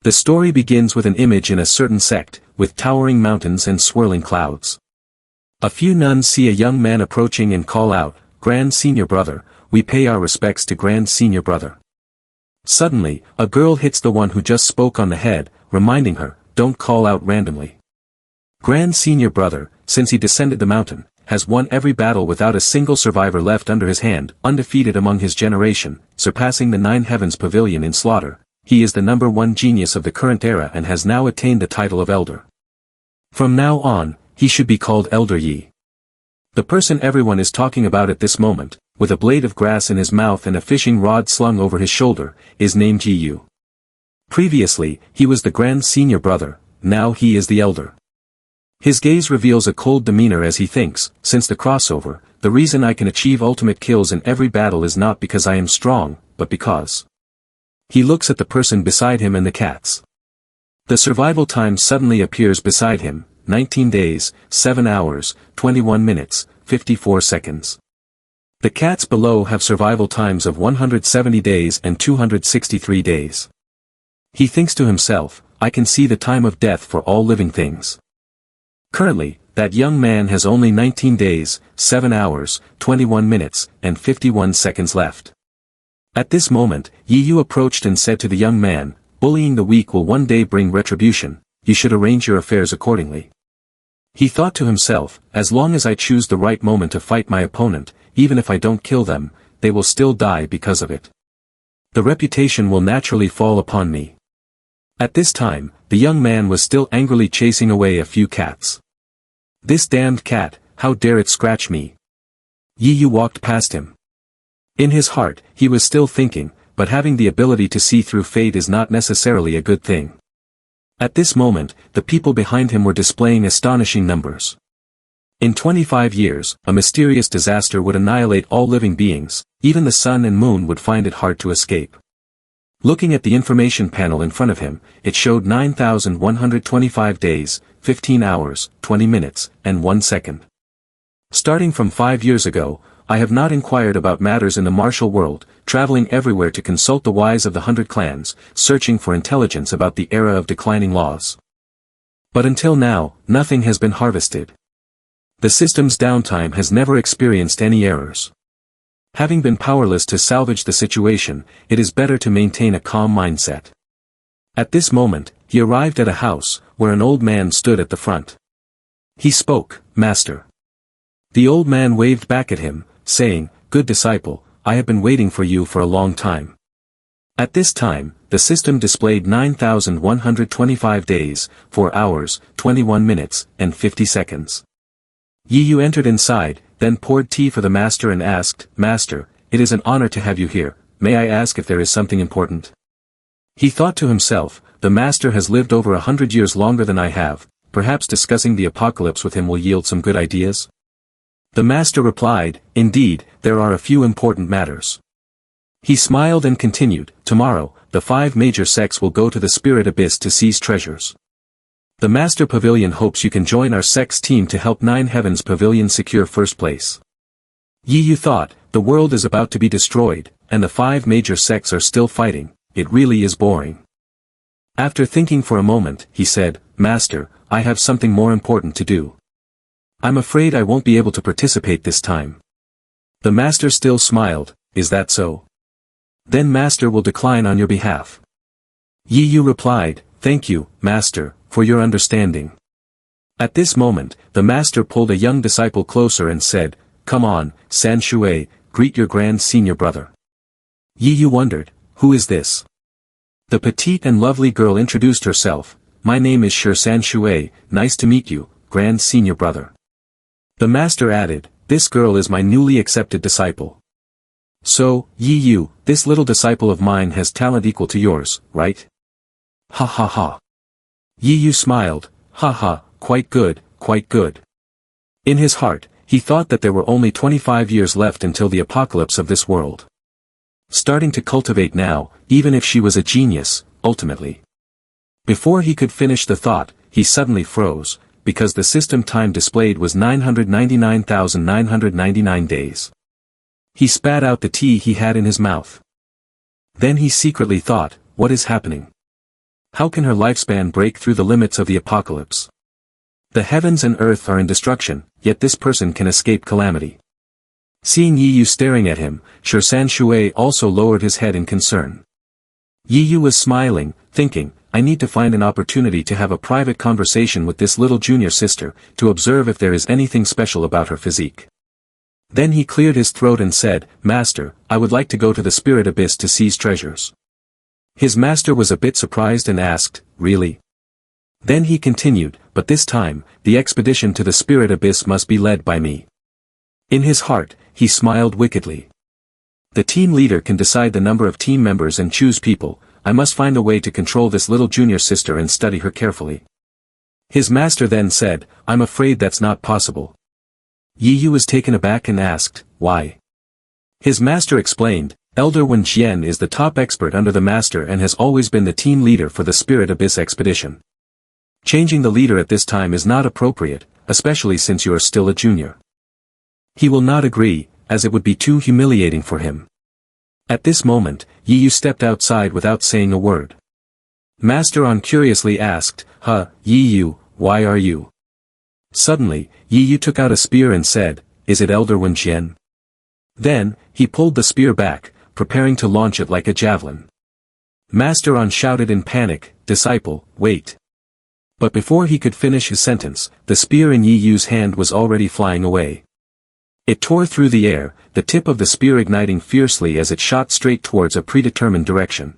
The story begins with an image in a certain sect, with towering mountains and swirling clouds. A few nuns see a young man approaching and call out, "Grand Senior Brother, we pay our respects to Grand Senior Brother." Suddenly, a girl hits the one who just spoke on the head, reminding her, "Don't call out randomly. Grand Senior Brother, since he descended the mountain, has won every battle without a single survivor left under his hand, undefeated among his generation, surpassing the 9 heavens pavilion in slaughter. He is the #1 genius of the current era and has now attained the title of Elder. From now on, he should be called Elder Yei." The person everyone is talking about at this moment, with a blade of grass in his mouth and a fishing rod slung over his shoulder, is named Yei. Previously, he was the Grand Senior Brother, now he is the Elder. His gaze reveals a cold demeanor as he thinks, since the crossover, the reason I can achieve ultimate kills in every battle is not because I am strong, but because. He looks at the person beside him and the cats. The survival time suddenly appears beside him, 19 days, 7 hours, 21 minutes, 54 seconds. The cats below have survival times of 170 days and 263 days. He thinks to himself, I can see the time of death for all living things. Currently, that young man has only 19 days, 7 hours, 21 minutes, and 51 seconds left. At this moment, Yei approached and said to the young man, "Bullying the weak will one day bring retribution, you should arrange your affairs accordingly." He thought to himself, as long as I choose the right moment to fight my opponent, even if I don't kill them, they will still die because of it. The reputation will naturally fall upon me. At this time, the young man was still angrily chasing away a few cats. "This damned cat, how dare it scratch me?" Yei walked past him. In his heart, he was still thinking, but having the ability to see through fate is not necessarily a good thing. At this moment, the people behind him were displaying astonishing numbers. In 25 years, a mysterious disaster would annihilate all living beings, even the sun and moon would find it hard to escape. Looking at the information panel in front of him, it showed 9,125 days, 15 hours, 20 minutes, and 1 second. Starting from 5 years ago, I have not inquired about matters in the martial world, traveling everywhere to consult the wise of the 100 clans, searching for intelligence about the era of declining laws. But until now, nothing has been harvested. The system's downtime has never experienced any errors. Having been powerless to salvage the situation, it is better to maintain a calm mindset. At this moment, he arrived at a house, where an old man stood at the front. He spoke, "Master." The old man waved back at him, saying, "Good disciple, I have been waiting for you for a long time." At this time, the system displayed 9,125 days, 4 hours, 21 minutes, and 50 seconds. Yei entered inside, then poured tea for the master and asked, "Master, it is an honor to have you here, may I ask if there is something important?" He thought to himself, the master has lived over 100 years longer than I have, perhaps discussing the apocalypse with him will yield some good ideas. The master replied, "Indeed, there are a few important matters." He smiled and continued, "Tomorrow, the 5 major sects will go to the spirit abyss to seize treasures. The Master Pavilion hopes you can join our sect's team to help 9 Heavens Pavilion secure first place." Yei thought, the world is about to be destroyed, and the 5 major sects are still fighting, it really is boring. After thinking for a moment, he said, "Master, I have something more important to do. I'm afraid I won't be able to participate this time." The master still smiled, "Is that so? Then master will decline on your behalf." Yei replied, "Thank you, master, for your understanding." At this moment, the master pulled a young disciple closer and said, "Come on, San Shui, greet your Grand Senior Brother." Yei wondered, who is this? The petite and lovely girl introduced herself, "My name is San Shui, nice to meet you, Grand Senior Brother." The master added, "This girl is my newly accepted disciple. So, Yei, this little disciple of mine has talent equal to yours, right?" "Ha ha ha." Yei smiled, "Ha ha, quite good, quite good." In his heart, he thought that there were only 25 years left until the apocalypse of this world. Starting to cultivate now, even if she was a genius, ultimately. Before he could finish the thought, he suddenly froze, because the system time displayed was 999,999 days. He spat out the tea he had in his mouth. Then he secretly thought, what is happening? How can her lifespan break through the limits of the apocalypse? The heavens and earth are in destruction, yet this person can escape calamity. Seeing Yi Yu staring at him, San Shui also lowered his head in concern. Yi Yu was smiling, thinking, I need to find an opportunity to have a private conversation with this little junior sister, to observe if there is anything special about her physique. Then he cleared his throat and said, Master, I would like to go to the spirit abyss to seize treasures. His master was a bit surprised and asked, Really? Then he continued, but this time, the expedition to the spirit abyss must be led by me. In his heart, he smiled wickedly. The team leader can decide the number of team members and choose people. I must find a way to control this little junior sister and study her carefully. His master then said, I'm afraid that's not possible. Yi Yu was taken aback and asked, why? His master explained, Elder Wen Jian is the top expert under the master and has always been the team leader for the Spirit Abyss expedition. Changing the leader at this time is not appropriate, especially since you are still a junior. He will not agree, as it would be too humiliating for him. At this moment, Yi Yu stepped outside without saying a word. Master On curiously asked, Yi Yu, why are you? Suddenly, Yi Yu took out a spear and said, Is it Elder Wen Jian? Then, he pulled the spear back, preparing to launch it like a javelin. Master On shouted in panic, Disciple, wait. But before he could finish his sentence, the spear in Yi Yu's hand was already flying away. It tore through the air, the tip of the spear igniting fiercely as it shot straight towards a predetermined direction.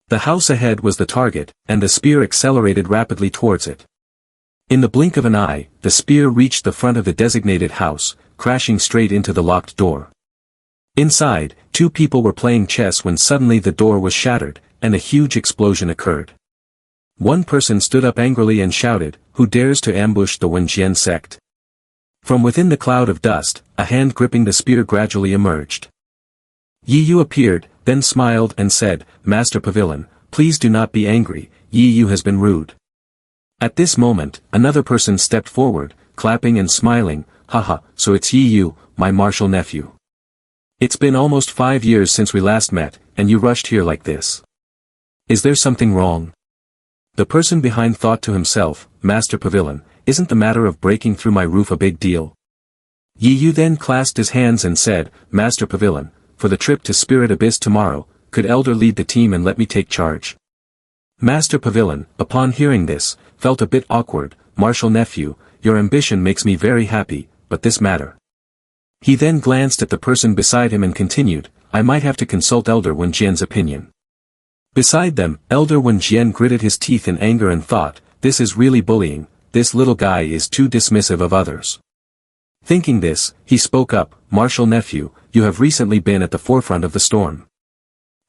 The house ahead was the target, and the spear accelerated rapidly towards it. In the blink of an eye, the spear reached the front of the designated house, crashing straight into the locked door. Inside, two people were playing chess when suddenly the door was shattered, and a huge explosion occurred. One person stood up angrily and shouted, Who dares to ambush the Wenjian sect? From within the cloud of dust, a hand gripping the spear gradually emerged. Yi Yu appeared, then smiled and said, Master Pavilion, please do not be angry, Yi Yu has been rude. At this moment, another person stepped forward, clapping and smiling, Haha, so it's Yi Yu, my martial nephew. It's been almost 5 years since we last met, and you rushed here like this. Is there something wrong? The person behind thought to himself, Master Pavilion, isn't the matter of breaking through my roof a big deal? Yi Yu then clasped his hands and said, Master Pavilion, for the trip to Spirit Abyss tomorrow, could Elder lead the team and let me take charge? Master Pavilion, upon hearing this, felt a bit awkward, Martial nephew, your ambition makes me very happy, but this matter. He then glanced at the person beside him and continued, I might have to consult Elder Wen Jian's opinion. Beside them, Elder Wen Jian gritted his teeth in anger and thought, this is really bullying, this little guy is too dismissive of others. Thinking this, he spoke up, Martial nephew, you have recently been at the forefront of the storm.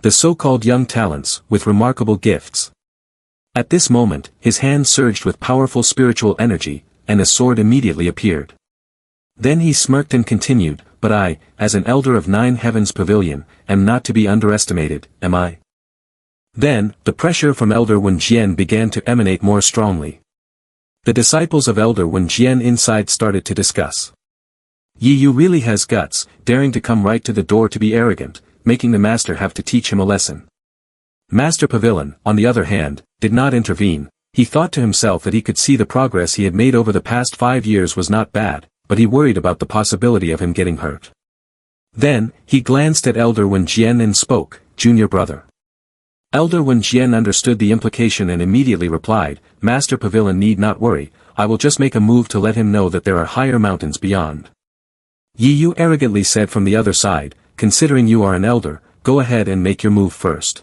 The so-called young talents, with remarkable gifts. At this moment, his hand surged with powerful spiritual energy, and a sword immediately appeared. Then he smirked and continued, but I, as an elder of 9 Heavens Pavilion, am not to be underestimated, am I? Then, the pressure from Elder Wen Jian began to emanate more strongly. The disciples of Elder Wen Jian inside started to discuss. Yi Yu really has guts, daring to come right to the door to be arrogant, making the master have to teach him a lesson. Master Pavilion, on the other hand, did not intervene. He thought to himself that he could see the progress he had made over the past 5 years was not bad, but he worried about the possibility of him getting hurt. Then, he glanced at Elder Wen Jian and spoke, Junior brother. Elder Wen Jian understood the implication and immediately replied, Master Pavilion need not worry, I will just make a move to let him know that there are higher mountains beyond. Yi Yu arrogantly said from the other side, considering you are an elder, go ahead and make your move first.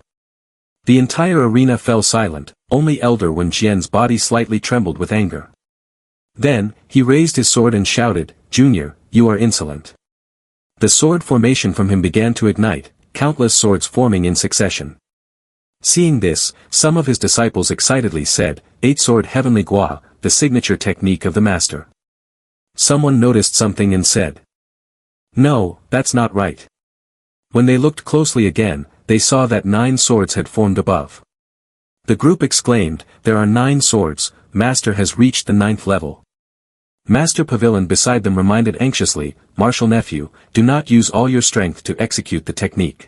The entire arena fell silent, only Elder Wen Jian's body slightly trembled with anger. Then, he raised his sword and shouted, Junior, you are insolent. The sword formation from him began to ignite, countless swords forming in succession. Seeing this, some of his disciples excitedly said, 8-sword heavenly gua, the signature technique of the master. Someone noticed something and said, no, that's not right. When they looked closely again, they saw that 9 swords had formed above. The group exclaimed, there are 9 swords, Master has reached the 9th level. Master Pavilion beside them reminded anxiously, Martial nephew, do not use all your strength to execute the technique.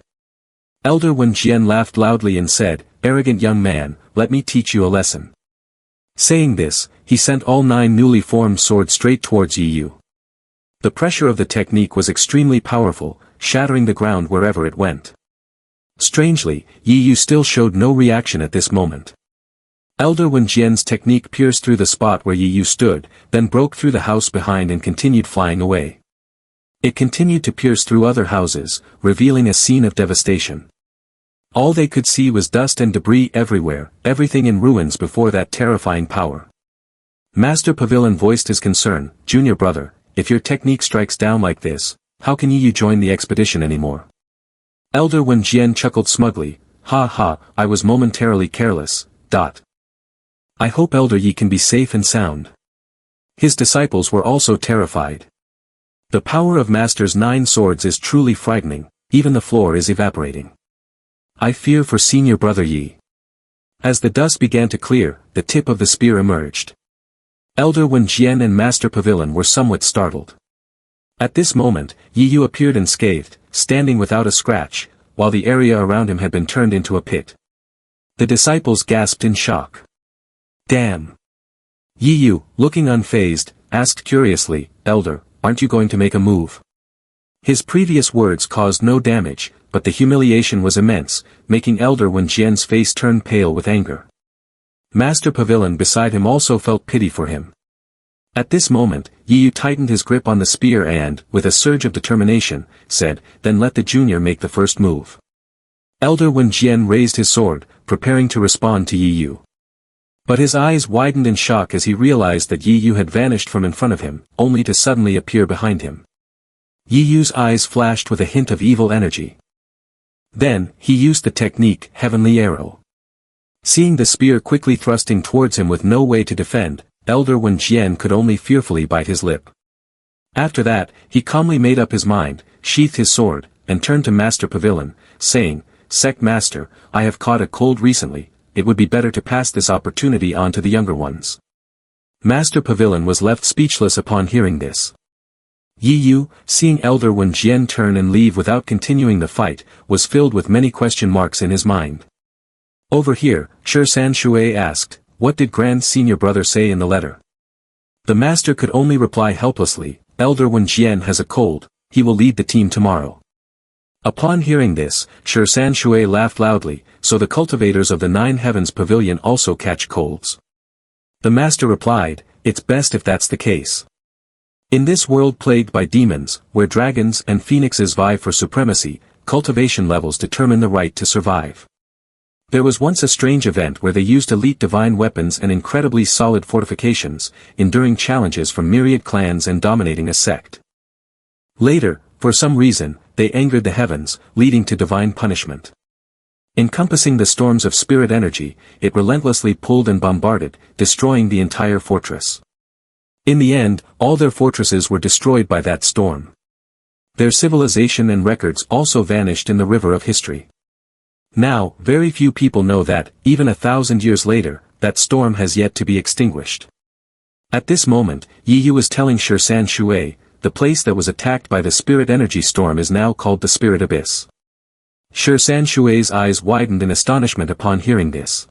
Elder Wen Jian laughed loudly and said, arrogant young man, let me teach you a lesson. Saying this, he sent all 9 newly formed swords straight towards Yi Yu. The pressure of the technique was extremely powerful, shattering the ground wherever it went. Strangely, Yi Yu still showed no reaction at this moment. Elder Wenjian's technique pierced through the spot where Yi Yu stood, then broke through the house behind and continued flying away. It continued to pierce through other houses, revealing a scene of devastation. All they could see was dust and debris everywhere, everything in ruins before that terrifying power. Master Pavilion voiced his concern, "Junior brother, if your technique strikes down like this, how can Yi Yu join the expedition anymore?" Elder Wenjian chuckled smugly, "Ha ha, I was momentarily careless, ... I hope Elder Yi can be safe and sound." His disciples were also terrified. The power of Master's 9 swords is truly frightening, even the floor is evaporating. I fear for senior brother Yi. As the dust began to clear, the tip of the spear emerged. Elder Wenjian and Master Pavilion were somewhat startled. At this moment, Yi Yu appeared unscathed, standing without a scratch, while the area around him had been turned into a pit. The disciples gasped in shock. "Damn!" Yi Yu, looking unfazed, asked curiously, "Elder, aren't you going to make a move?" His previous words caused no damage, but the humiliation was immense, making Elder Wenjian's face turn pale with anger. Master Pavilion beside him also felt pity for him. At this moment, Yi Yu tightened his grip on the spear and, with a surge of determination, said, "Then let the junior make the first move." Elder Wenjian raised his sword, preparing to respond to Yi Yu. But his eyes widened in shock as he realized that Yi Yu had vanished from in front of him, only to suddenly appear behind him. Yi Yu's eyes flashed with a hint of evil energy. Then, he used the technique, Heavenly Arrow. Seeing the spear quickly thrusting towards him with no way to defend, Elder Wenjian could only fearfully bite his lip. After that, he calmly made up his mind, sheathed his sword, and turned to Master Pavilion, saying, "Sect Master, I have caught a cold recently, it would be better to pass this opportunity on to the younger ones." Master Pavilion was left speechless upon hearing this. Yi Yu, seeing Elder Wenjian turn and leave without continuing the fight, was filled with many question marks in his mind. Over here, San Shui asked, "What did Grand Senior Brother say in the letter?" The master could only reply helplessly, "Elder Wenjian has a cold, he will lead the team tomorrow." Upon hearing this, San Shui laughed loudly, "So the cultivators of the 9 Heavens Pavilion also catch colds?" The master replied, "It's best if that's the case. In this world plagued by demons, where dragons and phoenixes vie for supremacy, cultivation levels determine the right to survive. There was once a strange event where they used elite divine weapons and incredibly solid fortifications, enduring challenges from myriad clans and dominating a sect. Later, for some reason, they angered the heavens, leading to divine punishment. Encompassing the storms of spirit energy, it relentlessly pulled and bombarded, destroying the entire fortress. In the end, all their fortresses were destroyed by that storm. Their civilization and records also vanished in the river of history. Now, very few people know that, even 1,000 years later, that storm has yet to be extinguished. At this moment, Yi Yu was telling San Shui, the place that was attacked by the spirit energy storm is now called the Spirit Abyss. San Shui's eyes widened in astonishment upon hearing this.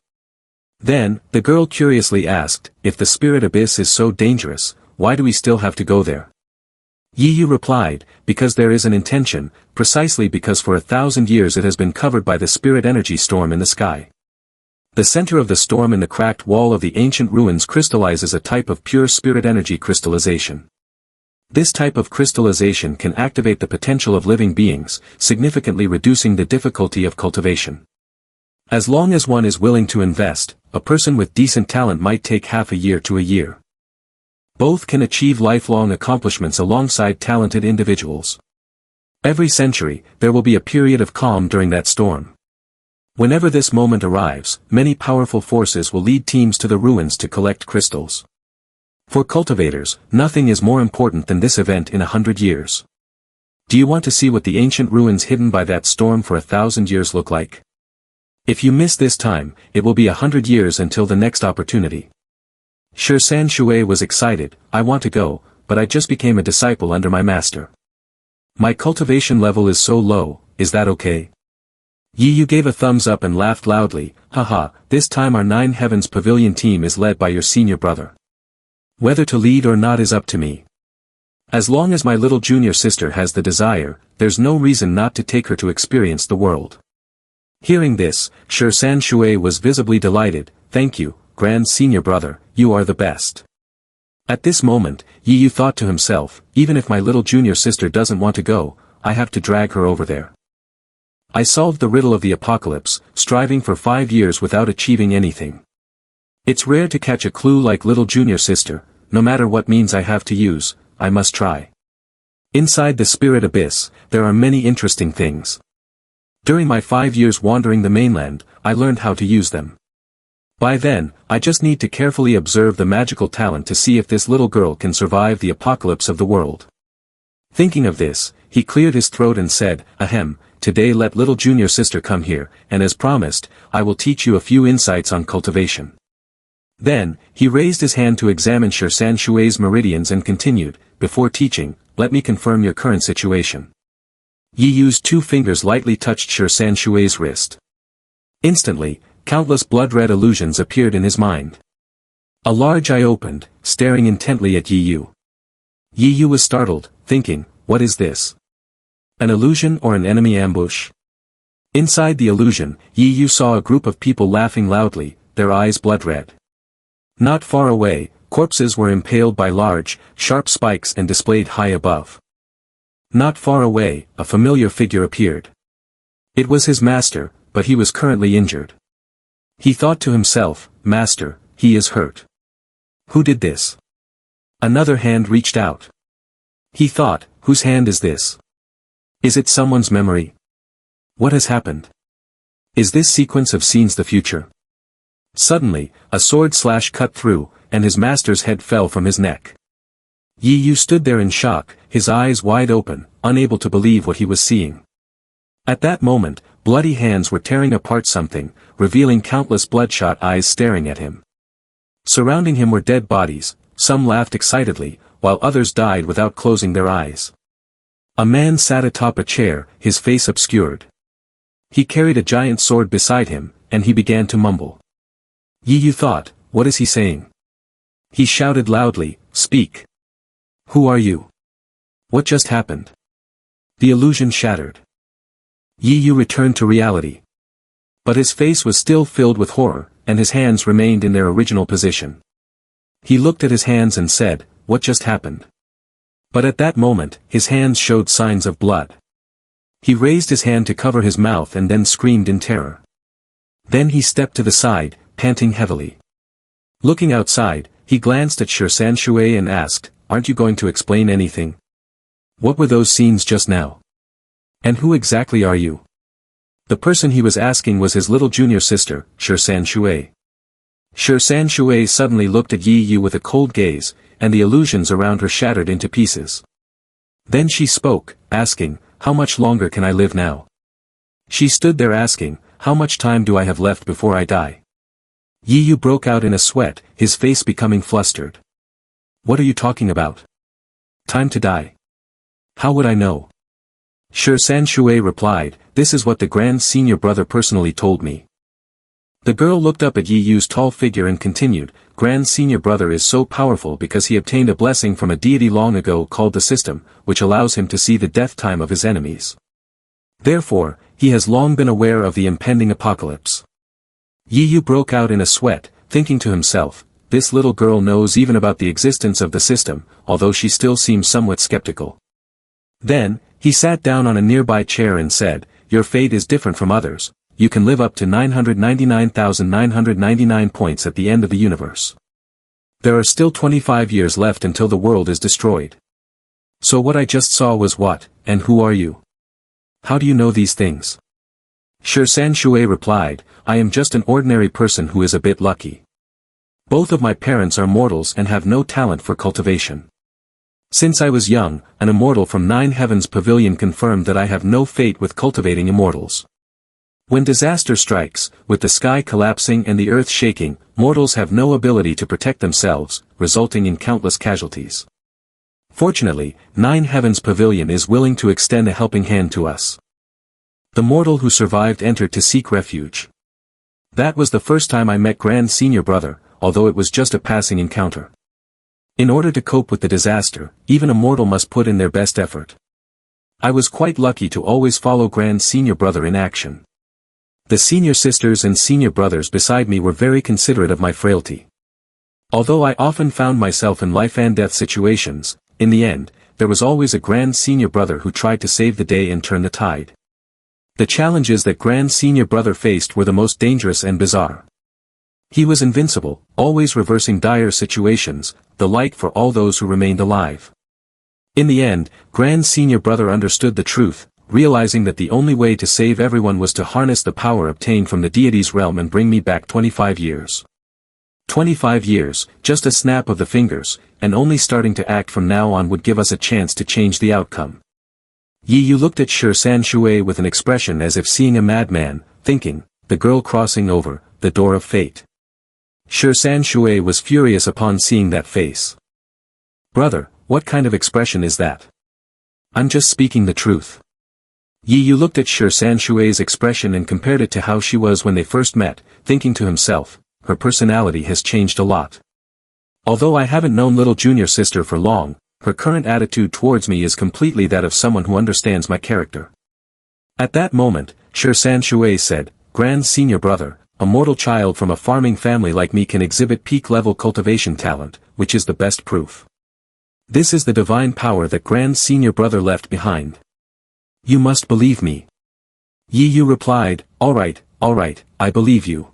Then, the girl curiously asked, "If the Spirit Abyss is so dangerous, why do we still have to go there?" Yi Yu replied, "Because there is an intention, precisely because for 1,000 years it has been covered by the spirit energy storm in the sky. The center of the storm in the cracked wall of the ancient ruins crystallizes a type of pure spirit energy crystallization. This type of crystallization can activate the potential of living beings, significantly reducing the difficulty of cultivation. As long as one is willing to invest, a person with decent talent might take half a year to a year. Both can achieve lifelong accomplishments alongside talented individuals. Every century, there will be a period of calm during that storm. Whenever this moment arrives, many powerful forces will lead teams to the ruins to collect crystals. For cultivators, nothing is more important than this event in 100 years. Do you want to see what the ancient ruins hidden by that storm for 1,000 years look like? If you miss this time, it will be 100 years until the next opportunity." San Shui was excited, "I want to go, but I just became a disciple under my master. My cultivation level is so low, is that okay?" Yi Yu gave a thumbs up and laughed loudly, Haha, this time our 9 Heavens Pavilion team is led by your senior brother. Whether to lead or not is up to me. As long as my little junior sister has the desire, there's no reason not to take her to experience the world. Hearing this, San Shui was visibly delighted. Thank you, grand senior brother, you are the best. At this moment, Yi Yu thought to himself, even if my little junior sister doesn't want to go, I have to drag her over there. I solved the riddle of the apocalypse, striving for 5 years without achieving anything. It's rare to catch a clue like little junior sister, no matter what means I have to use, I must try. Inside the spirit abyss, there are many interesting things. During my 5 years wandering the mainland, I learned how to use them. By then, I just need to carefully observe the magical talent to see if this little girl can survive the apocalypse of the world. Thinking of this, he cleared his throat and said, Ahem, today let little junior sister come here, and as promised, I will teach you a few insights on cultivation. Then, he raised his hand to examine San Shui's meridians and continued, before teaching, let me confirm your current situation. Yi Yu's 2 fingers lightly touched San Shui's wrist. Instantly, countless blood-red illusions appeared in his mind. A large eye opened, staring intently at Yi Yu. Yi Yu was startled, thinking, what is this? An illusion or an enemy ambush? Inside the illusion, Yi Yu saw a group of people laughing loudly, their eyes blood-red. Not far away, corpses were impaled by large, sharp spikes and displayed high above. Not far away, a familiar figure appeared. It was his master, but he was currently injured. He thought to himself, Master, he is hurt. Who did this? Another hand reached out. He thought, whose hand is this? Is it someone's memory? What has happened? Is this sequence of scenes the future? Suddenly, a sword slash cut through, and his master's head fell from his neck. Yi Yu stood there in shock, his eyes wide open, unable to believe what he was seeing. At that moment, bloody hands were tearing apart something, revealing countless bloodshot eyes staring at him. Surrounding him were dead bodies, some laughed excitedly, while others died without closing their eyes. A man sat atop a chair, his face obscured. He carried a giant sword beside him, and he began to mumble. Yi Yu thought, what is he saying? He shouted loudly, speak. Who are you? What just happened? The illusion shattered. Yi Yu returned to reality. But his face was still filled with horror, and his hands remained in their original position. He looked at his hands and said, what just happened? But at that moment, his hands showed signs of blood. He raised his hand to cover his mouth and then screamed in terror. Then he stepped to the side, panting heavily. Looking outside, he glanced at San Shui and asked, aren't you going to explain anything? What were those scenes just now? And who exactly are you? The person he was asking was his little junior sister, San Shui. San Shui suddenly looked at Yi Yu with a cold gaze, and the illusions around her shattered into pieces. Then she spoke, asking, how much longer can I live now? She stood there asking, how much time do I have left before I die? Yi Yu broke out in a sweat, his face becoming flustered. What are you talking about? Time to die? How would I know? San Shui replied, this is what the grand senior brother personally told me. The girl looked up at Yi Yu's tall figure and continued, grand senior brother is so powerful because he obtained a blessing from a deity long ago called the system, which allows him to see the death time of his enemies. Therefore, he has long been aware of the impending apocalypse. Yi Yu broke out in a sweat, thinking to himself, this little girl knows even about the existence of the system, although she still seems somewhat skeptical. Then, he sat down on a nearby chair and said, your fate is different from others, you can live up to 999,999 points at the end of the universe. There are still 25 years left until the world is destroyed. So what I just saw was what, and who are you? How do you know these things? San Shui replied, I am just an ordinary person who is a bit lucky. Both of my parents are mortals and have no talent for cultivation. Since I was young, an immortal from 9 Heavens Pavilion confirmed that I have no fate with cultivating immortals. When disaster strikes, with the sky collapsing and the earth shaking, mortals have no ability to protect themselves, resulting in countless casualties. Fortunately, 9 Heavens Pavilion is willing to extend a helping hand to us. The mortal who survived entered to seek refuge. That was the first time I met Grand Senior Brother, although it was just a passing encounter. In order to cope with the disaster, even a mortal must put in their best effort. I was quite lucky to always follow Grand Senior Brother in action. The senior sisters and senior brothers beside me were very considerate of my frailty. Although I often found myself in life and death situations, in the end, there was always a Grand Senior Brother who tried to save the day and turn the tide. The challenges that Grand Senior Brother faced were the most dangerous and bizarre. He was invincible, always reversing dire situations, the light for all those who remained alive. In the end, Grand Senior Brother understood the truth, realizing that the only way to save everyone was to harness the power obtained from the deity's realm and bring me back 25 years. 25 years, just a snap of the fingers, and only starting to act from now on would give us a chance to change the outcome. Yi Yu looked at Shi San Shui with an expression as if seeing a madman, thinking, the girl crossing over, the door of fate. Shi San Shui was furious upon seeing that face. Brother, what kind of expression is that? I'm just speaking the truth. Yi Yu looked at Shi San Shui's expression and compared it to how she was when they first met, thinking to himself, her personality has changed a lot. Although I haven't known little junior sister for long, her current attitude towards me is completely that of someone who understands my character. At that moment, Shi San Shui said, Grand Senior Brother, a mortal child from a farming family like me can exhibit peak-level cultivation talent, which is the best proof. This is the divine power that Grand Senior Brother left behind. You must believe me. Yi Yu replied, all right, I believe you.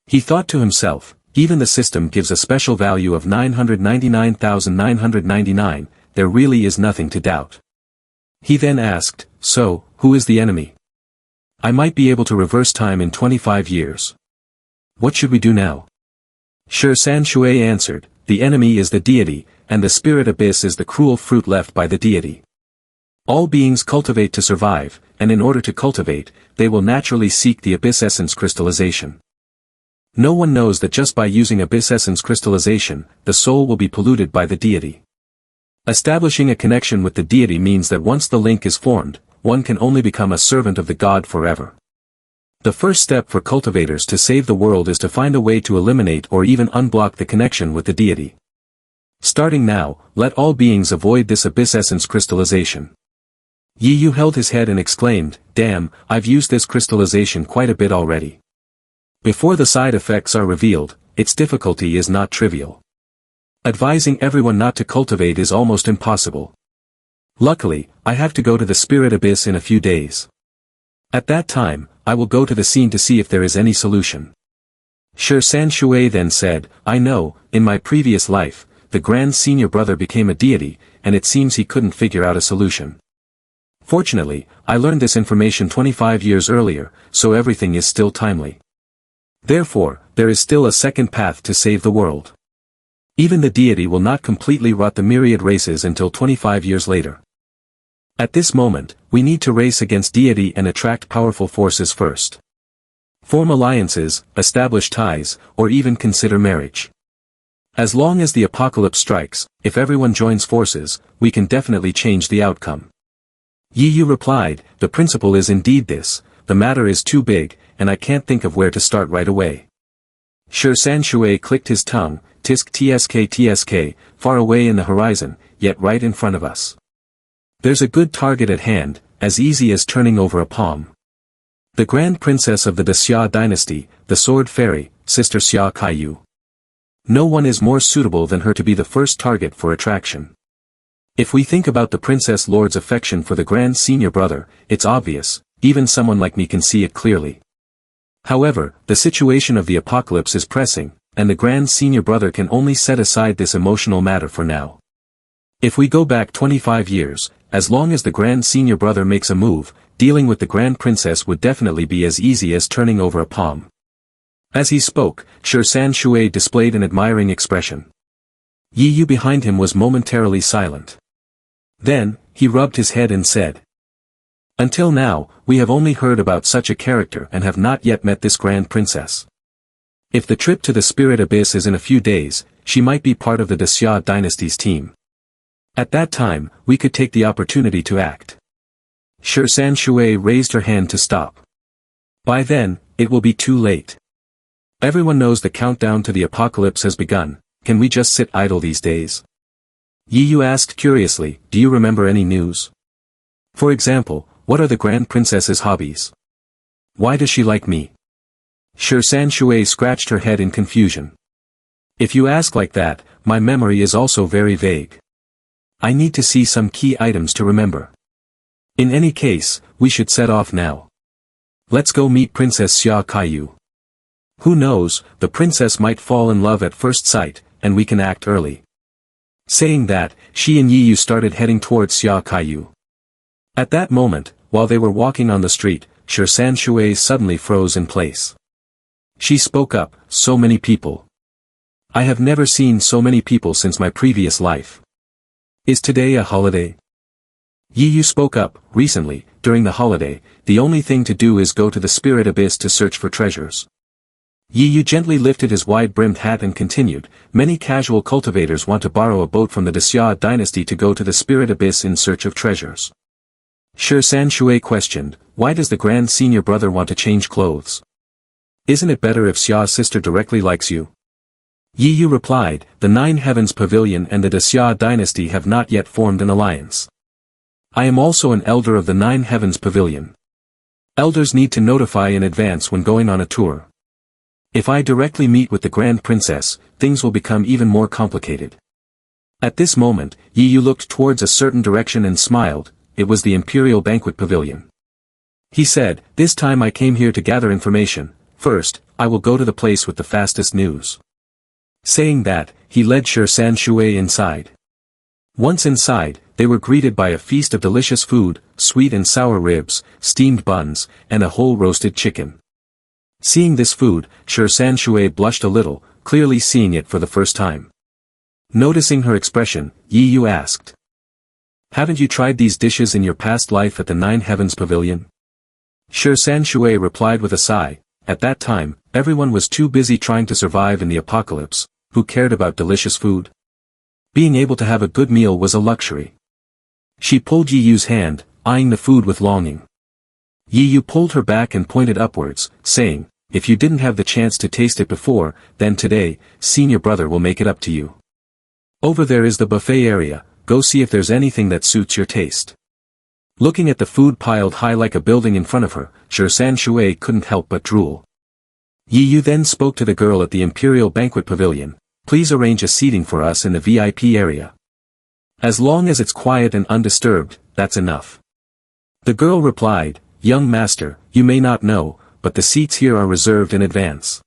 He thought to himself, even the system gives a special value of 999,999, there really is nothing to doubt. He then asked, so, who is the enemy? I might be able to reverse time in 25 years. What should we do now? Shi San Shui answered, the enemy is the deity, and the spirit abyss is the cruel fruit left by the deity. All beings cultivate to survive, and in order to cultivate, they will naturally seek the abyss essence crystallization. No one knows that just by using abyss essence crystallization, the soul will be polluted by the deity. Establishing a connection with the deity means that once the link is formed, one can only become a servant of the god forever. The first step for cultivators to save the world is to find a way to eliminate or even unblock the connection with the deity. Starting now, let all beings avoid this abyss essence crystallization. Yi Yu held his head and exclaimed, damn, I've used this crystallization quite a bit already. Before the side effects are revealed, its difficulty is not trivial. Advising everyone not to cultivate is almost impossible. Luckily, I have to go to the spirit abyss in a few days. At that time, I will go to the scene to see if there is any solution. Shi San Shui then said, I know, in my previous life, the Grand Senior Brother became a deity, and it seems he couldn't figure out a solution. Fortunately, I learned this information 25 years earlier, so everything is still timely. Therefore, there is still a second path to save the world. Even the deity will not completely rot the myriad races until 25 years later. At this moment, we need to race against deity and attract powerful forces first. Form alliances, establish ties, or even consider marriage. As long as the apocalypse strikes, if everyone joins forces, we can definitely change the outcome. Yi Yu replied, the principle is indeed this, the matter is too big, and I can't think of where to start right away. Shi San Shui clicked his tongue, tisk tsk, far away in the horizon, yet right in front of us. There's a good target at hand, as easy as turning over a palm. The Grand Princess of the Xia dynasty, the Sword Fairy, Sister Xia Kaiyu. No one is more suitable than her to be the first target for attraction. If we think about the Princess Lord's affection for the Grand Senior Brother, it's obvious, even someone like me can see it clearly. However, the situation of the apocalypse is pressing, and the Grand Senior Brother can only set aside this emotional matter for now. If we go back 25 years, as long as the Grand Senior Brother makes a move, dealing with the Grand Princess would definitely be as easy as turning over a palm. As he spoke, Shi San Shui displayed an admiring expression. Yi Yu behind him was momentarily silent. Then, he rubbed his head and said, until now, we have only heard about such a character and have not yet met this Grand Princess. If the trip to the Spirit Abyss is in a few days, she might be part of the Xia dynasty's team. At that time, we could take the opportunity to act. Shi San Shui raised her hand to stop. By then, it will be too late. Everyone knows the countdown to the apocalypse has begun, can we just sit idle these days? Yi Yu asked curiously, do you remember any news? For example, what are the Grand Princess's hobbies? Why does she like me? San Shui scratched her head in confusion. If you ask like that, my memory is also very vague. I need to see some key items to remember. In any case, we should set off now. Let's go meet Princess Xia Kaiyu. Who knows, the princess might fall in love at first sight, and we can act early. Saying that, she and Yi Yu started heading towards Xia Kaiyu. At that moment, while they were walking on the street, San Shui suddenly froze in place. She spoke up, so many people. I have never seen so many people since my previous life. Is today a holiday? Yi Yu spoke up, recently, during the holiday, the only thing to do is go to the spirit abyss to search for treasures. Yi Yu gently lifted his wide-brimmed hat and continued, many casual cultivators want to borrow a boat from the Xia dynasty to go to the spirit abyss in search of treasures. San Shui questioned, why does the grand senior brother want to change clothes? Isn't it better if Xia's sister directly likes you? Yi Yu replied, the Nine Heavens Pavilion and the Xia dynasty have not yet formed an alliance. I am also an elder of the Nine Heavens Pavilion. Elders need to notify in advance when going on a tour. If I directly meet with the Grand Princess, things will become even more complicated. At this moment, Yi Yu looked towards a certain direction and smiled, it was the Imperial Banquet Pavilion. He said, this time I came here to gather information, first, I will go to the place with the fastest news. Saying that, he led San Shui inside. Once inside, they were greeted by a feast of delicious food, sweet and sour ribs, steamed buns, and a whole roasted chicken. Seeing this food, San Shui blushed a little, clearly seeing it for the first time. Noticing her expression, Yi Yu asked. Haven't you tried these dishes in your past life at the Nine Heavens Pavilion? San Shui replied with a sigh, at that time, everyone was too busy trying to survive in the apocalypse, who cared about delicious food? Being able to have a good meal was a luxury. She pulled Yi Yu's hand, eyeing the food with longing. Yi Yu pulled her back and pointed upwards, saying, if you didn't have the chance to taste it before, then today, senior brother will make it up to you. Over there is the buffet area, go see if there's anything that suits your taste. Looking at the food piled high like a building in front of her, San Shui couldn't help but drool. Yi Yu then spoke to the girl at the Imperial Banquet Pavilion, please arrange a seating for us in the VIP area. As long as it's quiet and undisturbed, that's enough. The girl replied, young master, you may not know, but the seats here are reserved in advance.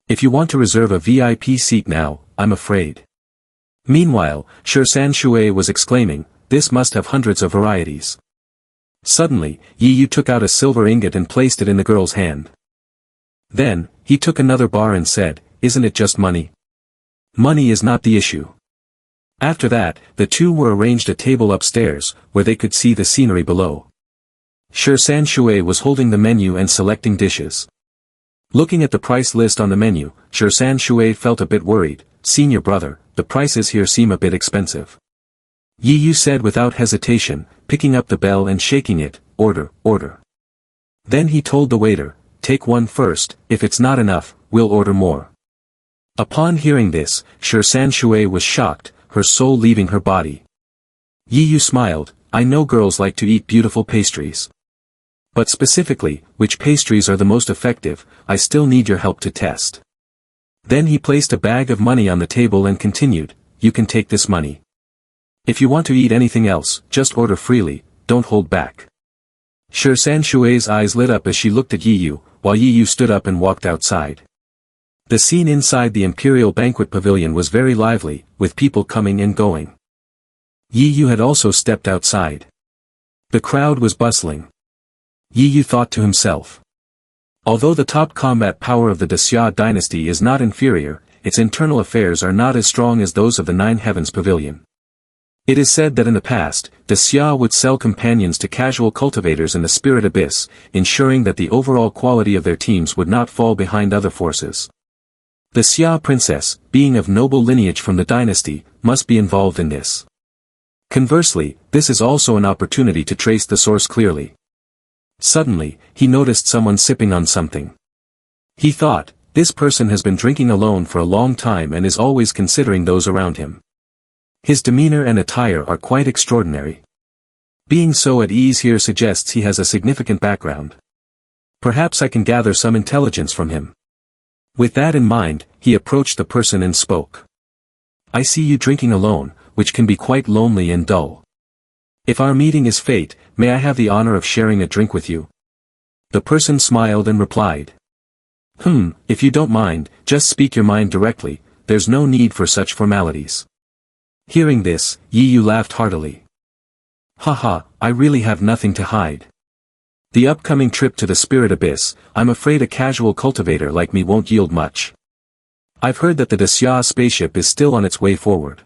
If you want to reserve a VIP seat now, I'm afraid. Meanwhile, San Shui was exclaiming, this must have hundreds of varieties. Suddenly, Yi Yu took out a silver ingot and placed it in the girl's hand. Then, he took another bar and said, isn't it just money? Money is not the issue. After that, the two were arranged a table upstairs, where they could see the scenery below. San Shui was holding the menu and selecting dishes. Looking at the price list on the menu, San Shui felt a bit worried, senior brother, the prices here seem a bit expensive. Yi Yu said without hesitation, picking up the bell and shaking it, order, order. Then he told the waiter, take one first, if it's not enough, we'll order more. Upon hearing this, San Shui was shocked, her soul leaving her body. Yi Yu smiled, I know girls like to eat beautiful pastries. But specifically, which pastries are the most effective, I still need your help to test. Then he placed a bag of money on the table and continued, you can take this money. If you want to eat anything else, just order freely, don't hold back. San Shui's eyes lit up as she looked at Yi Yu, while Yi Yu stood up and walked outside. The scene inside the Imperial Banquet Pavilion was very lively, with people coming and going. Yi Yu had also stepped outside. The crowd was bustling. Yi Yu thought to himself. Although the top combat power of the Xia dynasty is not inferior, its internal affairs are not as strong as those of the Nine Heavens Pavilion. It is said that in the past, the Xia would sell companions to casual cultivators in the Spirit Abyss, ensuring that the overall quality of their teams would not fall behind other forces. The Xia princess, being of noble lineage from the dynasty, must be involved in this. Conversely, this is also an opportunity to trace the source clearly. Suddenly, he noticed someone sipping on something. He thought, This person has been drinking alone for a long time and is always considering those around him. His demeanor and attire are quite extraordinary. Being so at ease here suggests he has a significant background. Perhaps I can gather some intelligence from him. With that in mind, he approached the person and spoke. I see you drinking alone, which can be quite lonely and dull. If our meeting is fate, may I have the honor of sharing a drink with you? The person smiled and replied. If you don't mind, just speak your mind directly, there's no need for such formalities. Hearing this, Yi Yu laughed heartily. Haha, I really have nothing to hide. The upcoming trip to the Spirit Abyss, I'm afraid a casual cultivator like me won't yield much. I've heard that the Desya spaceship is still on its way forward.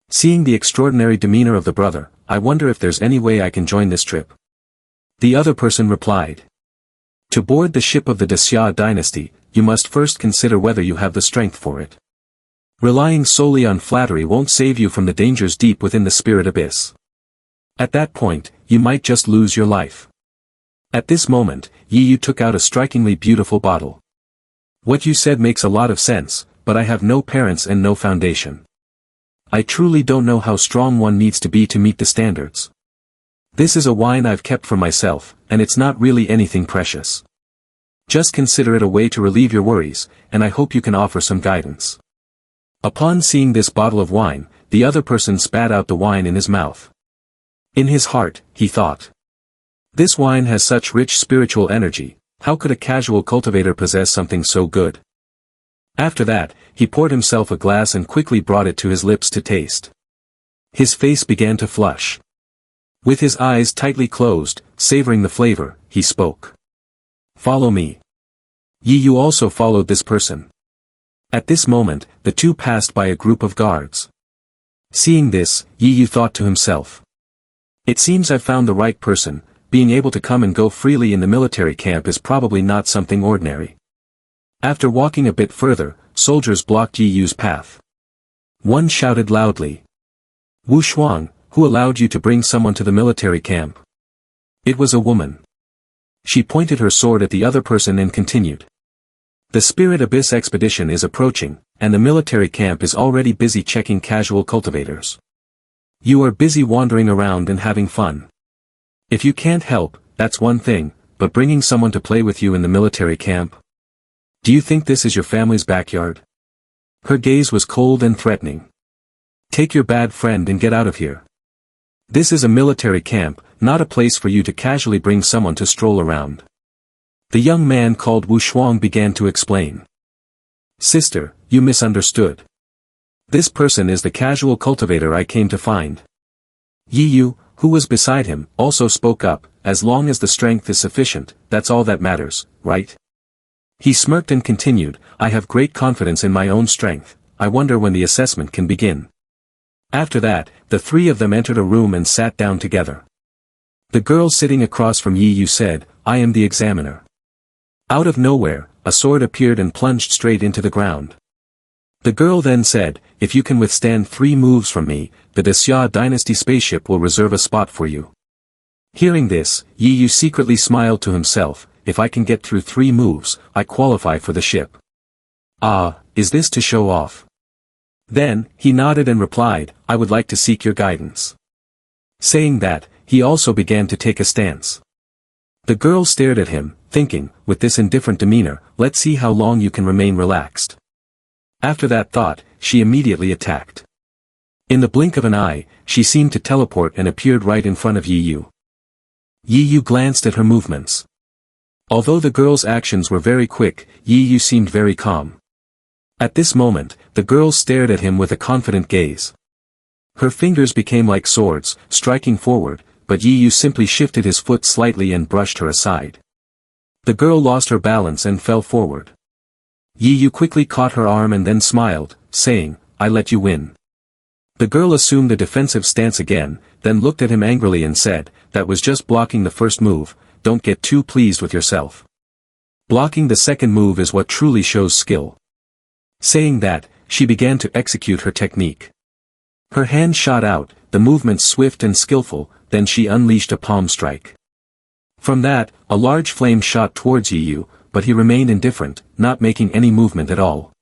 Seeing the extraordinary demeanor of the brother, I wonder if there's any way I can join this trip. The other person replied. To board the ship of the Desya dynasty, you must first consider whether you have the strength for it. Relying solely on flattery won't save you from the dangers deep within the Spirit Abyss. At that point, you might just lose your life. At this moment, Yi Yu took out a strikingly beautiful bottle. What you said makes a lot of sense, but I have no parents and no foundation. I truly don't know how strong one needs to be to meet the standards. This is a wine I've kept for myself, and it's not really anything precious. Just consider it a way to relieve your worries, and I hope you can offer some guidance. Upon seeing this bottle of wine, the other person spat out the wine in his mouth. In his heart, he thought. This wine has such rich spiritual energy, how could a casual cultivator possess something so good? After that, he poured himself a glass and quickly brought it to his lips to taste. His face began to flush. With his eyes tightly closed, savoring the flavor, he spoke. Follow me. Yi Yu also followed this person. At this moment, the two passed by a group of guards. Seeing this, Yi Yu thought to himself. It seems I've found the right person, being able to come and go freely in the military camp is probably not something ordinary. After walking a bit further, soldiers blocked Yi Yu's path. One shouted loudly. Wu Shuang, who allowed you to bring someone to the military camp? It was a woman. She pointed her sword at the other person and continued. The Spirit Abyss expedition is approaching, and the military camp is already busy checking casual cultivators. You are busy wandering around and having fun. If you can't help, that's one thing, but bringing someone to play with you in the military camp? Do you think this is your family's backyard? Her gaze was cold and threatening. Take your bad friend and get out of here. This is a military camp, not a place for you to casually bring someone to stroll around. The young man called Wu Shuang began to explain. Sister, you misunderstood. This person is the casual cultivator I came to find. Yi Yu, who was beside him, also spoke up, as long as the strength is sufficient, that's all that matters, right? He smirked and continued, I have great confidence in my own strength, I wonder when the assessment can begin. After that, the three of them entered a room and sat down together. The girl sitting across from Yi Yu said, I am the examiner. Out of nowhere, a sword appeared and plunged straight into the ground. The girl then said, if you can withstand 3 moves from me, the Desya dynasty spaceship will reserve a spot for you. Hearing this, Yi Yu secretly smiled to himself, if I can get through 3 moves, I qualify for the ship. Ah, is this to show off? Then, he nodded and replied, I would like to seek your guidance. Saying that, he also began to take a stance. The girl stared at him, thinking, with this indifferent demeanor, let's see how long you can remain relaxed. After that thought, she immediately attacked. In the blink of an eye, she seemed to teleport and appeared right in front of Yi Yu. Yi Yu glanced at her movements. Although the girl's actions were very quick, Yi Yu seemed very calm. At this moment, the girl stared at him with a confident gaze. Her fingers became like swords, striking forward, but Yi Yu simply shifted his foot slightly and brushed her aside. The girl lost her balance and fell forward. Yi Yu quickly caught her arm and then smiled, saying, I let you win. The girl assumed a defensive stance again, then looked at him angrily and said, that was just blocking the first move, don't get too pleased with yourself. Blocking the second move is what truly shows skill. Saying that, she began to execute her technique. Her hand shot out, the movement swift and skillful, then she unleashed a palm strike. From that, a large flame shot towards Yi Yu, but he remained indifferent, not making any movement at all.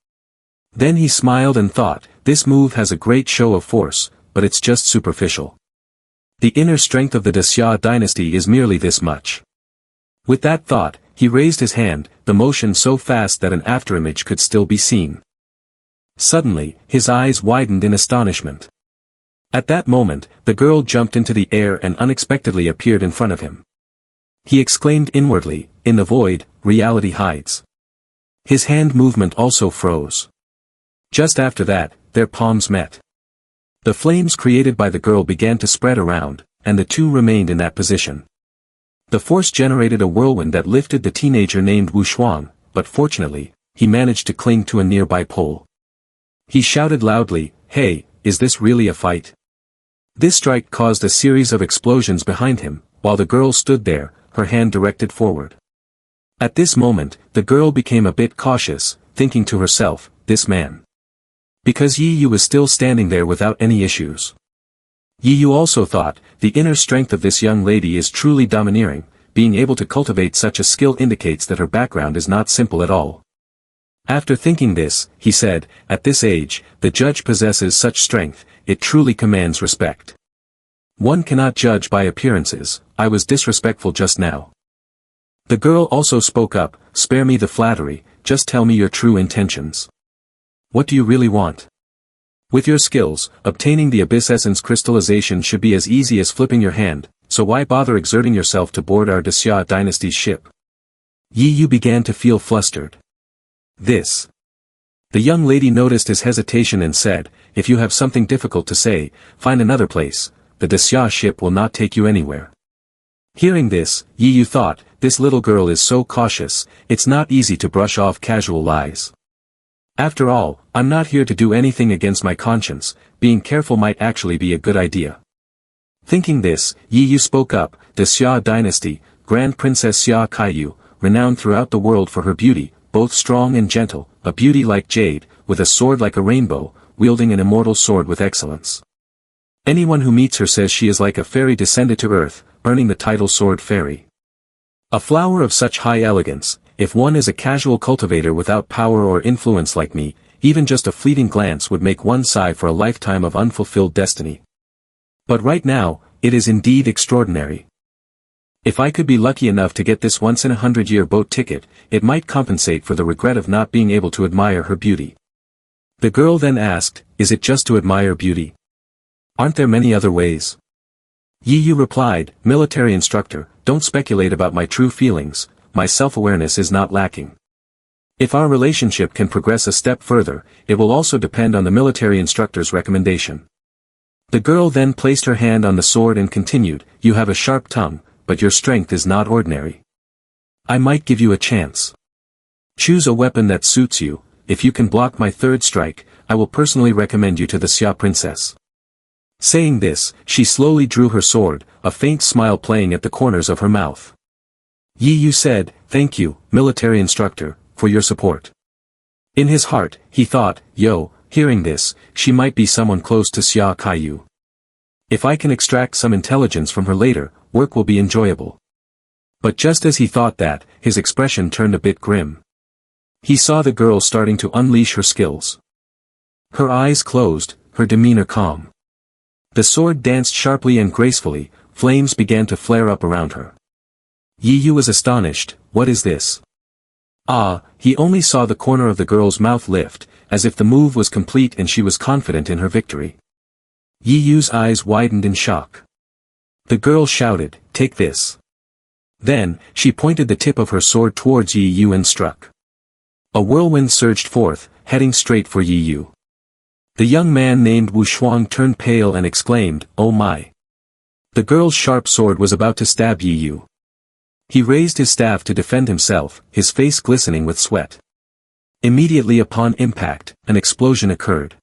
Then he smiled and thought, this move has a great show of force, but it's just superficial. The inner strength of the Xia dynasty is merely this much. With that thought, he raised his hand, the motion so fast that an afterimage could still be seen. Suddenly, his eyes widened in astonishment. At that moment, the girl jumped into the air and unexpectedly appeared in front of him. He exclaimed inwardly, in the void, reality hides. His hand movement also froze. Just after that, their palms met. The flames created by the girl began to spread around, and the two remained in that position. The force generated a whirlwind that lifted the teenager named Wu Shuang, but fortunately, he managed to cling to a nearby pole. He shouted loudly, "Hey, is this really a fight?" This strike caused a series of explosions behind him, while the girl stood there, her hand directed forward. At this moment, the girl became a bit cautious, thinking to herself, this man. Because Yi Yu was still standing there without any issues. Yi Yu also thought, the inner strength of this young lady is truly domineering, being able to cultivate such a skill indicates that her background is not simple at all. After thinking this, he said, at this age, the judge possesses such strength, it truly commands respect. One cannot judge by appearances, I was disrespectful just now. The girl also spoke up, spare me the flattery, just tell me your true intentions. What do you really want? With your skills, obtaining the abyss essence crystallization should be as easy as flipping your hand, so why bother exerting yourself to board our Xia dynasty's ship? Yi Yu began to feel flustered. This. The young lady noticed his hesitation and said, if you have something difficult to say, find another place, the Xia ship will not take you anywhere. Hearing this, Yi Yu thought, this little girl is so cautious, it's not easy to brush off casual lies. After all, I'm not here to do anything against my conscience, being careful might actually be a good idea. Thinking this, Yi Yu spoke up, the Xia dynasty, Grand Princess Xia Kaiyu, renowned throughout the world for her beauty, both strong and gentle, a beauty like jade, with a sword like a rainbow, wielding an immortal sword with excellence. Anyone who meets her says she is like a fairy descended to earth, earning the title Sword Fairy. A flower of such high elegance, if one is a casual cultivator without power or influence like me, even just a fleeting glance would make one sigh for a lifetime of unfulfilled destiny. But right now, it is indeed extraordinary. If I could be lucky enough to get this once-in-a-100-year boat ticket, it might compensate for the regret of not being able to admire her beauty. The girl then asked, is it just to admire beauty? Aren't there many other ways? Yi Yu replied, military instructor, don't speculate about my true feelings, my self-awareness is not lacking. If our relationship can progress a step further, it will also depend on the military instructor's recommendation. The girl then placed her hand on the sword and continued, you have a sharp tongue, but your strength is not ordinary. I might give you a chance. Choose a weapon that suits you, if you can block my third strike, I will personally recommend you to the Xia princess. Saying this, she slowly drew her sword, a faint smile playing at the corners of her mouth. Yi Yu said, thank you, military instructor, for your support. In his heart, he thought, yo, hearing this, she might be someone close to Xia Kaiyu. If I can extract some intelligence from her later, work will be enjoyable. But just as he thought that, his expression turned a bit grim. He saw the girl starting to unleash her skills. Her eyes closed, her demeanor calm. The sword danced sharply and gracefully, flames began to flare up around her. Yi Yu was astonished, what is this? He only saw the corner of the girl's mouth lift, as if the move was complete and she was confident in her victory. Yi Yu's eyes widened in shock. The girl shouted, take this. Then, she pointed the tip of her sword towards Yi Yu and struck. A whirlwind surged forth, heading straight for Yi Yu. The young man named Wu Shuang turned pale and exclaimed, oh my. The girl's sharp sword was about to stab Yi Yu. He raised his staff to defend himself, his face glistening with sweat. Immediately upon impact, an explosion occurred.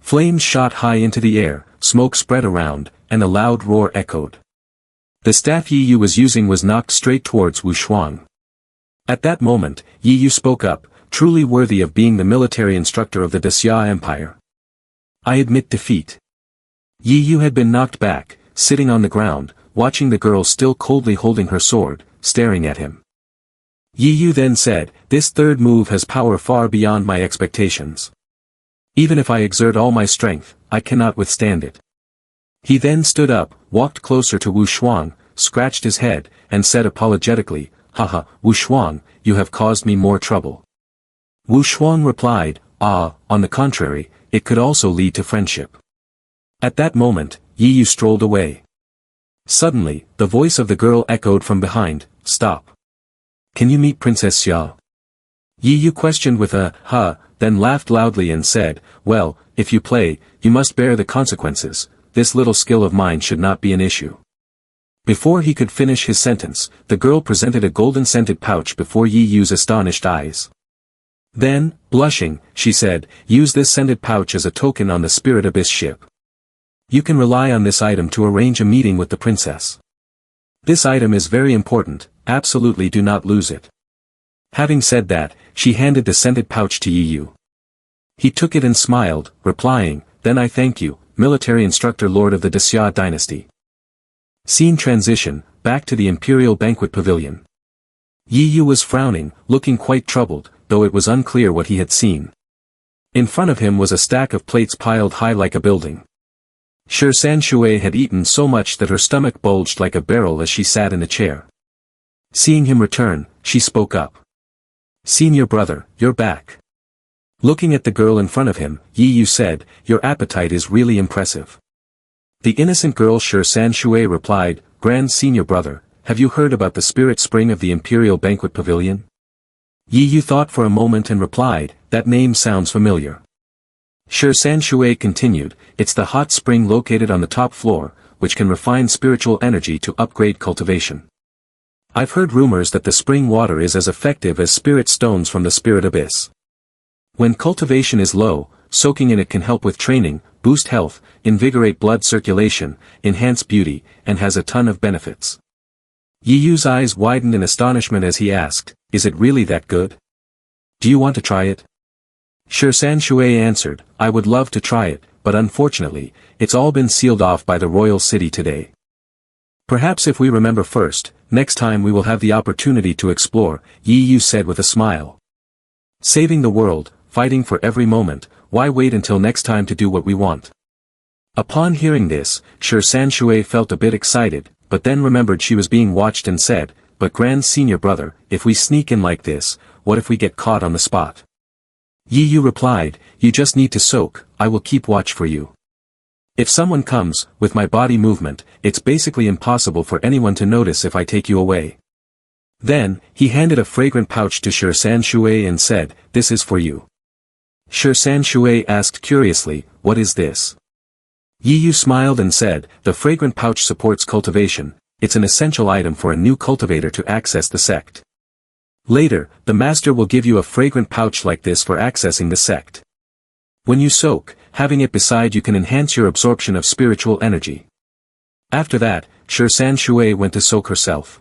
Flames shot high into the air, smoke spread around, and a loud roar echoed. The staff Yi Yu was using was knocked straight towards Wu Shuang. At that moment, Yi Yu spoke up, truly worthy of being the military instructor of the Xia Empire. I admit defeat. Yi Yu had been knocked back, sitting on the ground, watching the girl still coldly holding her sword, staring at him. Yi Yu then said, this third move has power far beyond my expectations. Even if I exert all my strength, I cannot withstand it. He then stood up, walked closer to Wu Shuang, scratched his head, and said apologetically, haha, Wu Shuang, you have caused me more trouble. Wu Shuang replied, on the contrary, it could also lead to friendship. At that moment, Yi Yu strolled away. Suddenly, the voice of the girl echoed from behind, stop. Can you meet Princess Xia? Yi Yu questioned with a, then laughed loudly and said, well, if you play, you must bear the consequences, this little skill of mine should not be an issue. Before he could finish his sentence, the girl presented a golden-scented pouch before Yi Yu's astonished eyes. Then, blushing, she said, use this scented pouch as a token on the Spirit Abyss ship. You can rely on this item to arrange a meeting with the princess. This item is very important, absolutely do not lose it. Having said that, she handed the scented pouch to Yi Yu. He took it and smiled, replying, then I thank you, military instructor lord of the Xia dynasty. Scene transition, back to the Imperial Banquet Pavilion. Yi Yu was frowning, looking quite troubled, though it was unclear what he had seen. In front of him was a stack of plates piled high like a building. San Shui had eaten so much that her stomach bulged like a barrel as she sat in the chair. Seeing him return, she spoke up. Senior brother, you're back. Looking at the girl in front of him, Yi Yu said, your appetite is really impressive. The innocent girl San Shui replied, Grand Senior brother, have you heard about the spirit spring of the Imperial Banquet Pavilion? Yi Yu thought for a moment and replied, that name sounds familiar. San Shui continued, it's the hot spring located on the top floor, which can refine spiritual energy to upgrade cultivation. I've heard rumors that the spring water is as effective as spirit stones from the Spirit Abyss. When cultivation is low, soaking in it can help with training, boost health, invigorate blood circulation, enhance beauty, and has a ton of benefits. Yi Yu's eyes widened in astonishment as he asked, is it really that good? Do you want to try it? San Shui answered, I would love to try it, but unfortunately, it's all been sealed off by the royal city today. Perhaps if we remember first, next time we will have the opportunity to explore, Yi Yu said with a smile. Saving the world, fighting for every moment, why wait until next time to do what we want? Upon hearing this, San Shui felt a bit excited, but then remembered she was being watched and said, but Grand Senior brother, if we sneak in like this, what if we get caught on the spot? Yi Yu replied, you just need to soak, I will keep watch for you. If someone comes, with my body movement, it's basically impossible for anyone to notice if I take you away. Then, he handed a fragrant pouch to San Shui and said, this is for you. San Shui asked curiously, what is this? Yi Yu smiled and said, the fragrant pouch supports cultivation, it's an essential item for a new cultivator to access the sect. Later, the master will give you a fragrant pouch like this for accessing the sect. When you soak, having it beside you can enhance your absorption of spiritual energy. After that, San Shui went to soak herself.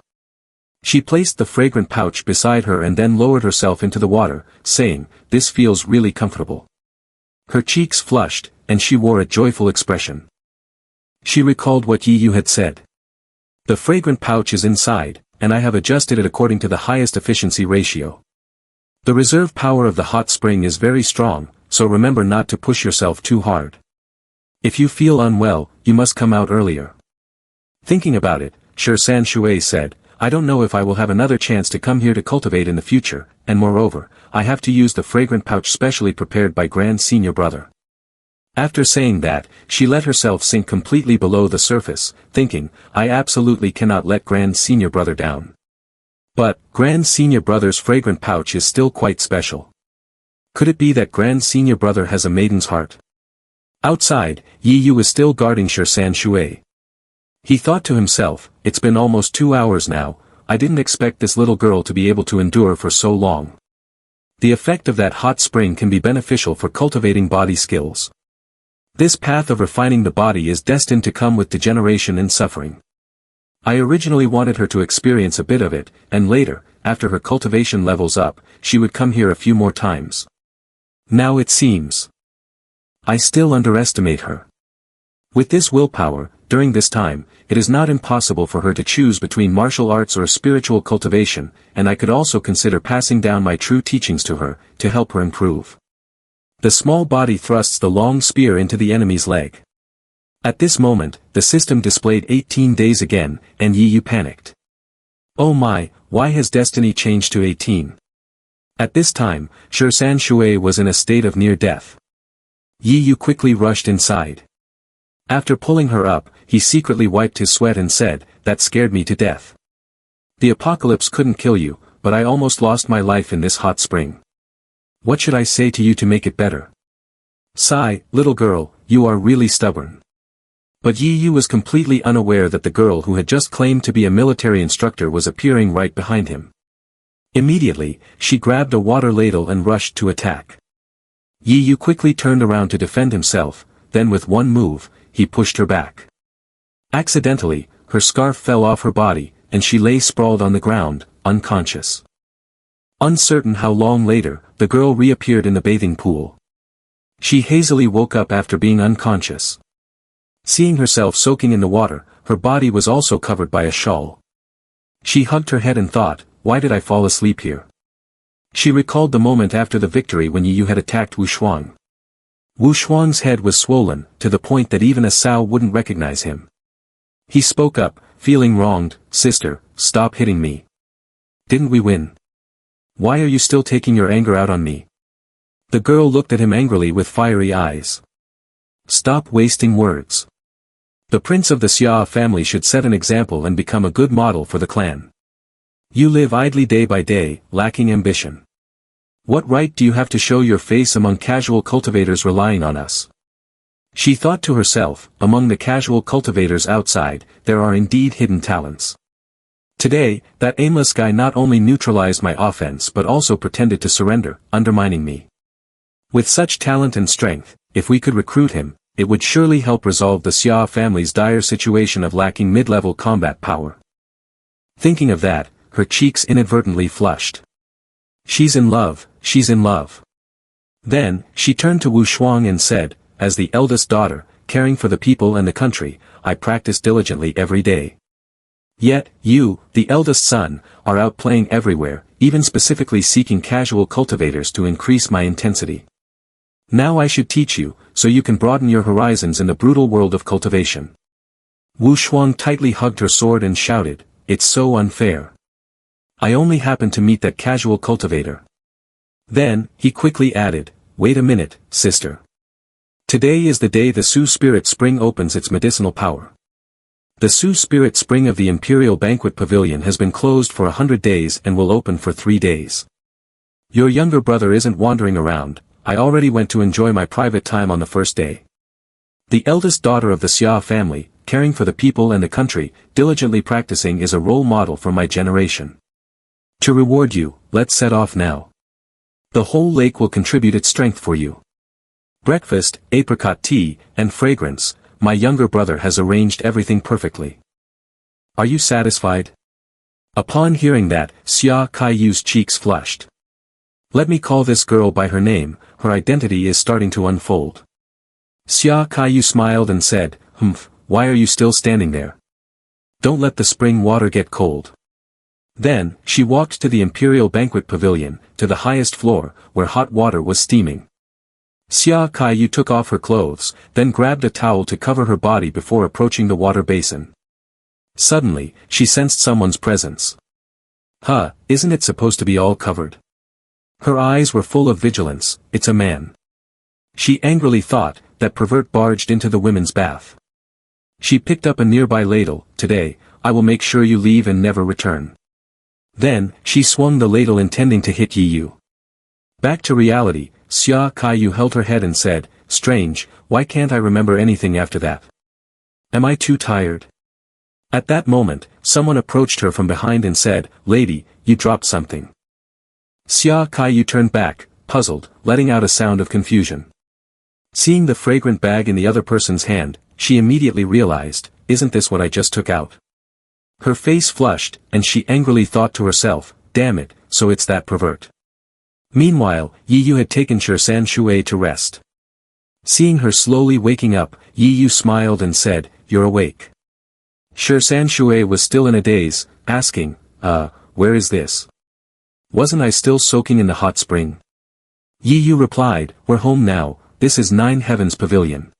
She placed the fragrant pouch beside her and then lowered herself into the water, saying, this feels really comfortable. Her cheeks flushed, and she wore a joyful expression. She recalled what Yi Yu had said. The fragrant pouch is inside, and I have adjusted it according to the highest efficiency ratio. The reserve power of the hot spring is very strong, so remember not to push yourself too hard. If you feel unwell, you must come out earlier. Thinking about it, San Shui said, I don't know if I will have another chance to come here to cultivate in the future, and moreover, I have to use the fragrant pouch specially prepared by Grand Senior brother. After saying that, she let herself sink completely below the surface, thinking, I absolutely cannot let Grand Senior brother down. But, Grand Senior brother's fragrant pouch is still quite special. Could it be that Grand Senior brother has a maiden's heart? Outside, Yi Yu was still guarding San Shui. He thought to himself, it's been almost 2 hours now, I didn't expect this little girl to be able to endure for so long. The effect of that hot spring can be beneficial for cultivating body skills. This path of refining the body is destined to come with degeneration and suffering. I originally wanted her to experience a bit of it, and later, after her cultivation levels up, she would come here a few more times. Now it seems I still underestimate her. With this willpower, during this time, it is not impossible for her to choose between martial arts or spiritual cultivation, and I could also consider passing down my true teachings to her, to help her improve. The small body thrusts the long spear into the enemy's leg. At this moment, the system displayed 18 days again, and Yi Yu panicked. Oh my, why has destiny changed to 18? At this time, Shirsan Shui was in a state of near death. Yi Yu quickly rushed inside. After pulling her up, he secretly wiped his sweat and said, "That scared me to death. The apocalypse couldn't kill you, but I almost lost my life in this hot spring. What should I say to you to make it better?" "Sigh, little girl, you are really stubborn." But Yi Yu was completely unaware that the girl who had just claimed to be a military instructor was appearing right behind him. Immediately, she grabbed a water ladle and rushed to attack. Yi Yu quickly turned around to defend himself, then with one move, he pushed her back. Accidentally, her scarf fell off her body, and she lay sprawled on the ground, unconscious. Uncertain how long later, the girl reappeared in the bathing pool. She hazily woke up after being unconscious. Seeing herself soaking in the water, her body was also covered by a shawl. She hugged her head and thought, "Why did I fall asleep here?" She recalled the moment after the victory when Yi Yu had attacked Wu Shuang. Wu Shuang's head was swollen, to the point that even a sow wouldn't recognize him. He spoke up, feeling wronged, "Sister, stop hitting me. Didn't we win? Why are you still taking your anger out on me?" The girl looked at him angrily with fiery eyes. "Stop wasting words. The prince of the Xia family should set an example and become a good model for the clan. You live idly day by day, lacking ambition. What right do you have to show your face among casual cultivators relying on us?" She thought to herself, among the casual cultivators outside, there are indeed hidden talents. Today, that aimless guy not only neutralized my offense but also pretended to surrender, undermining me. With such talent and strength, if we could recruit him, it would surely help resolve the Xia family's dire situation of lacking mid-level combat power. Thinking of that, her cheeks inadvertently flushed. She's in love, she's in love. Then, she turned to Wu Shuang and said, "As the eldest daughter, caring for the people and the country, I practice diligently every day. Yet, you, the eldest son, are out playing everywhere, even specifically seeking casual cultivators to increase my intensity. Now I should teach you, so you can broaden your horizons in the brutal world of cultivation." Wu Shuang tightly hugged her sword and shouted, "It's so unfair. I only happened to meet that casual cultivator." Then, he quickly added, "Wait a minute, sister. Today is the day the Su Spirit Spring opens its medicinal power. The Su Spirit Spring of the Imperial Banquet Pavilion has been closed for 100 days and will open for 3 days. Your younger brother isn't wandering around, I already went to enjoy my private time on the first day. The eldest daughter of the Xia family, caring for the people and the country, diligently practicing is a role model for my generation. To reward you, let's set off now. The whole lake will contribute its strength for you. Breakfast, apricot tea, and fragrance, my younger brother has arranged everything perfectly. Are you satisfied?" Upon hearing that, Xia Kaiyu's cheeks flushed. Let me call this girl by her name, her identity is starting to unfold. Xia Kaiyu smiled and said, "Humph, why are you still standing there? Don't let the spring water get cold." Then, she walked to the Imperial Banquet Pavilion, to the highest floor, where hot water was steaming. Xia Kaiyu took off her clothes, then grabbed a towel to cover her body before approaching the water basin. Suddenly, she sensed someone's presence. Huh, isn't it supposed to be all covered? Her eyes were full of vigilance, it's a man. She angrily thought, that pervert barged into the women's bath. She picked up a nearby ladle, "Today, I will make sure you leave and never return." Then, she swung the ladle intending to hit Yi Yu. Back to reality, Xia Kaiyu held her head and said, "Strange, why can't I remember anything after that? Am I too tired?" At that moment, someone approached her from behind and said, "Lady, you dropped something." Xia Kaiyu turned back, puzzled, letting out a sound of confusion. Seeing the fragrant bag in the other person's hand, she immediately realized, "Isn't this what I just took out?" Her face flushed, and she angrily thought to herself, "Damn it, so it's that pervert." Meanwhile, Yi Yu had taken Shirsan Shui to rest. Seeing her slowly waking up, Yi Yu smiled and said, you're awake. San Shui was still in a daze, asking, where is this? Wasn't I still soaking in the hot spring? Yi Yu replied, we're home now, this is Nine Heavens Pavilion.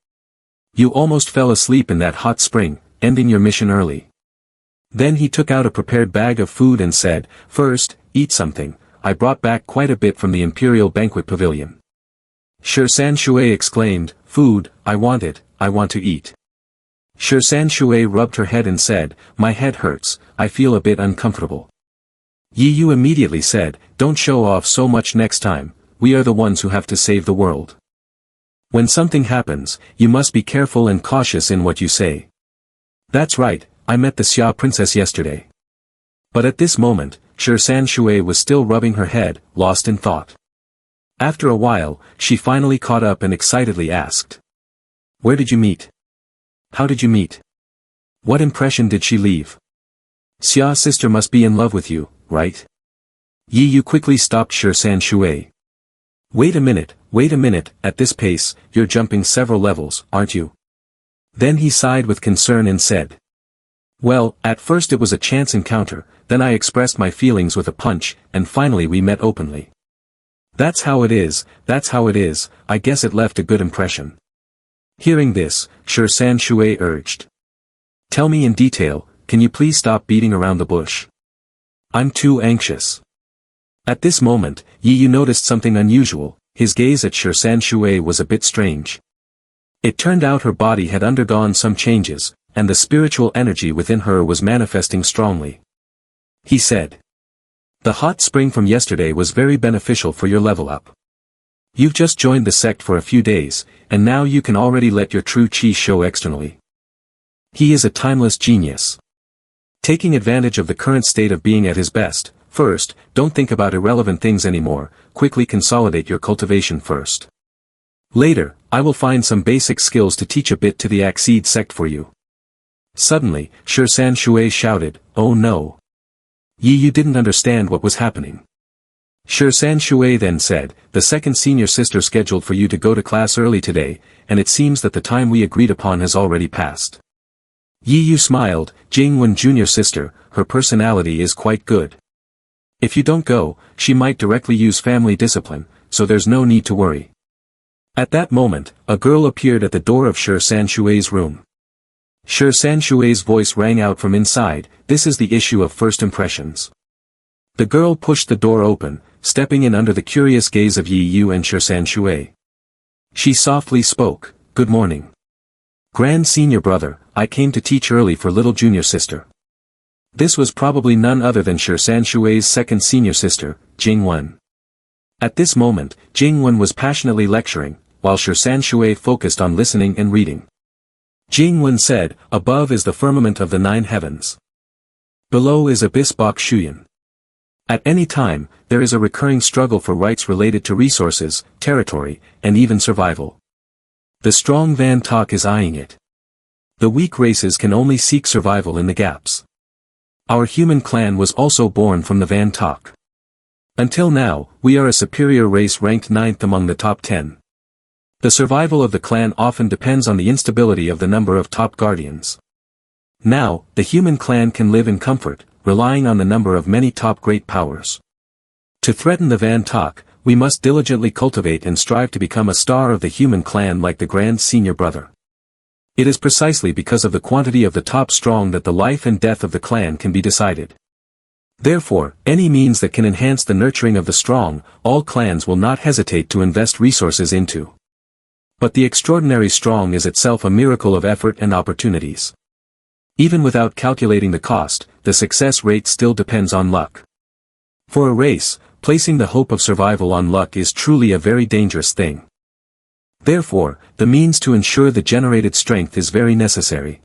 You almost fell asleep in that hot spring, ending your mission early. Then he took out a prepared bag of food and said, first, eat something, I brought back quite a bit from the Imperial Banquet Pavilion. San Shui exclaimed, food, I want it, I want to eat. San Shui rubbed her head and said, my head hurts, I feel a bit uncomfortable. Yi Yu immediately said, don't show off so much next time, we are the ones who have to save the world. When something happens, you must be careful and cautious in what you say. That's right, I met the Xia princess yesterday. But at this moment, San Shui was still rubbing her head, lost in thought. After a while, she finally caught up and excitedly asked. Where did you meet? How did you meet? What impression did she leave? Xia's sister must be in love with you, right? Yi Yu quickly stopped San Shui. Wait a minute, at this pace, you're jumping several levels, aren't you? Then he sighed with concern and said. Well, at first it was a chance encounter, then I expressed my feelings with a punch, and finally we met openly. That's how it is, I guess it left a good impression. Hearing this, San Shui urged. Tell me in detail, can you please stop beating around the bush? I'm too anxious. At this moment, Yi Yu noticed something unusual, his gaze at San Shui was a bit strange. It turned out her body had undergone some changes, and the spiritual energy within her was manifesting strongly. He said. The hot spring from yesterday was very beneficial for your level up. You've just joined the sect for a few days, and now you can already let your true chi show externally. He is a timeless genius. Taking advantage of the current state of being at his best, first, don't think about irrelevant things anymore, quickly consolidate your cultivation first. Later, I will find some basic skills to teach a bit to the Accede sect for you. Suddenly, San Shui shouted, oh no. Yi Yu didn't understand what was happening. San Shui then said, the second senior sister scheduled for you to go to class early today, and it seems that the time we agreed upon has already passed. Yi Yu smiled, Jingwen junior sister, her personality is quite good. If you don't go, she might directly use family discipline, so there's no need to worry. At that moment, a girl appeared at the door of San Shui's room. San Shui's voice rang out from inside, this is the issue of first impressions. The girl pushed the door open, stepping in under the curious gaze of Yi Yu and San Shui. She softly spoke, good morning. Grand senior brother, I came to teach early for little junior sister. This was probably none other than San Shui's second senior sister, Jingwen. At this moment, Jingwen was passionately lecturing, while San Shui focused on listening and reading. Jingwen said, above is the firmament of the 9 heavens. Below is abyss Bok Shuyan. At any time, there is a recurring struggle for rights related to resources, territory, and even survival. The strong Van Tak is eyeing it. The weak races can only seek survival in the gaps. Our human clan was also born from the Van Tak. Until now, we are a superior race ranked 9th among the top 10. The survival of the clan often depends on the instability of the number of top guardians. Now, the human clan can live in comfort, relying on the number of many top great powers. To threaten the Van Tak, we must diligently cultivate and strive to become a star of the human clan like the Grand Senior Brother. It is precisely because of the quantity of the top strong that the life and death of the clan can be decided. Therefore, any means that can enhance the nurturing of the strong, all clans will not hesitate to invest resources into. But the extraordinary strong is itself a miracle of effort and opportunities. Even without calculating the cost, the success rate still depends on luck. For a race, placing the hope of survival on luck is truly a very dangerous thing. Therefore, the means to ensure the generated strength is very necessary.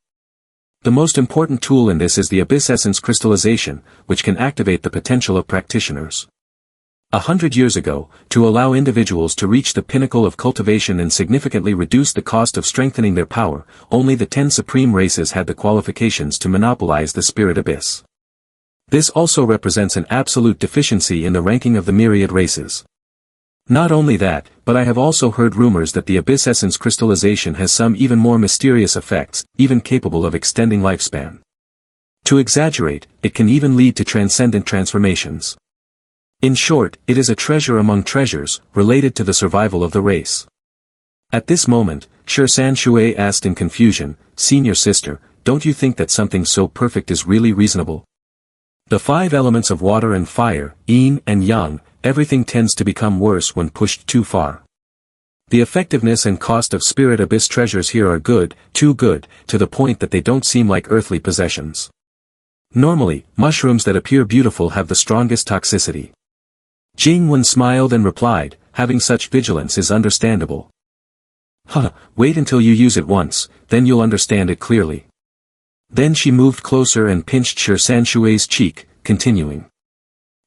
The most important tool in this is the abyss essence crystallization, which can activate the potential of practitioners. 100 years ago, to allow individuals to reach the pinnacle of cultivation and significantly reduce the cost of strengthening their power, only the 10 supreme races had the qualifications to monopolize the spirit abyss. This also represents an absolute deficiency in the ranking of the myriad races. Not only that, but I have also heard rumors that the abyss essence crystallization has some even more mysterious effects, even capable of extending lifespan. To exaggerate, it can even lead to transcendent transformations. In short, it is a treasure among treasures, related to the survival of the race. At this moment, San Shui asked in confusion, "Senior sister, don't you think that something so perfect is really reasonable? The 5 elements of water and fire, yin and yang, everything tends to become worse when pushed too far. The effectiveness and cost of spirit abyss treasures here are good, too good, to the point that they don't seem like earthly possessions. Normally, mushrooms that appear beautiful have the strongest toxicity." Jingwen smiled and replied, "Having such vigilance is understandable." Wait until you use it once, then you'll understand it clearly." Then she moved closer and pinched San Shui's cheek, continuing.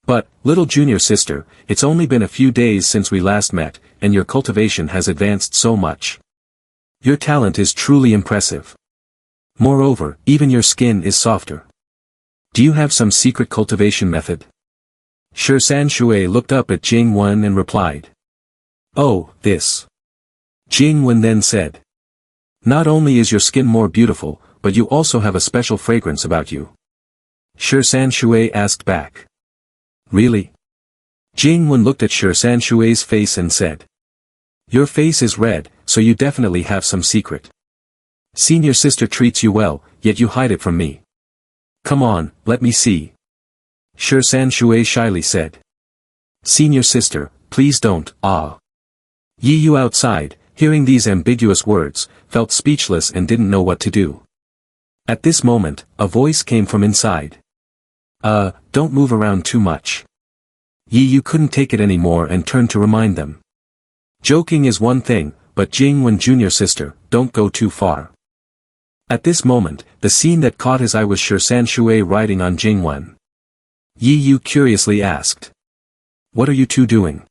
"But, little junior sister, it's only been a few days since we last met, and your cultivation has advanced so much. Your talent is truly impressive. Moreover, even your skin is softer. Do you have some secret cultivation method?" San Shui looked up at Jingwen and replied. "Oh, this." Jingwen then said. "Not only is your skin more beautiful, but you also have a special fragrance about you." San Shui asked back. "Really?" Jingwen looked at San Shui's face and said. "Your face is red, so you definitely have some secret. Senior sister treats you well, yet you hide it from me. Come on, let me see." San Shui shyly said. "Senior sister, please don't, ah." Yi Yu outside, hearing these ambiguous words, felt speechless and didn't know what to do. At this moment, a voice came from inside. Don't move around too much." Yi Yu couldn't take it anymore and turned to remind them. "Joking is one thing, but Jingwen junior sister, don't go too far." At this moment, the scene that caught his eye was San Shui riding on Jingwen. Yi Yu curiously asked. "What are you two doing?"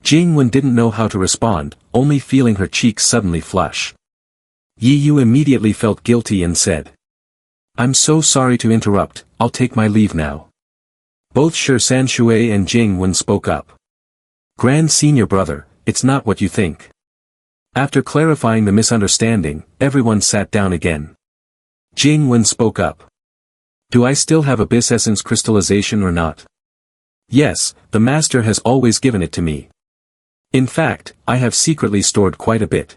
Jingwen didn't know how to respond, only feeling her cheeks suddenly flush. Yi Yu immediately felt guilty and said. "I'm so sorry to interrupt, I'll take my leave now." Both San Shui and Jingwen spoke up. "Grand senior brother, it's not what you think." After clarifying the misunderstanding, everyone sat down again. Jingwen spoke up. "Do I still have abyss essence crystallization or not?" "Yes, the master has always given it to me. In fact, I have secretly stored quite a bit.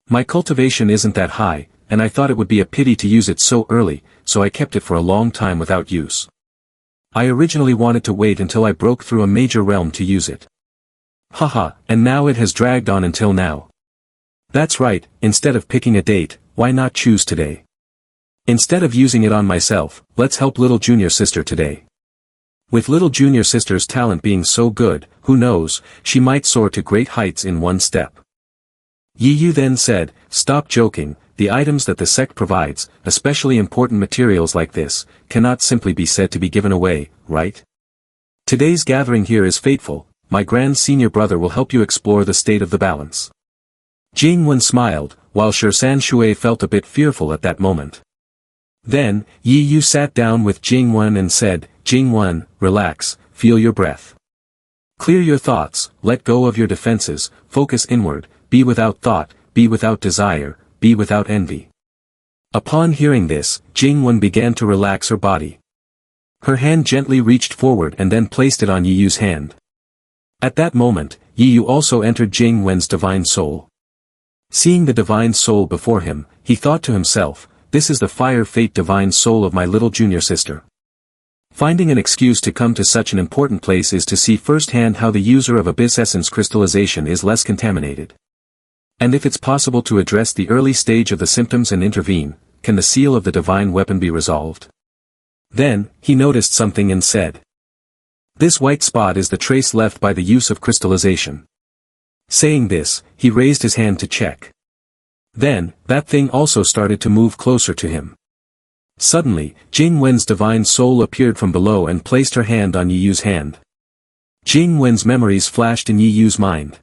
My cultivation isn't that high, and I thought it would be a pity to use it so early, so I kept it for a long time without use. I originally wanted to wait until I broke through a major realm to use it. And now it has dragged on until now. That's right, instead of picking a date, why not choose today? Instead of using it on myself, let's help little junior sister today. With little junior sister's talent being so good, who knows, she might soar to great heights in one step." Yi Yu then said, "Stop joking, the items that the sect provides, especially important materials like this, cannot simply be said to be given away, right? Today's gathering here is fateful, my grand senior brother will help you explore the state of the balance." Jingwen smiled, while San Shui felt a bit fearful at that moment. Then, Yi Yu sat down with Jingwen and said, "Jingwen, relax, feel your breath. Clear your thoughts, let go of your defenses, focus inward, be without thought, be without desire, be without envy." Upon hearing this, Jingwen began to relax her body. Her hand gently reached forward and then placed it on Yi Yu's hand. At that moment, Yi Yu also entered Jingwen's divine soul. Seeing the divine soul before him, he thought to himself, "This is the fire fate divine soul of my little junior sister." Finding an excuse to come to such an important place is to see firsthand how the user of abyss essence crystallization is less contaminated. And if it's possible to address the early stage of the symptoms and intervene, can the seal of the divine weapon be resolved? Then, he noticed something and said. "This white spot is the trace left by the use of crystallization." Saying this, he raised his hand to check. Then, that thing also started to move closer to him. Suddenly, Jingwen's divine soul appeared from below and placed her hand on Yi Yu's hand. Jingwen's memories flashed in Yi Yu's mind.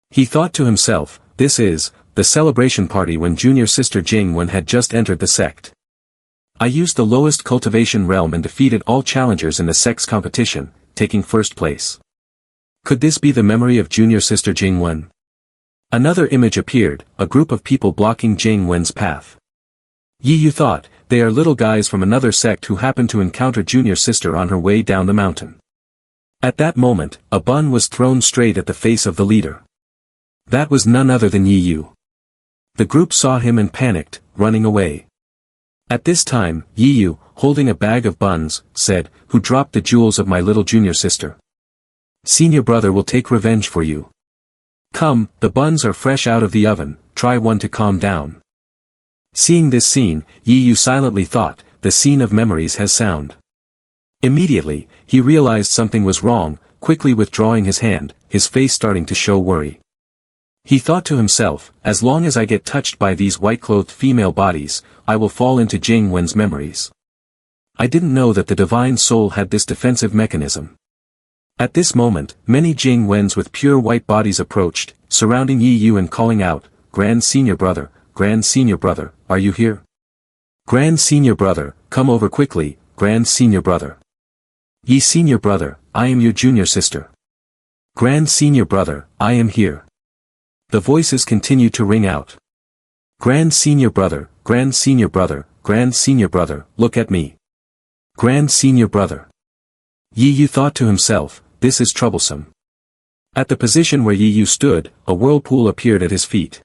He thought to himself, "This is the celebration party when junior sister Jingwen had just entered the sect. I used the lowest cultivation realm and defeated all challengers in the sect's competition, taking first place. Could this be the memory of junior sister Jingwen? Another image appeared, a group of people blocking Jingwen's path. Yi Yu thought, they are little guys from another sect who happened to encounter junior sister on her way down the mountain. At that moment, a bun was thrown straight at the face of the leader. That was none other than Yi Yu. The group saw him and panicked, running away. At this time, Yi Yu, holding a bag of buns, said, "Who dropped the jewels of my little junior sister? Senior brother will take revenge for you. Come, the buns are fresh out of the oven, try one to calm down." Seeing this scene, Yi Yu silently thought, the scene of memories has sound. Immediately, he realized something was wrong, quickly withdrawing his hand, his face starting to show worry. He thought to himself, as long as I get touched by these white-clothed female bodies, I will fall into Jingwen's memories. I didn't know that the divine soul had this defensive mechanism. At this moment, many Jingwens with pure white bodies approached, surrounding Yi Yu and calling out, Grand Senior Brother, are you here? Grand Senior Brother, come over quickly, Grand Senior Brother. Yi Senior Brother, I am your junior sister. Grand Senior Brother, I am here. The voices continued to ring out. Grand Senior Brother, look at me. Grand Senior Brother. Yi Yu thought to himself, this is troublesome. At the position where Yi Yu stood, a whirlpool appeared at his feet.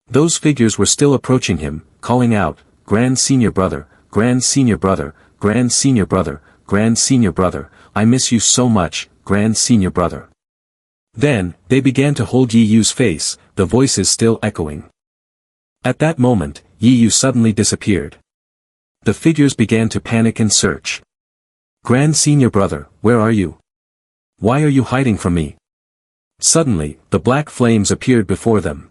Those figures were still approaching him, calling out, Grand Senior Brother, I miss you so much, Grand Senior Brother. Then, they began to hold Yi Yu's face, the voices still echoing. At that moment, Yi Yu suddenly disappeared. The figures began to panic and search. Grand Senior Brother, where are you? Why are you hiding from me? Suddenly, the black flames appeared before them.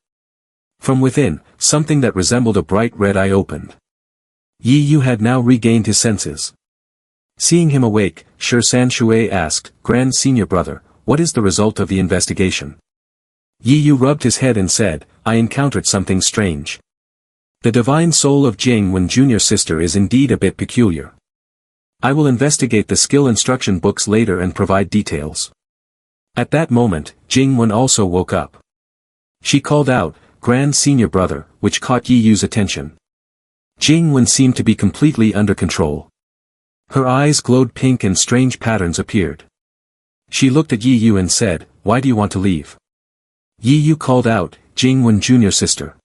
From within, something that resembled a bright red eye opened. Yi Yu had now regained his senses. Seeing him awake, San Shui asked, Grand Senior Brother, what is the result of the investigation? Yi Yu rubbed his head and said, I encountered something strange. The divine soul of Jingwen junior sister is indeed a bit peculiar. I will investigate the skill instruction books later and provide details. At that moment, Jingwen also woke up. She called out, Grand Senior Brother, which caught Yi Yu's attention. Jingwen seemed to be completely under control. Her eyes glowed pink and strange patterns appeared. She looked at Yi Yu and said, Why do you want to leave? Yi Yu called out, Jingwen junior sister.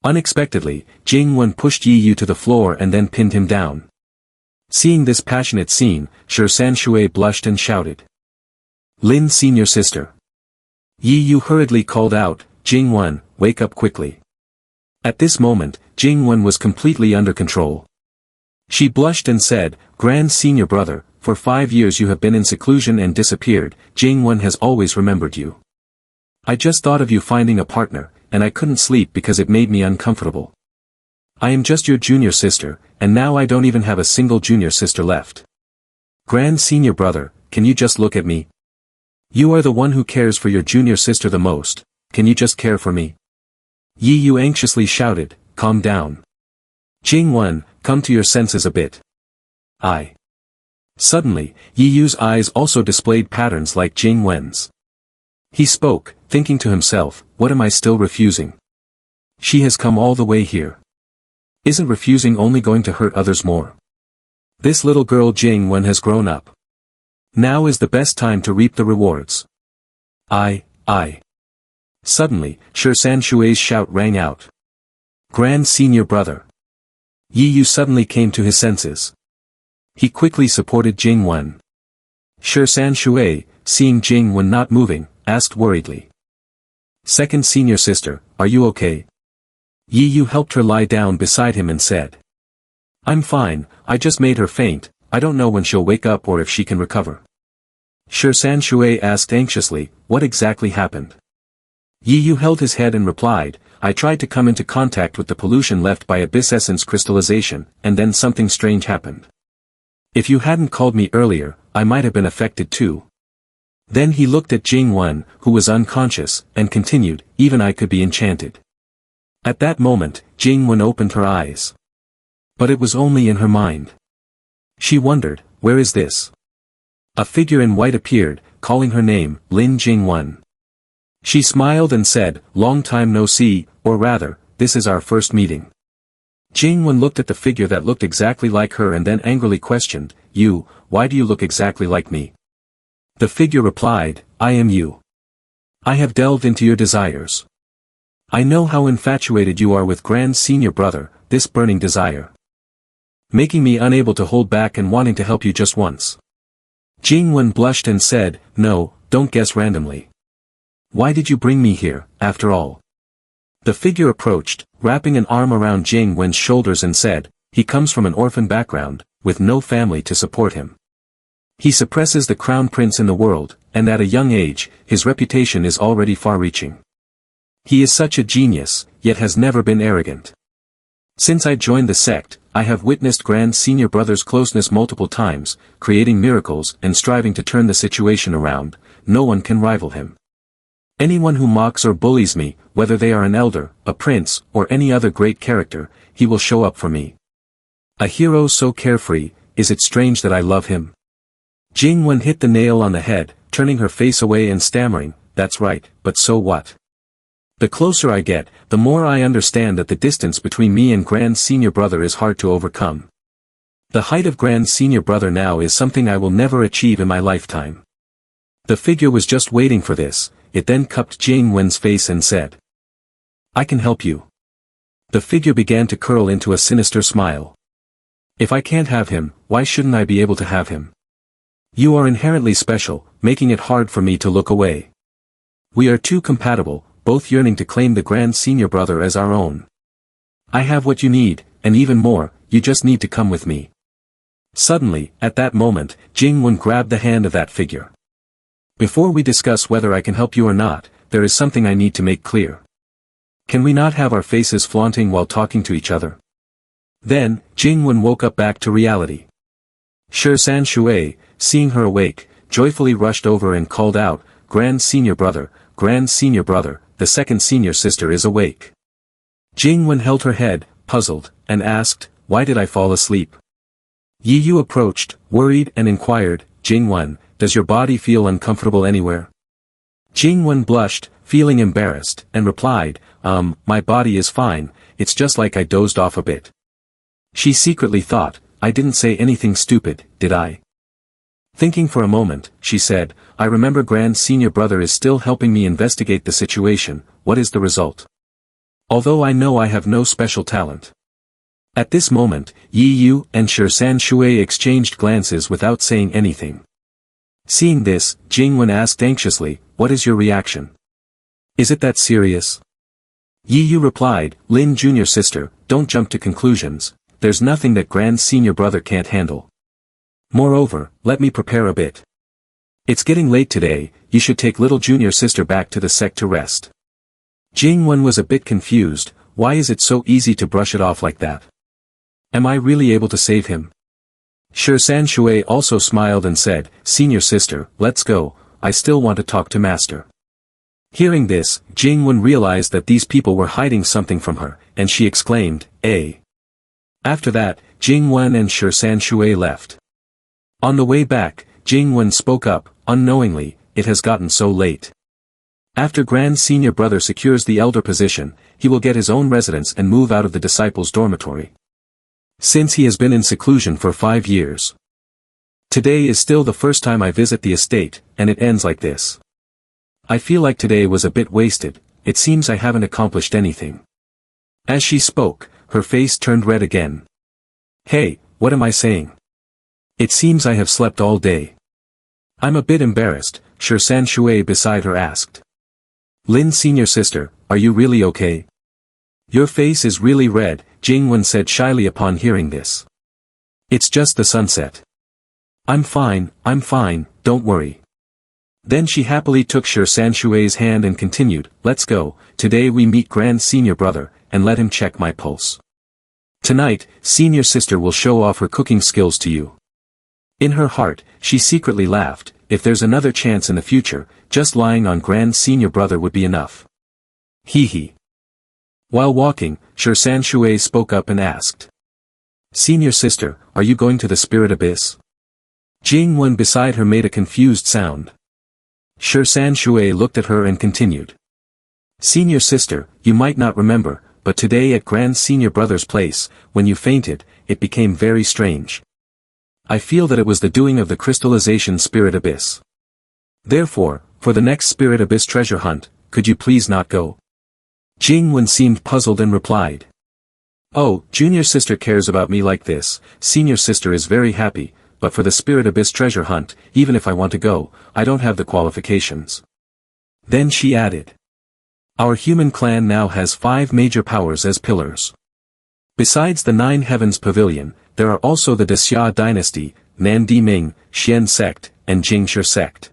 Unexpectedly, Jingwen pushed Yi Yu to the floor and then pinned him down. Seeing this passionate scene, San Shui blushed and shouted. Lin senior sister. Yi Yu hurriedly called out, Jingwen, wake up quickly. At this moment, Jingwen was completely under control. She blushed and said, Grand Senior Brother, for 5 years you have been in seclusion and disappeared, Jingwen has always remembered you. I just thought of you finding a partner, and I couldn't sleep because it made me uncomfortable. I am just your junior sister, and now I don't even have a single junior sister left. Grand Senior Brother, can you just look at me? You are the one who cares for your junior sister the most, can you just care for me? Yi Yu anxiously shouted, calm down. Jingwen, come to your senses a bit. Suddenly, Yi Yu's eyes also displayed patterns like Jingwen's. He spoke, thinking to himself, what am I still refusing? She has come all the way here. Isn't refusing only going to hurt others more? This little girl Jingwen has grown up. Now is the best time to reap the rewards. Suddenly, San Shui's shout rang out. Grand Senior Brother. Yi Yu suddenly came to his senses. He quickly supported Jingwen. San Shui, seeing Jingwen not moving, asked worriedly. Second Senior Sister, are you okay? Yi Yu helped her lie down beside him and said. I'm fine, I just made her faint, I don't know when she'll wake up or if she can recover. San Shui asked anxiously, what exactly happened? Yi Yu held his head and replied, I tried to come into contact with the pollution left by abyss essence crystallization, and then something strange happened. If you hadn't called me earlier, I might have been affected too. Then he looked at Jingwen, who was unconscious, and continued, even I could be enchanted. At that moment, Jingwen opened her eyes. But it was only in her mind. She wondered, where is this? A figure in white appeared, calling her name, Lin Jingwen. She smiled and said, "Long time no see, or rather, this is our first meeting." Jingwen looked at the figure that looked exactly like her and then angrily questioned, "You, why do you look exactly like me?" The figure replied, "I am you. I have delved into your desires. I know how infatuated you are with Grand Senior Brother, this burning desire, making me unable to hold back and wanting to help you just once." Jingwen blushed and said, "No, don't guess randomly. Why did you bring me here, after all?" The figure approached, wrapping an arm around Jingwen's shoulders and said, "He comes from an orphan background, with no family to support him. He suppresses the crown prince in the world, and at a young age, his reputation is already far-reaching. He is such a genius, yet has never been arrogant. Since I joined the sect, I have witnessed Grand Senior Brother's closeness multiple times, creating miracles and striving to turn the situation around. No one can rival him. Anyone who mocks or bullies me, whether they are an elder, a prince, or any other great character, he will show up for me. A hero so carefree, is it strange that I love him?" Jingwen hit the nail on the head, turning her face away and stammering, "That's right, but so what? The closer I get, the more I understand that the distance between me and Grand Senior Brother is hard to overcome. The height of Grand Senior Brother now is something I will never achieve in my lifetime." The figure was just waiting for this. It then cupped Jingwen's face and said, "I can help you." The figure began to curl into a sinister smile. "If I can't have him, why shouldn't I be able to have him? You are inherently special, making it hard for me to look away. We are too compatible, both yearning to claim the Grand Senior Brother as our own. I have what you need, and even more, you just need to come with me." Suddenly, at that moment, Jingwen grabbed the hand of that figure. "Before we discuss whether I can help you or not, there is something I need to make clear. Can we not have our faces flaunting while talking to each other?" Then, Jingwen woke up back to reality. San Shui, seeing her awake, joyfully rushed over and called out, Grand Senior Brother, the second senior sister is awake." Jingwen held her head, puzzled, and asked, "Why did I fall asleep?" Yi Yu approached, worried and inquired, "Jingwen, does your body feel uncomfortable anywhere?" Jingwen blushed, feeling embarrassed, and replied, My body is fine, it's just like I dozed off a bit." She secretly thought, "I didn't say anything stupid, did I?" Thinking for a moment, she said, "I remember Grand Senior Brother is still helping me investigate the situation. What is the result? Although I know I have no special talent." At this moment, Yi Yu and San Shui exchanged glances without saying anything. Seeing this, Jingwen asked anxiously, "What is your reaction? Is it that serious?" Yi Yu replied, "Lin Junior Sister, don't jump to conclusions, there's nothing that Grand Senior Brother can't handle. Moreover, let me prepare a bit. It's getting late today, you should take little Junior Sister back to the sect to rest." Jingwen was a bit confused. Why is it so easy to brush it off like that? Am I really able to save him? San Shui also smiled and said, "Senior Sister, let's go, I still want to talk to Master." Hearing this, Jingwen realized that these people were hiding something from her, and she exclaimed, "Eh." After that, Jingwen and San Shui left. On the way back, Jingwen spoke up, unknowingly, "It has gotten so late. After Grand Senior Brother secures the elder position, he will get his own residence and move out of the disciples' dormitory. Since he has been in seclusion for 5 years. Today is still the first time I visit the estate, and it ends like this. I feel like today was a bit wasted, it seems I haven't accomplished anything." As she spoke, her face turned red again. "Hey, what am I saying? It seems I have slept all day." "I'm a bit embarrassed," San Shui beside her asked. "Lin Senior Sister, are you really okay? Your face is really red," Jingwen said shyly upon hearing this. "It's just the sunset. I'm fine, don't worry." Then she happily took San Shui's hand and continued, "Let's go, today we meet Grand Senior Brother, and let him check my pulse. Tonight, Senior Sister will show off her cooking skills to you." In her heart, she secretly laughed, if there's another chance in the future, just lying on Grand Senior Brother would be enough. Hee hee. While walking, San Shui spoke up and asked, "Senior Sister, are you going to the Spirit Abyss?" Jingwen beside her made a confused sound. San Shui looked at her and continued. Senior sister, you might not remember, but today at Grand Senior Brother's place, when you fainted, it became very strange. I feel that it was the doing of the crystallization spirit abyss. Therefore, for the next spirit abyss treasure hunt, could you please not go? Jingwen seemed puzzled and replied. Oh, junior sister cares about me like this, senior sister is very happy, but for the spirit abyss treasure hunt, even if I want to go, I don't have the qualifications. Then she added. Our human clan now has 5 major powers as pillars. Besides the 9 Heavens Pavilion, there are also the Xia dynasty, Nan Di Ming, Xian sect, and Jingshi sect.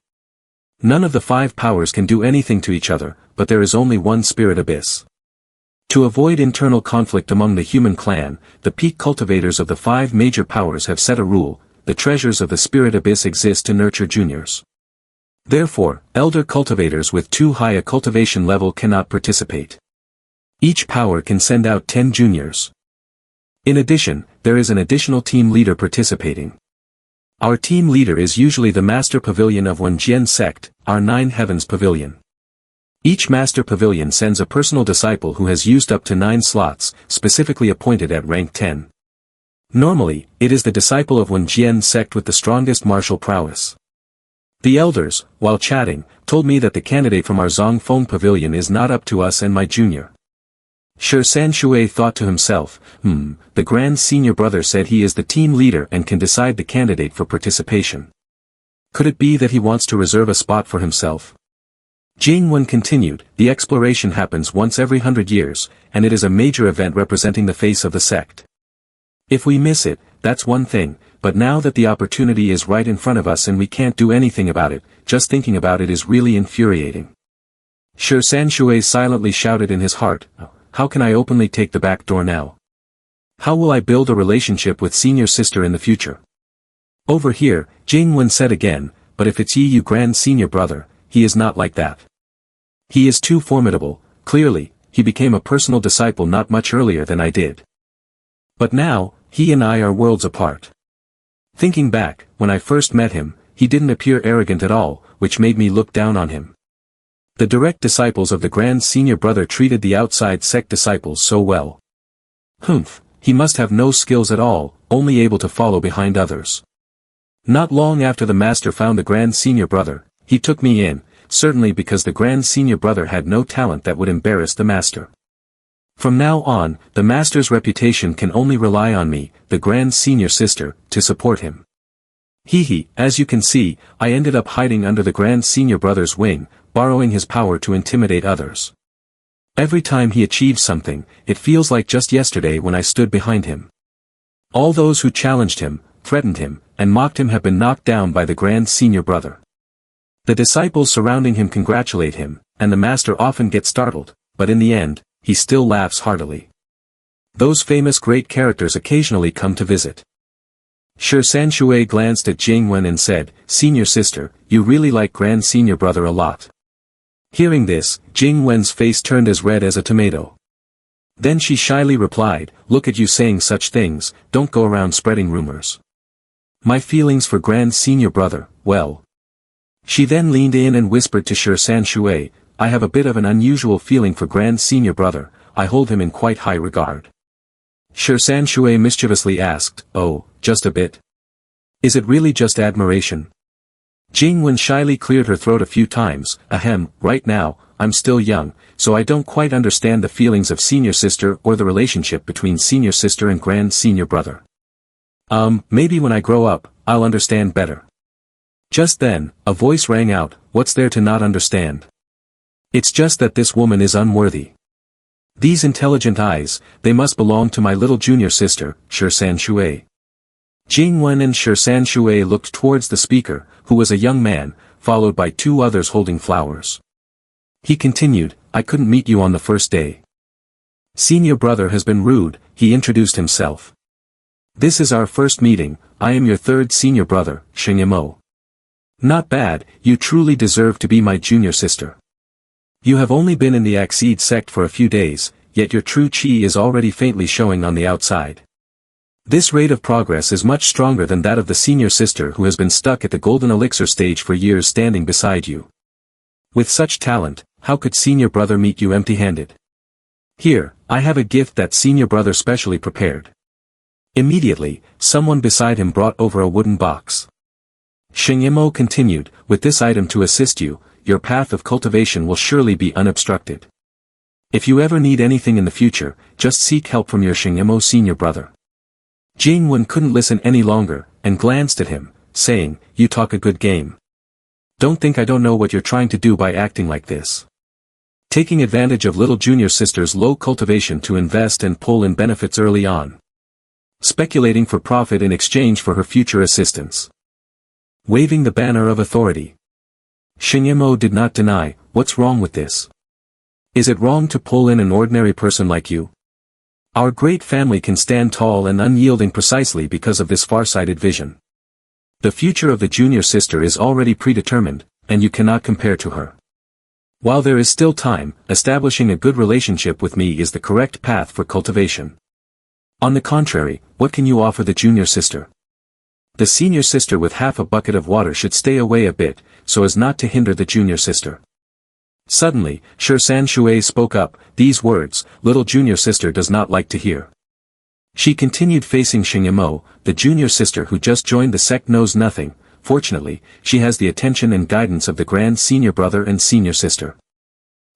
None of the 5 powers can do anything to each other, but there is only one spirit abyss. To avoid internal conflict among the human clan, the peak cultivators of the 5 major powers have set a rule: the treasures of the spirit abyss exist to nurture juniors. Therefore, elder cultivators with too high a cultivation level cannot participate. Each power can send out 10 juniors. In addition, there is an additional team leader participating. Our team leader is usually the Master Pavilion of Wenjian sect, our 9 Heavens Pavilion. Each Master Pavilion sends a personal disciple who has used up to 9 slots, specifically appointed at rank 10. Normally, it is the disciple of Wenjian sect with the strongest martial prowess. The elders, while chatting, told me that the candidate from our Zongfeng Pavilion is not up to us and my junior. San Shui thought to himself, the Grand Senior Brother said he is the team leader and can decide the candidate for participation. Could it be that he wants to reserve a spot for himself? Jingwen continued, the exploration happens once every 100 years, and it is a major event representing the face of the sect. If we miss it, that's one thing, but now that the opportunity is right in front of us and we can't do anything about it, just thinking about it is really infuriating. San Shui silently shouted in his heart, how can I openly take the back door now? How will I build a relationship with senior sister in the future? Over here, Jingwen said again, but if it's you Grand Senior Brother, he is not like that. He is too formidable, clearly, he became a personal disciple not much earlier than I did. But now, he and I are worlds apart. Thinking back, when I first met him, he didn't appear arrogant at all, which made me look down on him. The direct disciples of the Grand Senior Brother treated the outside sect disciples so well. He must have no skills at all, only able to follow behind others. Not long after the master found the Grand Senior Brother, he took me in, certainly because the Grand Senior Brother had no talent that would embarrass the master. From now on, the master's reputation can only rely on me, the Grand Senior Sister, to support him. As you can see, I ended up hiding under the Grand Senior Brother's wing, borrowing his power to intimidate others. Every time he achieves something, it feels like just yesterday when I stood behind him. All those who challenged him, threatened him, and mocked him have been knocked down by the Grand Senior Brother. The disciples surrounding him congratulate him, and the master often gets startled, but in the end, he still laughs heartily. Those famous great characters occasionally come to visit. San Shui glanced at Jingwen and said, Senior sister, you really like Grand Senior Brother a lot. Hearing this, Jingwen's face turned as red as a tomato. Then she shyly replied, look at you saying such things, don't go around spreading rumors. My feelings for Grand Senior Brother, well. She then leaned in and whispered to San Shui, I have a bit of an unusual feeling for Grand Senior Brother, I hold him in quite high regard. San Shui mischievously asked, oh, just a bit? Is it really just admiration? Jingwen shyly cleared her throat a few times, right now, I'm still young, so I don't quite understand the feelings of senior sister or the relationship between senior sister and Grand Senior Brother. Maybe when I grow up, I'll understand better. Just then, a voice rang out, what's there to not understand? It's just that this woman is unworthy. These intelligent eyes, they must belong to my little junior sister, San Shui. Jingwen and San Shui looked towards the speaker, who was a young man, followed by 2 others holding flowers. He continued, I couldn't meet you on the first day. Senior Brother has been rude, he introduced himself. This is our first meeting, I am your 3rd Senior Brother, Xingmo. Not bad, you truly deserve to be my junior sister. You have only been in the Axeed sect for a few days, yet your true chi is already faintly showing on the outside. This rate of progress is much stronger than that of the senior sister who has been stuck at the golden elixir stage for years standing beside you. With such talent, how could senior brother meet you empty-handed? Here, I have a gift that senior brother specially prepared. Immediately, someone beside him brought over a wooden box. Shengemo continued, with this item to assist you, your path of cultivation will surely be unobstructed. If you ever need anything in the future, just seek help from your Shengemo senior brother. Jingwen couldn't listen any longer, and glanced at him, saying, you talk a good game. Don't think I don't know what you're trying to do by acting like this. Taking advantage of little junior sister's low cultivation to invest and pull in benefits early on. Speculating for profit in exchange for her future assistance. Waving the banner of authority. Shengemo did not deny, what's wrong with this? Is it wrong to pull in an ordinary person like you? Our great family can stand tall and unyielding precisely because of this far-sighted vision. The future of the junior sister is already predetermined, and you cannot compare to her. While there is still time, establishing a good relationship with me is the correct path for cultivation. On the contrary, what can you offer the junior sister? The senior sister with half a bucket of water should stay away a bit, so as not to hinder the junior sister. Suddenly, San Shui spoke up, these words, little junior sister does not like to hear. She continued facing Shengemo, the junior sister who just joined the sect knows nothing. Fortunately, she has the attention and guidance of the grand senior brother and senior sister.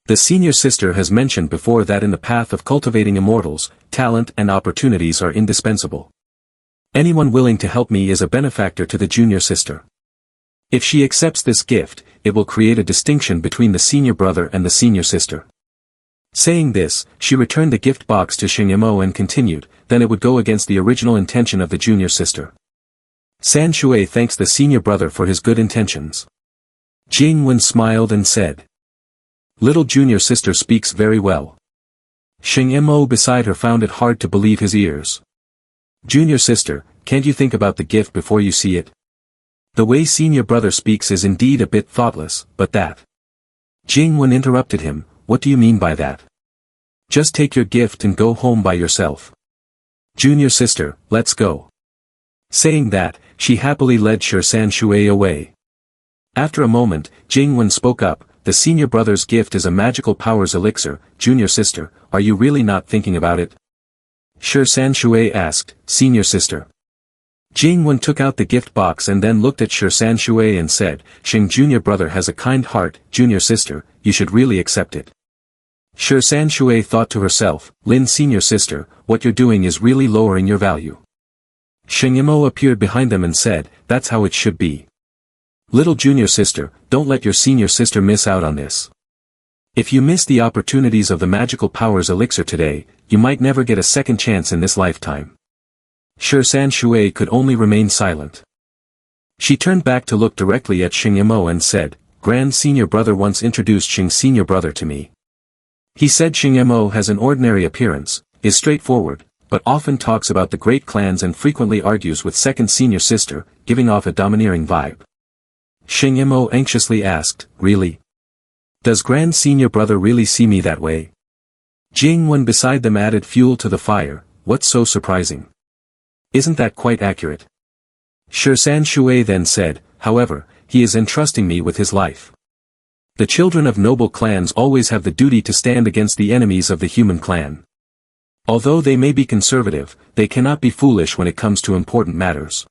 The senior sister has mentioned before that in the path of cultivating immortals, talent and opportunities are indispensable. Anyone willing to help me is a benefactor to the junior sister. If she accepts this gift, it will create a distinction between the senior brother and the senior sister. Saying this, she returned the gift box to Shengemo and continued, then it would go against the original intention of the junior sister. San Shui thanks the senior brother for his good intentions. Jingwen smiled and said, little junior sister speaks very well. Shengemo beside her found it hard to believe his ears. Junior sister, can't you think about the gift before you see it? The way senior brother speaks is indeed a bit thoughtless, but that. Jingwen interrupted him, what do you mean by that? Just take your gift and go home by yourself. Junior sister, let's go. Saying that, she happily led San Shui away. After a moment, Jingwen spoke up, the senior brother's gift is a magical powers elixir, junior sister, are you really not thinking about it? San Shui asked, senior sister. Jingwen took out the gift box and then looked at San Shui and said, Sheng junior brother has a kind heart, junior sister, you should really accept it. San Shui thought to herself, Lin senior sister, what you're doing is really lowering your value. Shengemo appeared behind them and said, that's how it should be. Little junior sister, don't let your senior sister miss out on this. If you miss the opportunities of the magical powers elixir today, you might never get a second chance in this lifetime. San Shui could only remain silent. She turned back to look directly at Shengemo and said, Grand senior brother once introduced Sheng senior brother to me. He said Shengemo has an ordinary appearance, is straightforward, but often talks about the great clans and frequently argues with second senior sister, giving off a domineering vibe. Shengemo anxiously asked, really? Does grand senior brother really see me that way? Jingwen beside them added fuel to the fire, what's so surprising? Isn't that quite accurate? San Shui then said, however, he is entrusting me with his life. The children of noble clans always have the duty to stand against the enemies of the human clan. Although they may be conservative, they cannot be foolish when it comes to important matters.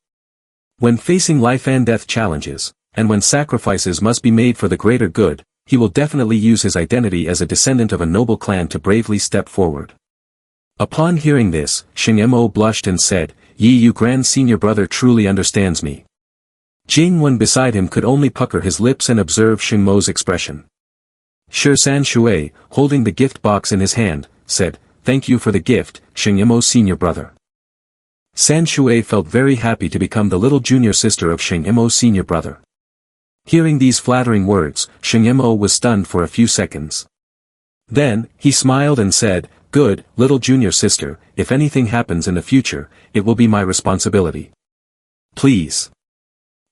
When facing life and death challenges, and when sacrifices must be made for the greater good, he will definitely use his identity as a descendant of a noble clan to bravely step forward. Upon hearing this, Shengemo blushed and said, you grand senior brother truly understands me. Jingwen beside him could only pucker his lips and observe Shengemo's expression. San Shui, holding the gift box in his hand, said, thank you for the gift, Shengemo senior brother. San Shui felt very happy to become the little junior sister of Shengemo senior brother. Hearing these flattering words, Shengemo was stunned for a few seconds. Then, he smiled and said, good, little junior sister, if anything happens in the future, it will be my responsibility. Please.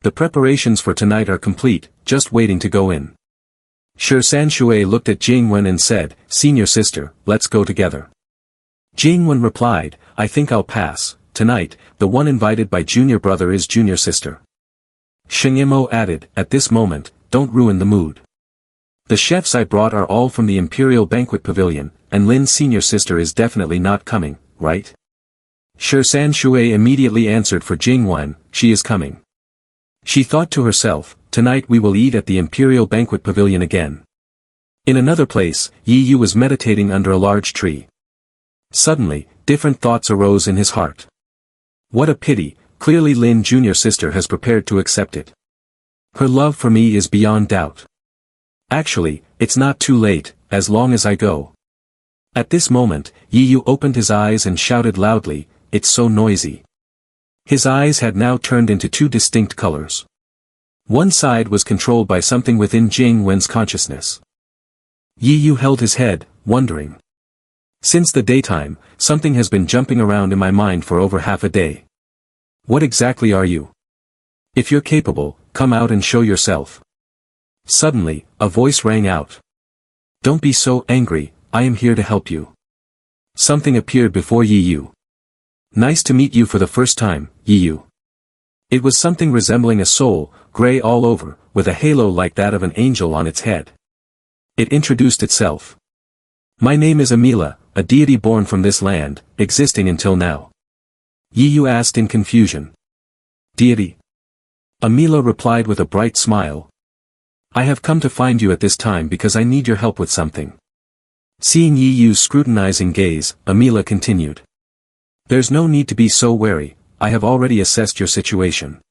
The preparations for tonight are complete, just waiting to go in. San Shui looked at Jingwen and said, senior sister, let's go together. Jingwen replied, I think I'll pass, tonight, the one invited by junior brother is junior sister. Shengemo added, at this moment, don't ruin the mood. The chefs I brought are all from the Imperial Banquet Pavilion, and Lin's senior sister is definitely not coming, right? San Shui immediately answered for Jingwen, she is coming. She thought to herself, tonight we will eat at the Imperial Banquet Pavilion again. In another place, Yi Yu was meditating under a large tree. Suddenly, different thoughts arose in his heart. What a pity, clearly Lin Jr. sister has prepared to accept it. Her love for me is beyond doubt. Actually, it's not too late, as long as I go. At this moment, Yi Yu opened his eyes and shouted loudly, it's so noisy. His eyes had now turned into two distinct colors. One side was controlled by something within Jing Wen's consciousness. Yi Yu held his head, wondering. Since the daytime, something has been jumping around in my mind for over half a day. What exactly are you? If you're capable, come out and show yourself. Suddenly, a voice rang out. Don't be so angry, I am here to help you. Something appeared before Yi Yu. Nice to meet you for the first time, Yi Yu. It was something resembling a soul, gray all over, with a halo like that of an angel on its head. It introduced itself. My name is Amila, a deity born from this land, existing until now. Yi Yu asked in confusion. Deity? Amila replied with a bright smile. I have come to find you at this time because I need your help with something. Seeing Yi Yu's scrutinizing gaze, Amila continued. There's no need to be so wary, I have already assessed your situation.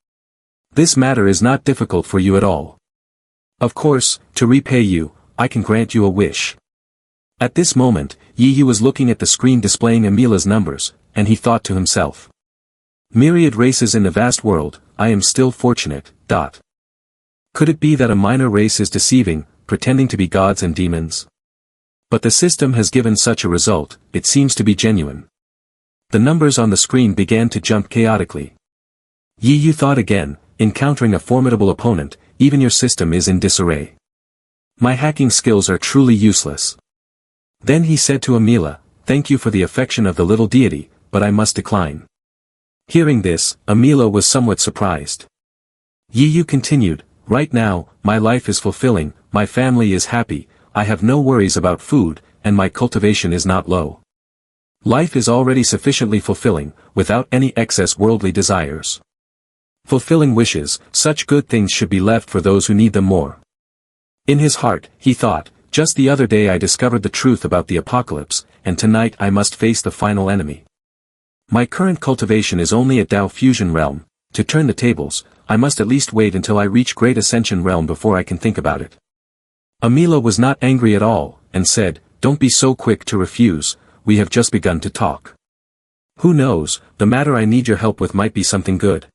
This matter is not difficult for you at all. Of course, to repay you, I can grant you a wish. At this moment, Yi Yu was looking at the screen displaying Amila's numbers, and he thought to himself. Myriad races in the vast world, I am still fortunate, ... Could it be that a minor race is deceiving, pretending to be gods and demons? But the system has given such a result, it seems to be genuine. The numbers on the screen began to jump chaotically. Yi Yu thought again, encountering a formidable opponent, even your system is in disarray. My hacking skills are truly useless. Then he said to Amila, thank you for the affection of the little deity, but I must decline. Hearing this, Amila was somewhat surprised. Yi Yu continued, right now, my life is fulfilling, my family is happy, I have no worries about food, and my cultivation is not low. Life is already sufficiently fulfilling, without any excess worldly desires. Fulfilling wishes, such good things should be left for those who need them more. In his heart, he thought, just the other day I discovered the truth about the apocalypse, and tonight I must face the final enemy. My current cultivation is only at Tao Fusion Realm. To turn the tables, I must at least wait until I reach Great Ascension Realm before I can think about it. Amila was not angry at all, and said, don't be so quick to refuse, we have just begun to talk. Who knows, the matter I need your help with might be something good.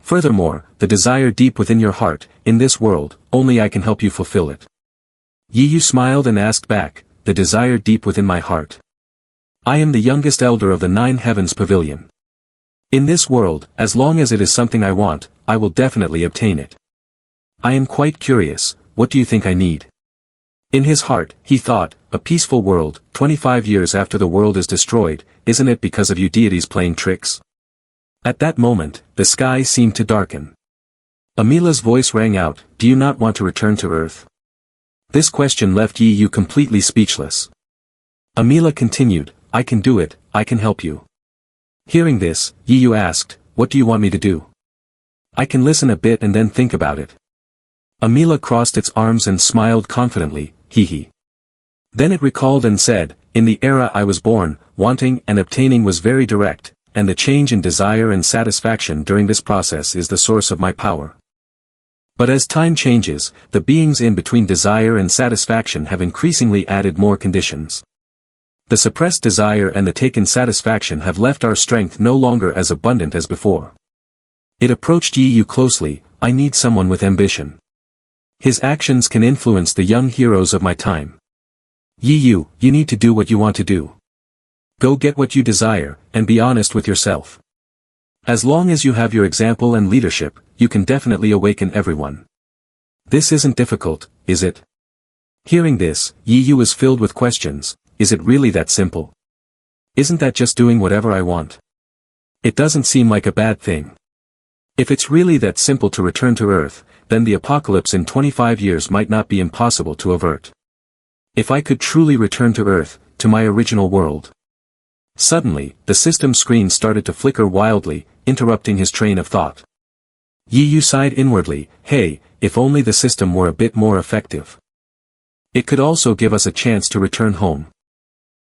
Furthermore, the desire deep within your heart, in this world, only I can help you fulfill it. Yi Yu smiled and asked back, the desire deep within my heart. I am the youngest elder of the 9 Heavens Pavilion. In this world, as long as it is something I want, I will definitely obtain it. I am quite curious, what do you think I need? In his heart, he thought, a peaceful world, 25 years after the world is destroyed, isn't it because of you deities playing tricks? At that moment, the sky seemed to darken. Amila's voice rang out, do you not want to return to Earth? This question left Yi Yu completely speechless. Amila continued, I can do it, I can help you. Hearing this, Yi Yu asked, what do you want me to do? I can listen a bit and then think about it. Amila crossed its arms and smiled confidently, hee hee. Then it recalled and said, in the era I was born, wanting and obtaining was very direct, and the change in desire and satisfaction during this process is the source of my power. But as time changes, the beings in between desire and satisfaction have increasingly added more conditions. The suppressed desire and the taken satisfaction have left our strength no longer as abundant as before. It approached Yi Yu closely, I need someone with ambition. His actions can influence the young heroes of my time. Yi Yu, you need to do what you want to do. Go get what you desire, and be honest with yourself. As long as you have your example and leadership, you can definitely awaken everyone. This isn't difficult, is it? Hearing this, Yi Yu is filled with questions. Is it really that simple? Isn't that just doing whatever I want? It doesn't seem like a bad thing. If it's really that simple to return to Earth, then the apocalypse in 25 years might not be impossible to avert. If I could truly return to Earth, to my original world. Suddenly, the system screen started to flicker wildly, interrupting his train of thought. Yi Yu sighed inwardly, hey, if only the system were a bit more effective. It could also give us a chance to return home.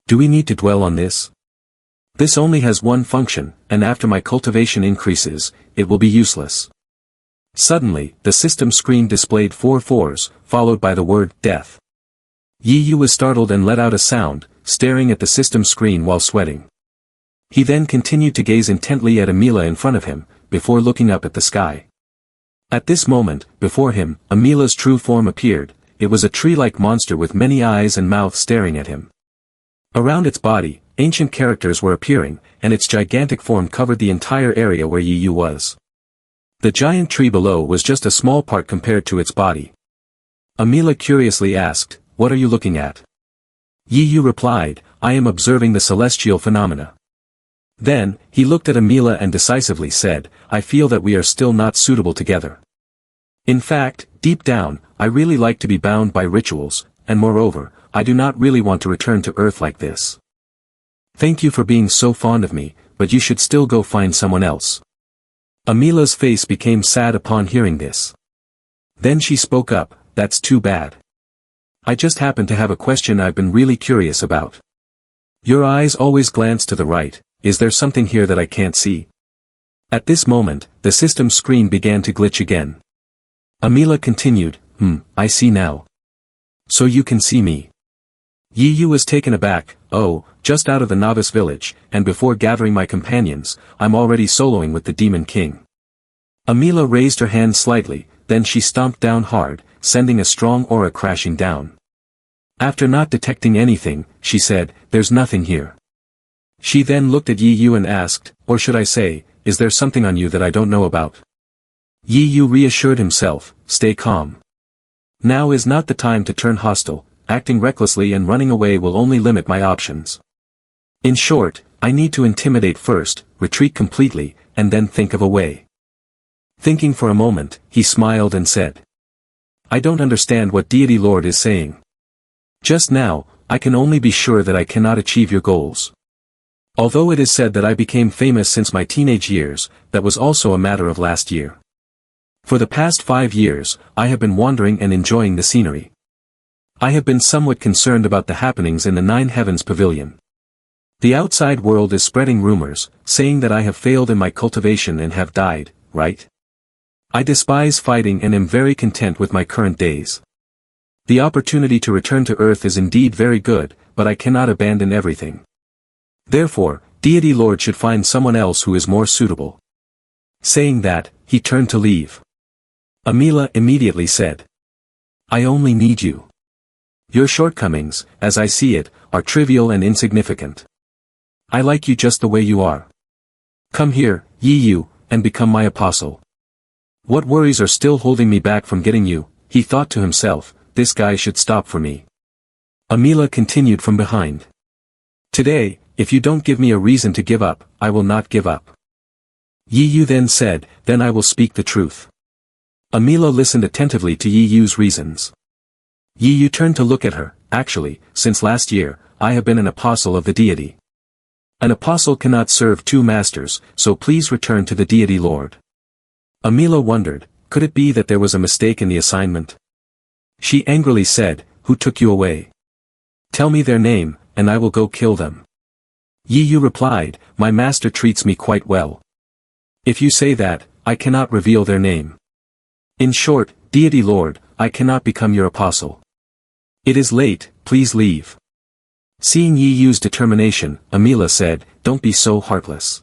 Do we need to dwell on this? This only has one function, and after my cultivation increases, it will be useless. Suddenly, the system screen displayed 4 fours, followed by the word, death. Yi Yu was startled and let out a sound, staring at the system screen while sweating. He then continued to gaze intently at Amila in front of him, before looking up at the sky. At this moment, before him, Amila's true form appeared. It was a tree-like monster with many eyes and mouth staring at him. Around its body, ancient characters were appearing, and its gigantic form covered the entire area where Yi Yu was. The giant tree below was just a small part compared to its body. Amila curiously asked, "What are you looking at?" Yi Yu replied, "I am observing the celestial phenomena." Then, he looked at Amila and decisively said, "I feel that we are still not suitable together. In fact, deep down, I really like to be bound by rituals, and moreover, I do not really want to return to Earth like this. Thank you for being so fond of me, but you should still go find someone else." Amila's face became sad upon hearing this. Then she spoke up, "That's too bad. I just happen to have a question I've been really curious about. Your eyes always glance to the right, is there something here that I can't see?" At this moment, the system screen began to glitch again. Amila continued, I see now. So you can see me. Yi Yu was taken aback, "Oh, just out of the novice village, and before gathering my companions, I'm already soloing with the Demon King." Amila raised her hand slightly, then she stomped down hard, sending a strong aura crashing down. After not detecting anything, she said, "There's nothing here." She then looked at Yi Yu and asked, "Or should I say, is there something on you that I don't know about?" Yi Yu reassured himself, "Stay calm. Now is not the time to turn hostile, acting recklessly and running away will only limit my options. In short, I need to intimidate first, retreat completely, and then think of a way." Thinking for a moment, he smiled and said, "I don't understand what Deity Lord is saying. Just now, I can only be sure that I cannot achieve your goals. Although it is said that I became famous since my teenage years, that was also a matter of last year. For the past 5 years, I have been wandering and enjoying the scenery. I have been somewhat concerned about the happenings in the Nine Heavens Pavilion. The outside world is spreading rumors, saying that I have failed in my cultivation and have died, right? I despise fighting and am very content with my current days. The opportunity to return to Earth is indeed very good, but I cannot abandon everything. Therefore, Deity Lord should find someone else who is more suitable." Saying that, he turned to leave. Amila immediately said, "I only need you. Your shortcomings, as I see it, are trivial and insignificant. I like you just the way you are. Come here, Yi Yu, and become my apostle. What worries are still holding me back from getting you?" He thought to himself, "This guy should stop for me." Amila continued from behind. "Today, if you don't give me a reason to give up, I will not give up." Yi Yu then said, "Then I will speak the truth." Amila listened attentively to Yi Yu's reasons. Yi Yu turned to look at her. "Actually, since last year, I have been an apostle of the deity. An apostle cannot serve 2 masters, so please return to the Deity Lord." Amila wondered, could it be that there was a mistake in the assignment? She angrily said, "Who took you away? Tell me their name, and I will go kill them." Yi Yu replied, "My master treats me quite well. If you say that, I cannot reveal their name. In short, Deity Lord, I cannot become your apostle. It is late, please leave." Seeing Yi Yu's determination, Amila said, "Don't be so heartless.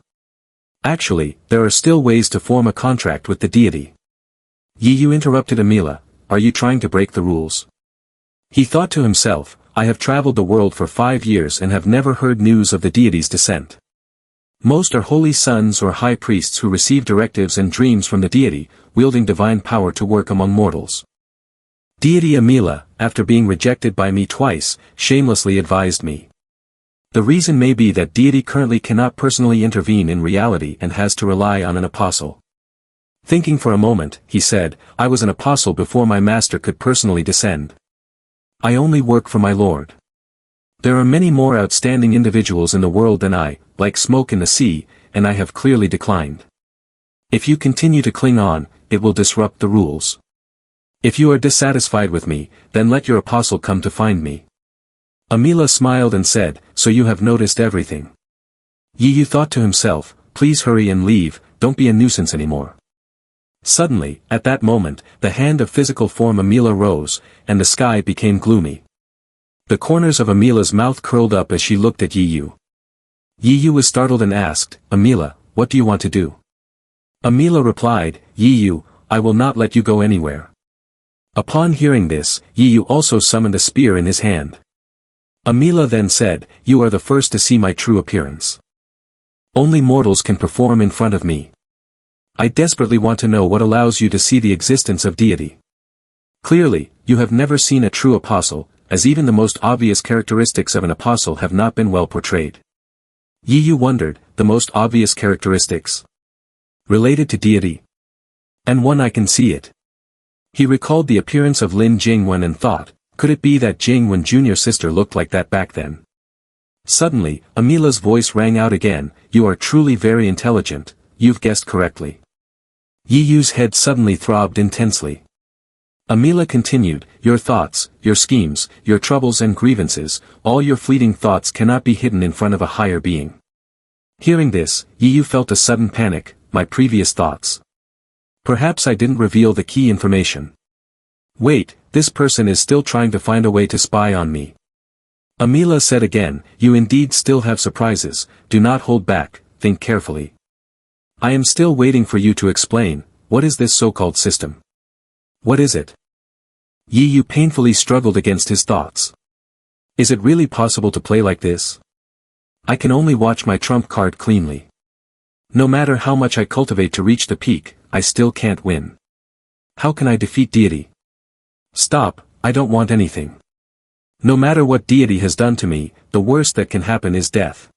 Actually, there are still ways to form a contract with the deity." Yi Yu interrupted Amila, "Are you trying to break the rules?" He thought to himself, "I have traveled the world for 5 years and have never heard news of the deity's descent. Most are holy sons or high priests who receive directives and dreams from the deity, wielding divine power to work among mortals. Deity Amila, after being rejected by me twice, shamelessly advised me. The reason may be that deity currently cannot personally intervene in reality and has to rely on an apostle. Thinking for a moment, he said, I was an apostle before my master could personally descend. I only work for my Lord. There are many more outstanding individuals in the world than I, like smoke in the sea, and I have clearly declined. If you continue to cling on, it will disrupt the rules. If you are dissatisfied with me, then let your apostle come to find me. Amila smiled and said, so you have noticed everything. Yi Yu thought to himself, please hurry and leave, don't be a nuisance anymore. Suddenly, at that moment, the hand of physical form Amila rose, and the sky became gloomy. The corners of Amila's mouth curled up as she looked at Yi Yu. Yi Yu was startled and asked, Amila, what do you want to do? Amila replied, Yi Yu, I will not let you go anywhere. Upon hearing this, Yi Yu also summoned a spear in his hand. Amila then said, you are the first to see my true appearance. Only mortals can perform in front of me. I desperately want to know what allows you to see the existence of deity. Clearly, you have never seen a true apostle, as even the most obvious characteristics of an apostle have not been well portrayed. Yi Yu wondered, the most obvious characteristics? Related to deity? And one I can see it. He recalled the appearance of Lin Jingwen and thought, could it be that Jingwen Jr.'s sister looked like that back then? Suddenly, Amila's voice rang out again, you are truly very intelligent, you've guessed correctly. Yi Yu's head suddenly throbbed intensely. Amila continued, your thoughts, your schemes, your troubles and grievances, all your fleeting thoughts cannot be hidden in front of a higher being. Hearing this, Yi Yu felt a sudden panic, my previous thoughts. Perhaps I didn't reveal the key information. Wait, this person is still trying to find a way to spy on me. Amila said again, you indeed still have surprises, do not hold back, think carefully. I am still waiting for you to explain, what is this so-called system? What is it? Yi Yu painfully struggled against his thoughts. Is it really possible to play like this? I can only watch my trump card cleanly. No matter how much I cultivate to reach the peak, I still can't win. How can I defeat deity? Stop, I don't want anything. No matter what deity has done to me, the worst that can happen is death.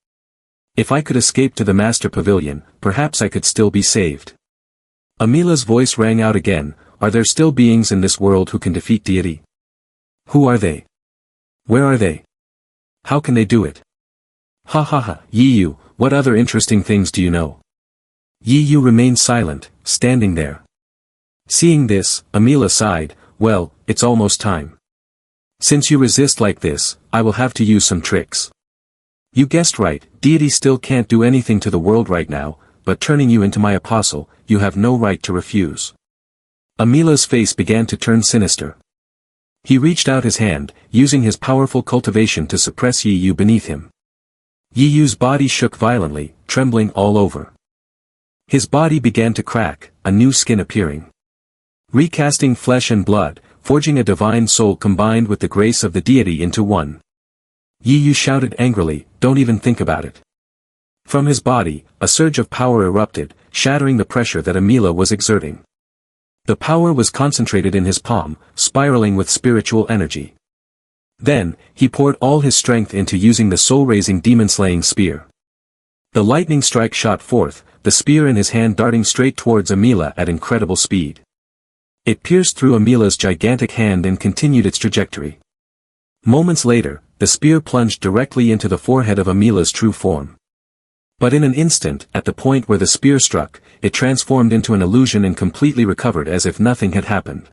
If I could escape to the master pavilion, perhaps I could still be saved. Amila's voice rang out again, are there still beings in this world who can defeat deity? Who are they? Where are they? How can they do it? Ha ha ha, Yi Yu, what other interesting things do you know? Yi Yu remained silent, standing there. Seeing this, Amila sighed, well, it's almost time. Since you resist like this, I will have to use some tricks. You guessed right, deity still can't do anything to the world right now, but turning you into my apostle, you have no right to refuse. Amila's face began to turn sinister. He reached out his hand, using his powerful cultivation to suppress Yi Yu beneath him. Yi Yu's body shook violently, trembling all over. His body began to crack, a new skin appearing. Recasting flesh and blood, forging a divine soul combined with the grace of the deity into one. Yi Yu shouted angrily, don't even think about it. From his body, a surge of power erupted, shattering the pressure that Amila was exerting. The power was concentrated in his palm, spiraling with spiritual energy. Then, he poured all his strength into using the soul-raising demon-slaying spear. The lightning strike shot forth, the spear in his hand darting straight towards Amila at incredible speed. It pierced through Amila's gigantic hand and continued its trajectory. Moments later, the spear plunged directly into the forehead of Amila's true form. But in an instant, at the point where the spear struck, it transformed into an illusion and completely recovered as if nothing had happened.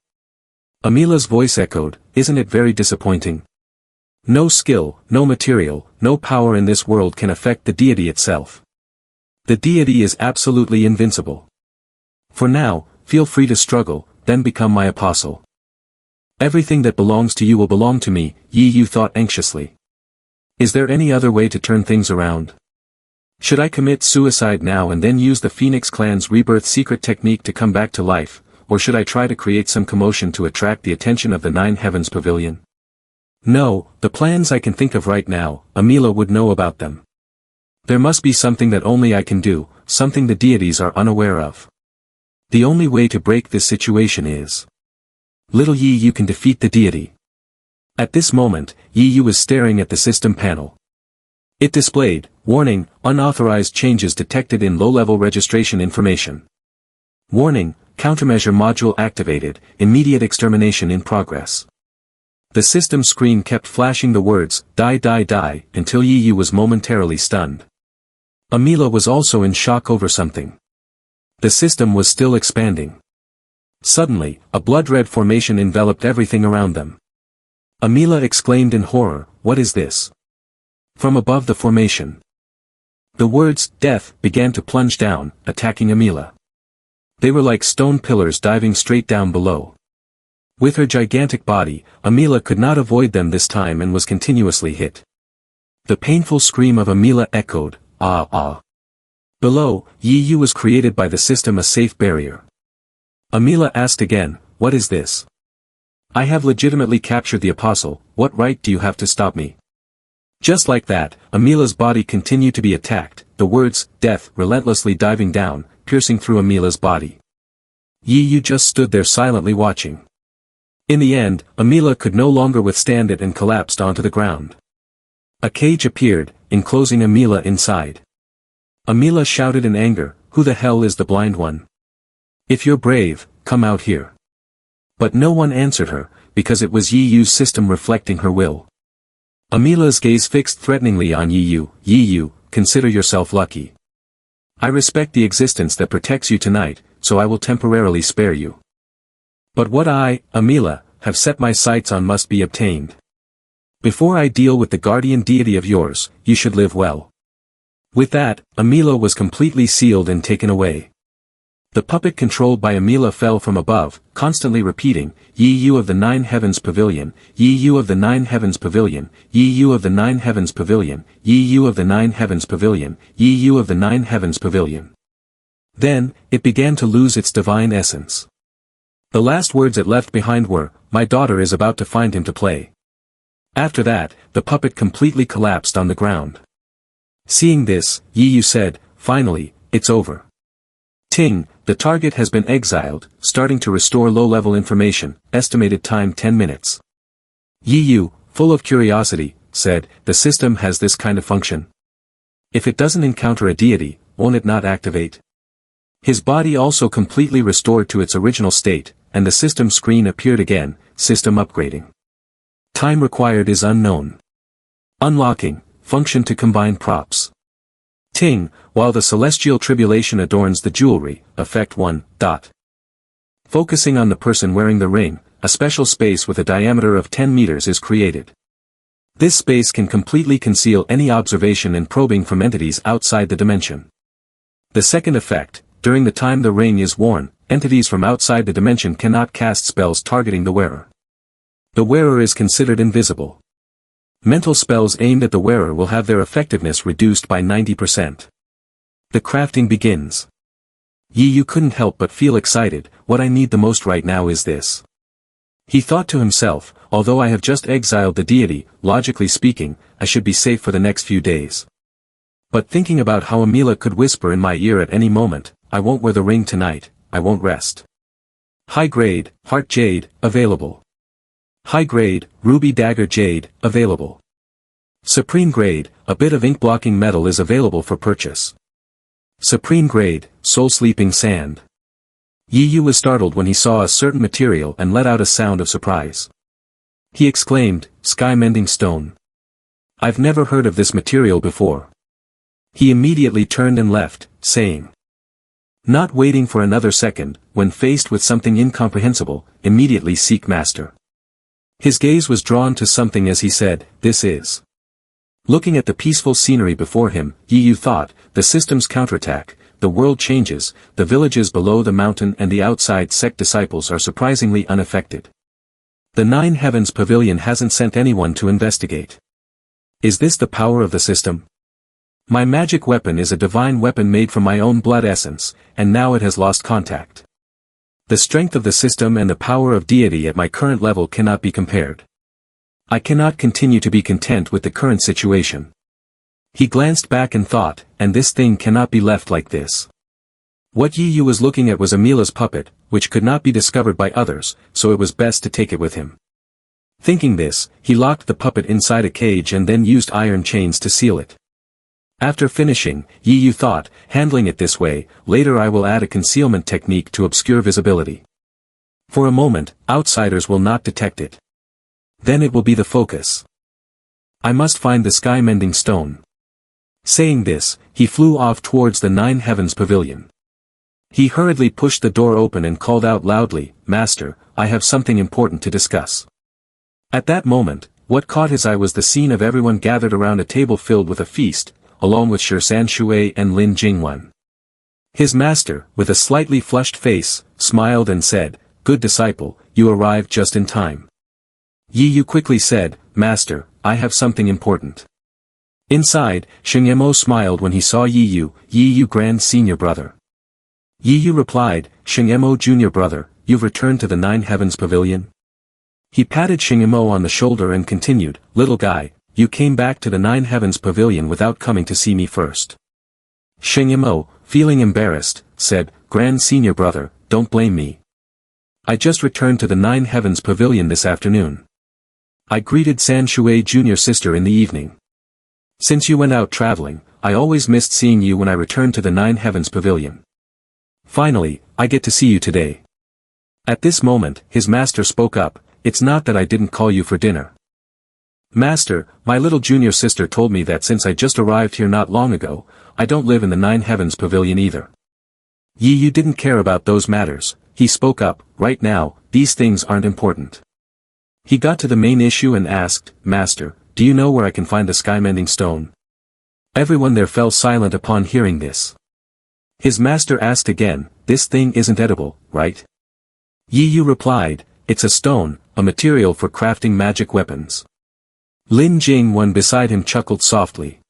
Amila's voice echoed, isn't it very disappointing? No skill, no material, no power in this world can affect the deity itself. The deity is absolutely invincible. For now, feel free to struggle, then become my apostle. Everything that belongs to you will belong to me, Yi Yu thought anxiously. Is there any other way to turn things around? Should I commit suicide now and then use the Phoenix clan's rebirth secret technique to come back to life, or should I try to create some commotion to attract the attention of the Nine Heavens Pavilion? No, the plans I can think of right now, Amila would know about them. There must be something that only I can do, something the deities are unaware of. The only way to break this situation is... Little Yi Yu can defeat the deity. At this moment, Yi Yu was staring at the system panel. It displayed, warning, unauthorized changes detected in low-level registration information. Warning, countermeasure module activated, immediate extermination in progress. The system screen kept flashing the words, die die die, until Yi Yu was momentarily stunned. Amila was also in shock over something. The system was still expanding. Suddenly, a blood-red formation enveloped everything around them. Amila exclaimed in horror, "What is this?" From above the formation, the words, "death," began to plunge down, attacking Amila. They were like stone pillars diving straight down below. With her gigantic body, Amila could not avoid them this time and was continuously hit. The painful scream of Amila echoed, "Ah ah." Below, Yi Yu was created by the system a safe barrier. Amila asked again, "What is this? I have legitimately captured the apostle, what right do you have to stop me?" Just like that, Amila's body continued to be attacked, the words, "death," relentlessly diving down, piercing through Amila's body. Yi Yu just stood there silently watching. In the end, Amila could no longer withstand it and collapsed onto the ground. A cage appeared, enclosing Amila inside. Amila shouted in anger, "Who the hell is the blind one? If you're brave, come out here." But no one answered her, because it was Yi Yu's system reflecting her will. Amila's gaze fixed threateningly on Yi Yu. "Yi Yu, consider yourself lucky. I respect the existence that protects you tonight, so I will temporarily spare you. But what I, Amila, have set my sights on must be obtained. Before I deal with the guardian deity of yours, you should live well." With that, Amila was completely sealed and taken away. The puppet controlled by Amila fell from above, constantly repeating, "Yi Yu of the Nine Heavens Pavilion, Yi Yu of the Nine Heavens Pavilion, Yi Yu of the Nine Heavens Pavilion, Yi Yu of the Nine Heavens Pavilion, Yi Yu of the Nine Heavens Pavilion." Then, it began to lose its divine essence. The last words it left behind were, "My daughter is about to find him to play." After that, the puppet completely collapsed on the ground. Seeing this, Yi Yu said, "Finally, it's over. Ting, the target has been exiled, starting to restore low-level information, estimated time 10 minutes. Yi Yu, full of curiosity, said, "The system has this kind of function. If it doesn't encounter a deity, won't it not activate?" His body also completely restored to its original state, and the system screen appeared again, "System upgrading. Time required is unknown. Unlocking, function to combine props. Ting, while the celestial tribulation adorns the jewelry, effect 1. Focusing on the person wearing the ring, a special space with a diameter of 10 meters is created. This space can completely conceal any observation and probing from entities outside the dimension. The second effect, during the time the ring is worn, entities from outside the dimension cannot cast spells targeting the wearer. The wearer is considered invisible. Mental spells aimed at the wearer will have their effectiveness reduced by 90%. The crafting begins. Yi Yu couldn't help but feel excited. "What I need the most right now is this." He thought to himself, "Although I have just exiled the deity, logically speaking, I should be safe for the next few days. But thinking about how Amila could whisper in my ear at any moment, I won't wear the ring tonight, I won't rest." High grade, Heart Jade, available. High grade, Ruby Dagger Jade, available. Supreme grade, a bit of ink-blocking metal is available for purchase. Supreme grade, Soul Sleeping Sand. Yi Yu was startled when he saw a certain material and let out a sound of surprise. He exclaimed, "Sky Mending Stone. I've never heard of this material before." He immediately turned and left, saying, not waiting for another second, when faced with something incomprehensible, immediately seek master. His gaze was drawn to something as he said, "This is." Looking at the peaceful scenery before him, Yi Yu thought, the system's counterattack, the world changes, the villages below the mountain and the outside sect disciples are surprisingly unaffected. The Nine Heavens Pavilion hasn't sent anyone to investigate. Is this the power of the system? My magic weapon is a divine weapon made from my own blood essence, and now it has lost contact. The strength of the system and the power of deity at my current level cannot be compared. I cannot continue to be content with the current situation. He glanced back and thought, and this thing cannot be left like this. What Yi Yu was looking at was Amila's puppet, which could not be discovered by others, so it was best to take it with him. Thinking this, he locked the puppet inside a cage and then used iron chains to seal it. After finishing, Yi Yu thought, handling it this way, later I will add a concealment technique to obscure visibility. For a moment, outsiders will not detect it. Then it will be the focus. I must find the sky-mending stone. Saying this, he flew off towards the Nine Heavens Pavilion. He hurriedly pushed the door open and called out loudly, "Master, I have something important to discuss." At that moment, what caught his eye was the scene of everyone gathered around a table filled with a feast, along with San Shui and Lin Jingwen. His master, with a slightly flushed face, smiled and said, "Good disciple, you arrived just in time." Yi Yu quickly said, "Master, I have something important." Inside, Yemo smiled when he saw Yi Yu grand senior brother. Yi Yu replied, "Yemo junior brother, you've returned to the Nine Heavens Pavilion?" He patted Yemo on the shoulder and continued, "Little guy, you came back to the Nine Heavens Pavilion without coming to see me first." Yemo, feeling embarrassed, said, "Grand senior brother, don't blame me. I just returned to the Nine Heavens Pavilion this afternoon. I greeted San Shui junior sister in the evening. Since you went out traveling, I always missed seeing you when I returned to the Nine Heavens Pavilion. Finally, I get to see you today." At this moment, his master spoke up, "It's not that I didn't call you for dinner. Master, my little junior sister told me that since I just arrived here not long ago, I don't live in the Nine Heavens Pavilion either." Yi Yu didn't care about those matters, he spoke up, "Right now, these things aren't important." He got to the main issue and asked, "Master, do you know where I can find the sky-mending stone?" Everyone there fell silent upon hearing this. His master asked again, "This thing isn't edible, right?" Yi Yu replied, "It's a stone, a material for crafting magic weapons." Lin Jingwen beside him chuckled softly.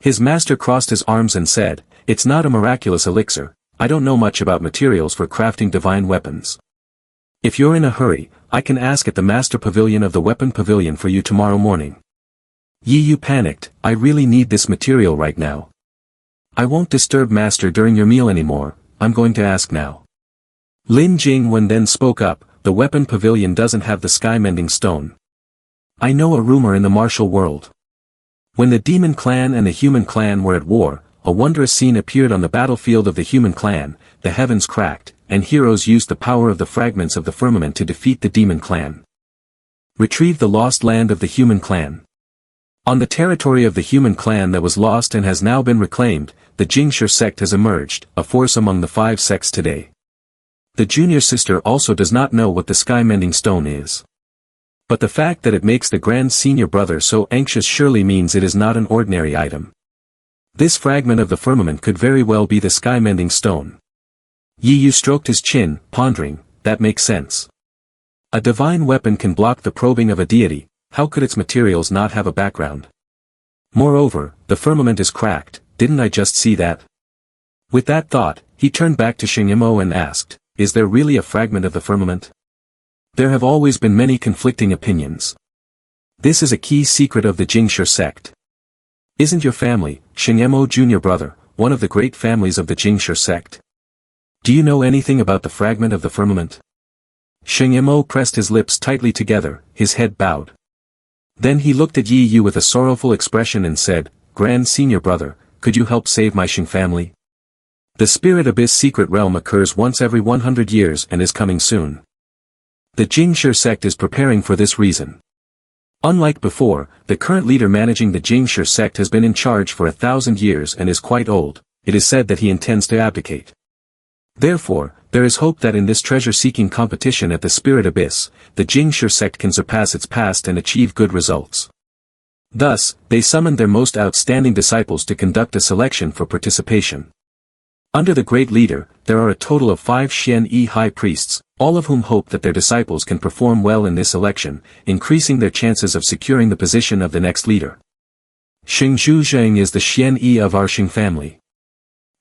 His master crossed his arms and said, "It's not a miraculous elixir, I don't know much about materials for crafting divine weapons. If you're in a hurry, I can ask at the Master Pavilion of the Weapon Pavilion for you tomorrow morning." Yi Yu panicked, "I really need this material right now. I won't disturb Master during your meal anymore, I'm going to ask now." Lin Jingwen then spoke up, "The Weapon Pavilion doesn't have the sky-mending stone. I know a rumor in the martial world. When the demon clan and the human clan were at war, a wondrous scene appeared on the battlefield of the human clan, the heavens cracked, and heroes used the power of the fragments of the firmament to defeat the demon clan. Retrieve the lost land of the human clan. On the territory of the human clan that was lost and has now been reclaimed, the Jingshi sect has emerged, a force among the 5 sects today. The junior sister also does not know what the sky-mending stone is. But the fact that it makes the grand senior brother so anxious surely means it is not an ordinary item. This fragment of the firmament could very well be the sky-mending stone." Yi Yu stroked his chin, pondering, "That makes sense. A divine weapon can block the probing of a deity, how could its materials not have a background? Moreover, the firmament is cracked, didn't I just see that?" With that thought, he turned back to Yemo and asked, "Is there really a fragment of the firmament? There have always been many conflicting opinions. This is a key secret of the Jingshi sect. Isn't your family, Yemo junior brother, one of the great families of the Jingshi sect? Do you know anything about the fragment of the firmament?" Yemo pressed his lips tightly together, his head bowed. Then he looked at Yi Yu with a sorrowful expression and said, "Grand senior brother, could you help save my Xing family? The Spirit Abyss secret realm occurs once every 100 years and is coming soon. The Jingshi sect is preparing for this reason. Unlike before, the current leader managing the Jingshi sect has been in charge for 1,000 years and is quite old, it is said that he intends to abdicate. Therefore, there is hope that in this treasure-seeking competition at the Spirit Abyss, the Jingshi sect can surpass its past and achieve good results. Thus, they summoned their most outstanding disciples to conduct a selection for participation. Under the great leader, there are a total of 5 Xian-Yi high priests, all of whom hope that their disciples can perform well in this election, increasing their chances of securing the position of the next leader. Xing Zhuzheng is the Xian-Yi of our Xing family.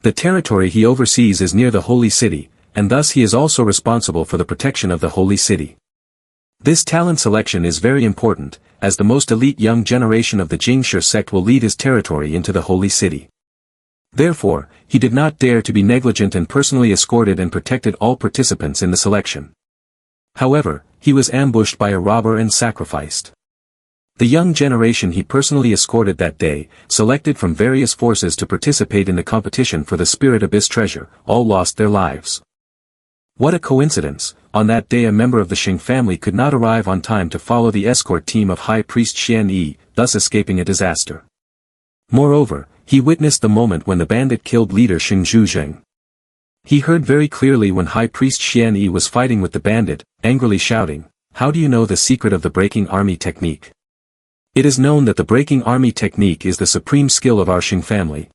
The territory he oversees is near the holy city, and thus he is also responsible for the protection of the holy city. This talent selection is very important, as the most elite young generation of the Jingshi sect will lead his territory into the holy city. Therefore, he did not dare to be negligent and personally escorted and protected all participants in the selection. However, he was ambushed by a robber and sacrificed. The young generation he personally escorted that day, selected from various forces to participate in the competition for the Spirit Abyss treasure, all lost their lives. What a coincidence, on that day a member of the Xing family could not arrive on time to follow the escort team of High Priest Xian Yi, thus escaping a disaster. Moreover, he witnessed the moment when the bandit killed leader Xing Zhuzheng. He heard very clearly when High Priest Xian Yi was fighting with the bandit, angrily shouting, "How do you know the secret of the breaking army technique?" It is known that the breaking army technique is the supreme skill of our Xing family.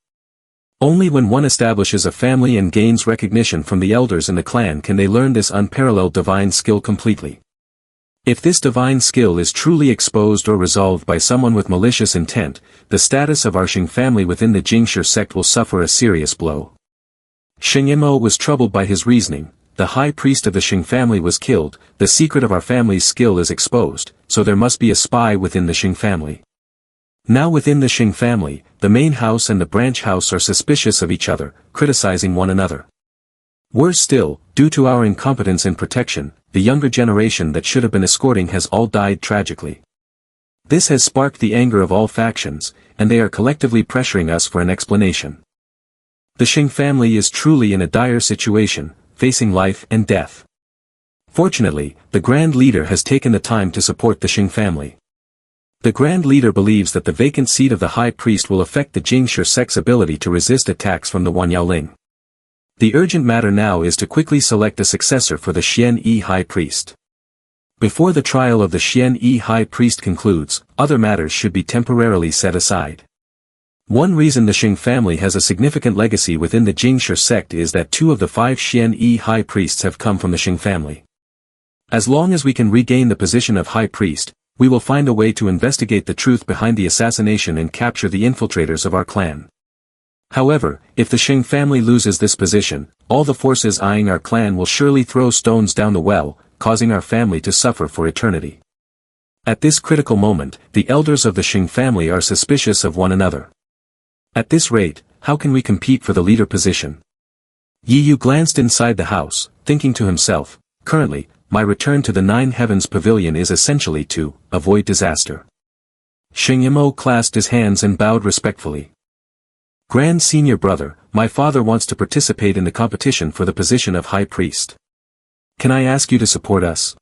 Only when one establishes a family and gains recognition from the elders in the clan can they learn this unparalleled divine skill completely. If this divine skill is truly exposed or resolved by someone with malicious intent, the status of our Xing family within the Jingshi sect will suffer a serious blow. Xing Yimou was troubled by his reasoning. The high priest of the Xing family was killed, the secret of our family's skill is exposed, so there must be a spy within the Xing family. Now within the Xing family, the main house and the branch house are suspicious of each other, criticizing one another. Worse still, due to our incompetence in protection, the younger generation that should have been escorting has all died tragically. This has sparked the anger of all factions, and they are collectively pressuring us for an explanation. The Xing family is truly in a dire situation, facing life and death. Fortunately, the Grand Leader has taken the time to support the Xing family. The Grand Leader believes that the vacant seat of the High Priest will affect the Jingshi sect's ability to resist attacks from the Wanyaoling. The urgent matter now is to quickly select a successor for the Xian Yi High Priest. Before the trial of the Xian Yi High Priest concludes, other matters should be temporarily set aside. One reason the Xing family has a significant legacy within the Jingshi sect is that 2 of the 5 Xian Yi High Priests have come from the Xing family. As long as we can regain the position of High Priest, we will find a way to investigate the truth behind the assassination and capture the infiltrators of our clan. However, if the Xing family loses this position, all the forces eyeing our clan will surely throw stones down the well, causing our family to suffer for eternity. At this critical moment, the elders of the Xing family are suspicious of one another. At this rate, how can we compete for the leader position? Yi Yu glanced inside the house, thinking to himself, currently, my return to the Nine Heavens Pavilion is essentially to avoid disaster. Xing Yimou clasped his hands and bowed respectfully. Grand Senior Brother, my father wants to participate in the competition for the position of High Priest. Can I ask you to support us?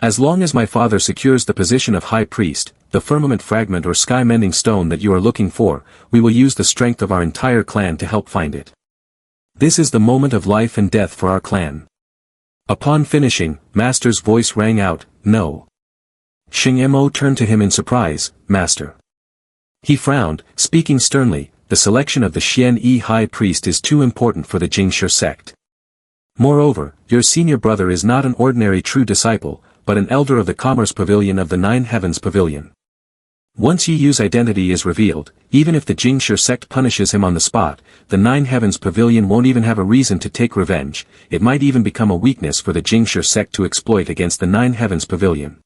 As long as my father secures the position of High Priest, the firmament fragment or sky-mending stone that you are looking for, we will use the strength of our entire clan to help find it. This is the moment of life and death for our clan. Upon finishing, Master's voice rang out, no. Xing Yimou turned to him in surprise, Master. He frowned, speaking sternly, the selection of the Xian Yi High Priest is too important for the Jingshi sect. Moreover, your senior brother is not an ordinary true disciple, but an elder of the Commerce Pavilion of the Nine Heavens Pavilion. Once Yi Yu's identity is revealed, even if the Jingshi sect punishes him on the spot, the Nine Heavens Pavilion won't even have a reason to take revenge, it might even become a weakness for the Jingshi sect to exploit against the Nine Heavens Pavilion.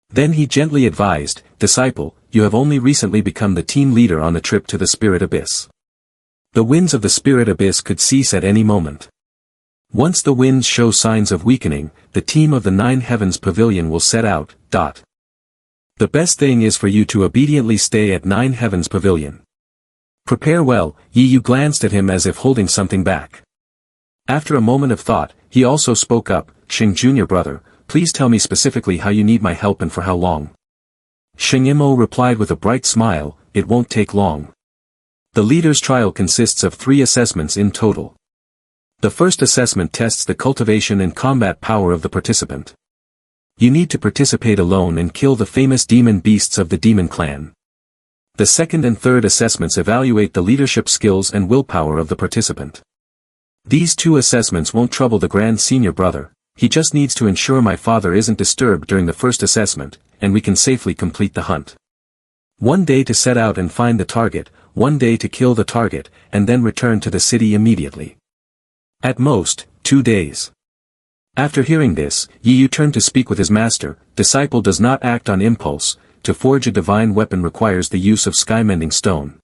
Then he gently advised, Disciple, you have only recently become the team leader on the trip to the Spirit Abyss. The winds of the Spirit Abyss could cease at any moment. Once the winds show signs of weakening, the team of the Nine Heavens Pavilion will set out. The best thing is for you to obediently stay at Nine Heavens Pavilion. Prepare well. Yi Yu glanced at him as if holding something back. After a moment of thought, he also spoke up, Xing Junior Brother, please tell me specifically how you need my help and for how long. Xing Yimou replied with a bright smile, it won't take long. The leader's trial consists of 3 assessments in total. The first assessment tests the cultivation and combat power of the participant. You need to participate alone and kill the famous demon beasts of the demon clan. The second and third assessments evaluate the leadership skills and willpower of the participant. These 2 assessments won't trouble the Grand Senior Brother, he just needs to ensure my father isn't disturbed during the first assessment, and we can safely complete the hunt. 1 day to set out and find the target, 1 day to kill the target, and then return to the city immediately. At most, 2 days. After hearing this, Yi Yu turned to speak with his master, Disciple does not act on impulse, to forge a divine weapon requires the use of sky-mending stone.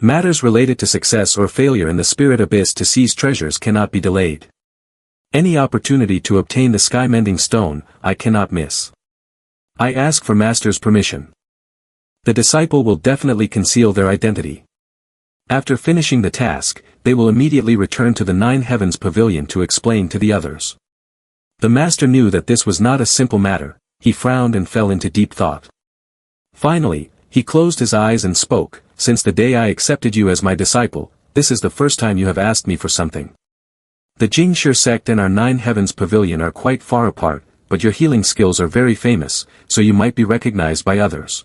Matters related to success or failure in the Spirit Abyss to seize treasures cannot be delayed. Any opportunity to obtain the sky-mending stone, I cannot miss. I ask for Master's permission. The disciple will definitely conceal their identity. After finishing the task, they will immediately return to the Nine Heavens Pavilion to explain to the others. The master knew that this was not a simple matter. He frowned and fell into deep thought. Finally, he closed his eyes and spoke, "Since the day I accepted you as my disciple, this is the first time you have asked me for something. The Jingshi sect and our Nine Heavens Pavilion are quite far apart, but your healing skills are very famous, so you might be recognized by others.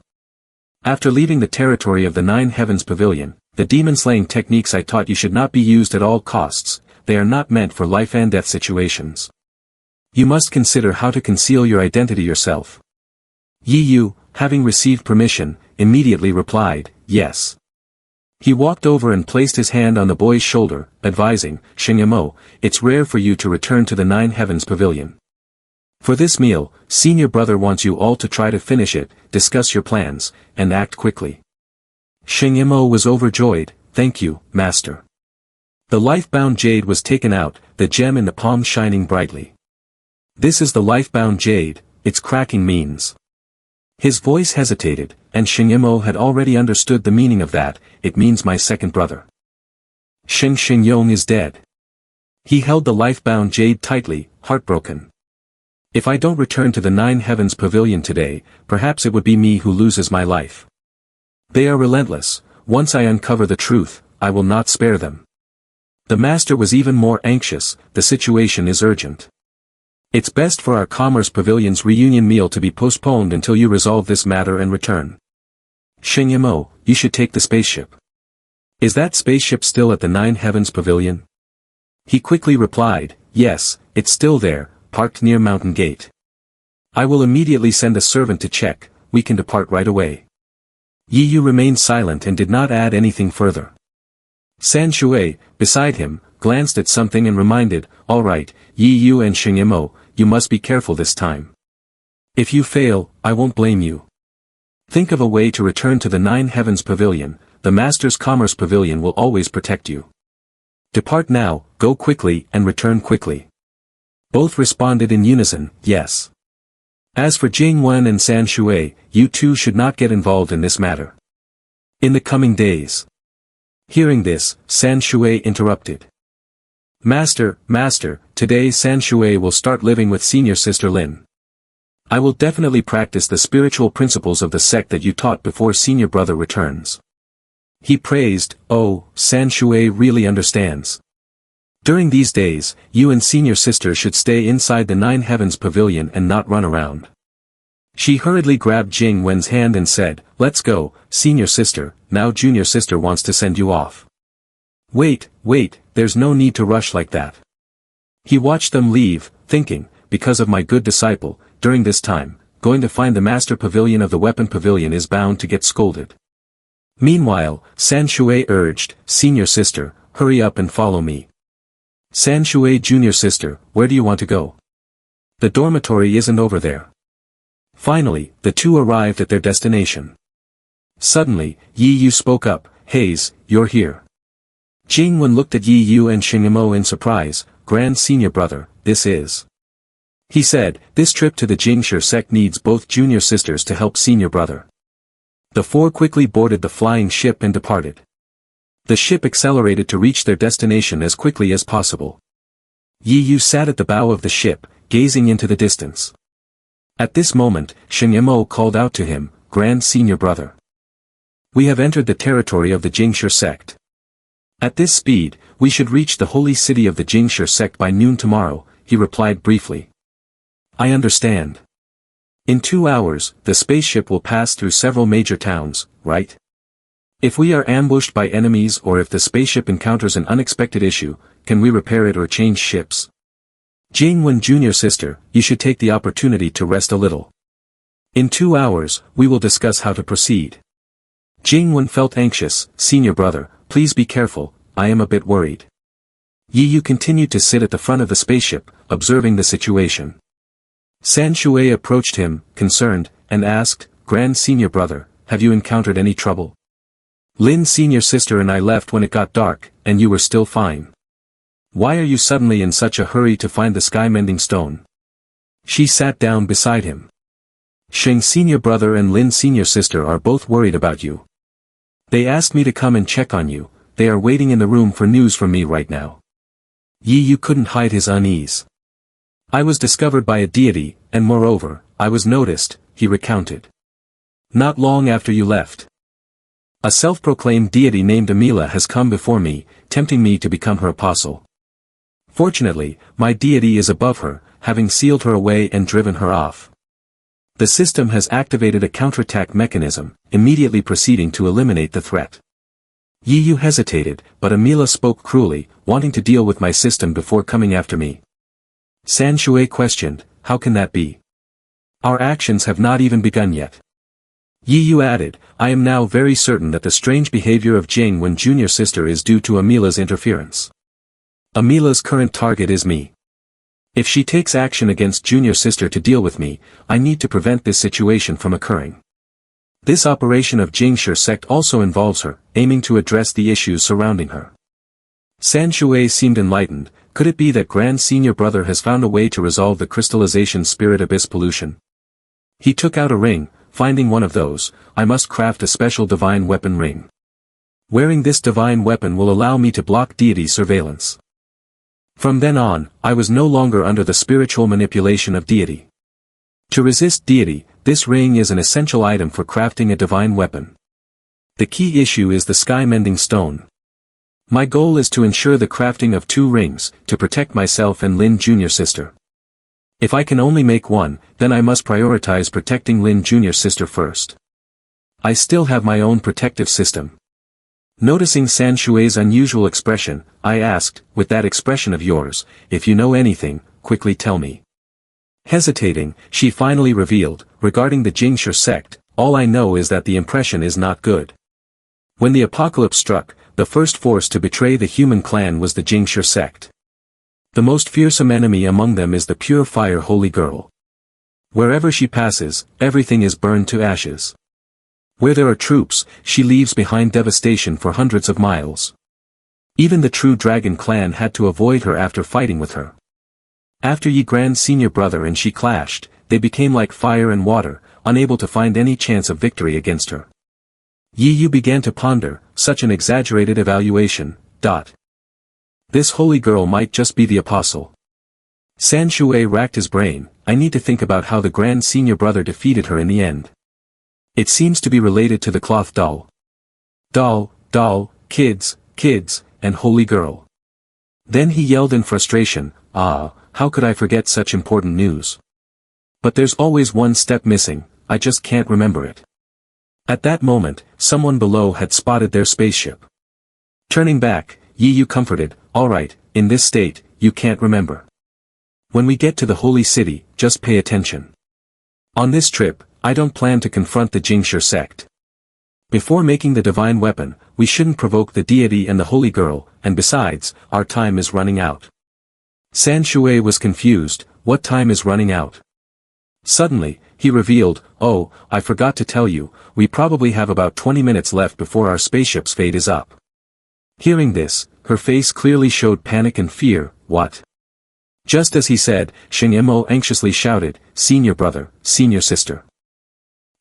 After leaving the territory of the Nine Heavens Pavilion, the demon-slaying techniques I taught you should not be used at all costs. They are not meant for life and death situations. You must consider how to conceal your identity yourself." Yi Yu, having received permission, immediately replied, "Yes." He walked over and placed his hand on the boy's shoulder, advising, "Xingyamo, it's rare for you to return to the Nine Heavens Pavilion. For this meal, senior brother wants you all to try to finish it, discuss your plans, and act quickly." Xingyamo was overjoyed. "Thank you, master." The life-bound jade was taken out, the gem in the palm shining brightly. "This is the life-bound jade, its cracking means." His voice hesitated, and Xingyamo had already understood the meaning of that. "It means my second brother. Xingyong is dead." He held the life-bound jade tightly, heartbroken. "If I don't return to the Nine Heavens Pavilion today, perhaps it would be me who loses my life. They are relentless. Once I uncover the truth, I will not spare them." The master was even more anxious. "The situation is urgent. It's best for our Commerce Pavilion's reunion meal to be postponed until you resolve this matter and return. Xingyamo, you should take the spaceship." "Is that spaceship still at the Nine Heavens Pavilion?" He quickly replied, "Yes, it's still there, parked near Mountain Gate. I will immediately send a servant to check. We can depart right away." Yi Yu remained silent and did not add anything further. San Shui, beside him, glanced at something and reminded, "All right, Yi Yu and Xingyamo, you must be careful this time. If you fail, I won't blame you. Think of a way to return to the Nine Heavens Pavilion. The Master's Commerce Pavilion will always protect you. Depart now, go quickly and return quickly." Both responded in unison, "Yes." As for Jing Wen and San Shui, you two should not get involved in this matter. In the coming days. Hearing this, San Shui interrupted. Master, today San Shui will start living with senior sister Lin. I will definitely practice the spiritual principles of the sect that you taught before senior brother returns." He praised, "Oh, San Shui really understands. During these days, you and senior sister should stay inside the Nine Heavens Pavilion and not run around." She hurriedly grabbed Jing Wen's hand and said, "Let's go, senior sister, now junior sister wants to send you off." Wait, there's no need to rush like that." He watched them leave, thinking, "Because of my good disciple, during this time, going to find the master pavilion of the weapon pavilion is bound to get scolded." Meanwhile, San Shui urged, "Senior sister, hurry up and follow me." "San Shui junior sister, where do you want to go? The dormitory isn't over there." Finally, the two arrived at their destination. Suddenly, Yi Yu spoke up, "Hayes, you're here." Jing Wen looked at Yi Yu and Xingyamo in surprise. "Grand senior brother, this is..." He said, "This trip to the Jingshi sect needs both junior sisters to help senior brother." The four quickly boarded the flying ship and departed. The ship accelerated to reach their destination as quickly as possible. Yi Yu sat at the bow of the ship, gazing into the distance. At this moment, Xingyamo called out to him, "Grand senior brother. We have entered the territory of the Jingshi sect. At this speed, we should reach the holy city of the Jingshi sect by noon tomorrow," he replied briefly. "I understand. In 2 hours, the spaceship will pass through several major towns, right? If we are ambushed by enemies or if the spaceship encounters an unexpected issue, can we repair it or change ships? Jing Wen junior sister, you should take the opportunity to rest a little. In 2 hours, we will discuss how to proceed." Jing Wen felt anxious. "Senior brother, please be careful, I am a bit worried." Yi Yu continued to sit at the front of the spaceship, observing the situation. San Shui approached him, concerned, and asked, "Grand senior brother, have you encountered any trouble? Lin senior sister and I left when it got dark, and you were still fine. Why are you suddenly in such a hurry to find the sky-mending stone?" She sat down beside him. Sheng senior brother and Lin senior sister are both worried about you. They asked me to come and check on you, they are waiting in the room for news from me right now. Yi Yu couldn't hide his unease. I was discovered by a deity, and moreover, I was noticed, he recounted. Not long after you left. A self-proclaimed deity named Amila has come before me, tempting me to become her apostle. Fortunately, my deity is above her, having sealed her away and driven her off. The system has activated a counterattack mechanism, immediately proceeding to eliminate the threat. Yi Yu hesitated, but Amila spoke cruelly, wanting to deal with my system before coming after me. San Shui questioned, how can that be? Our actions have not even begun yet. Yi Yu added, I am now very certain that the strange behavior of Jing when junior sister is due to Amila's interference. Amila's current target is me. If she takes action against junior sister to deal with me, I need to prevent this situation from occurring. This operation of Jingshi sect also involves her, aiming to address the issues surrounding her. San Shui seemed enlightened. Could it be that Grand Senior Brother has found a way to resolve the crystallization spirit abyss pollution? He took out a ring, finding one of those, I must craft a special divine weapon ring. Wearing this divine weapon will allow me to block deity surveillance. From then on, I was no longer under the spiritual manipulation of deity. To resist deity, this ring is an essential item for crafting a divine weapon. The key issue is the sky-mending stone. My goal is to ensure the crafting of 2 rings, to protect myself and Lin Jr. sister. If I can only make one, then I must prioritize protecting Lin Jr. sister first. I still have my own protective system. Noticing San Shui's unusual expression, I asked, with that expression of yours, if you know anything, quickly tell me. Hesitating, she finally revealed, regarding the Jingshi sect, all I know is that the impression is not good. When the apocalypse struck, the first force to betray the human clan was the Jingshi sect. The most fearsome enemy among them is the pure fire holy girl. Wherever she passes, everything is burned to ashes. Where there are troops, she leaves behind devastation for hundreds of miles. Even the true dragon clan had to avoid her after fighting with her. After Yi Grand Senior Brother and she clashed, they became like fire and water, unable to find any chance of victory against her. Yi Yu began to ponder, such an exaggerated evaluation. This holy girl might just be the apostle. San Shui racked his brain, I need to think about how the Grand Senior Brother defeated her in the end. It seems to be related to the cloth doll. Doll, kids, and holy girl. Then he yelled in frustration, how could I forget such important news? But there's always one step missing, I just can't remember it. At that moment, someone below had spotted their spaceship. Turning back, Yi Yu comforted, alright, in this state, you can't remember. When we get to the holy city, just pay attention. On this trip, I don't plan to confront the Jingshi sect. Before making the divine weapon, we shouldn't provoke the deity and the holy girl, and besides, our time is running out. San Shui was confused, what time is running out? Suddenly, he revealed, oh, I forgot to tell you, we probably have about 20 minutes left before our spaceship's fate is up. Hearing this, her face clearly showed panic and fear, what? Just as he said, Sheng Mo anxiously shouted, Senior Brother, Senior Sister.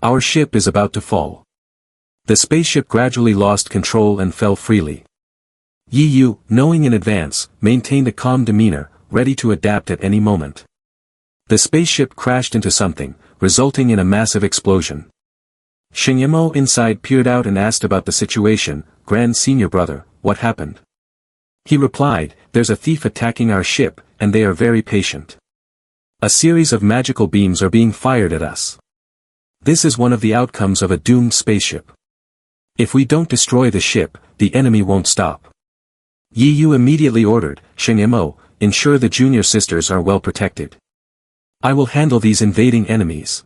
Our ship is about to fall. The spaceship gradually lost control and fell freely. Yi Yu, knowing in advance, maintained a calm demeanor, ready to adapt at any moment. The spaceship crashed into something, resulting in a massive explosion. Sheng Mo inside peered out and asked about the situation, Grand Senior Brother, what happened? He replied, there's a thief attacking our ship, and they are very patient. A series of magical beams are being fired at us. This is one of the outcomes of a doomed spaceship. If we don't destroy the ship, the enemy won't stop. Yi Yu immediately ordered, Sheng Mo, ensure the junior sisters are well protected. I will handle these invading enemies.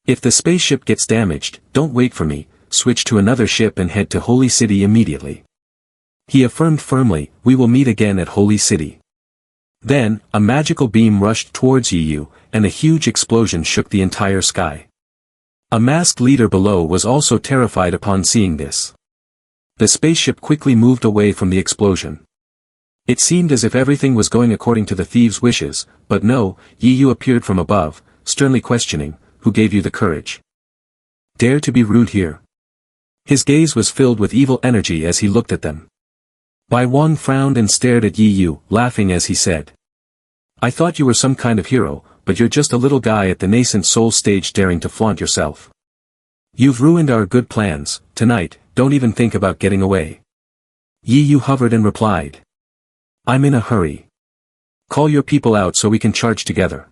If the spaceship gets damaged, don't wait for me, switch to another ship and head to Holy City immediately. He affirmed firmly, we will meet again at Holy City. Then, a magical beam rushed towards Yi Yu, and a huge explosion shook the entire sky. A masked leader below was also terrified upon seeing this. The spaceship quickly moved away from the explosion. It seemed as if everything was going according to the thieves' wishes, but no, Yi Yu appeared from above, sternly questioning, who gave you the courage? Dare to be rude here? His gaze was filled with evil energy as he looked at them. Bai Wang frowned and stared at Yi Yu, laughing as he said. I thought you were some kind of hero, but you're just a little guy at the nascent soul stage daring to flaunt yourself. You've ruined our good plans. Tonight, don't even think about getting away. Yi Yu hovered and replied. I'm in a hurry. Call your people out so we can charge together.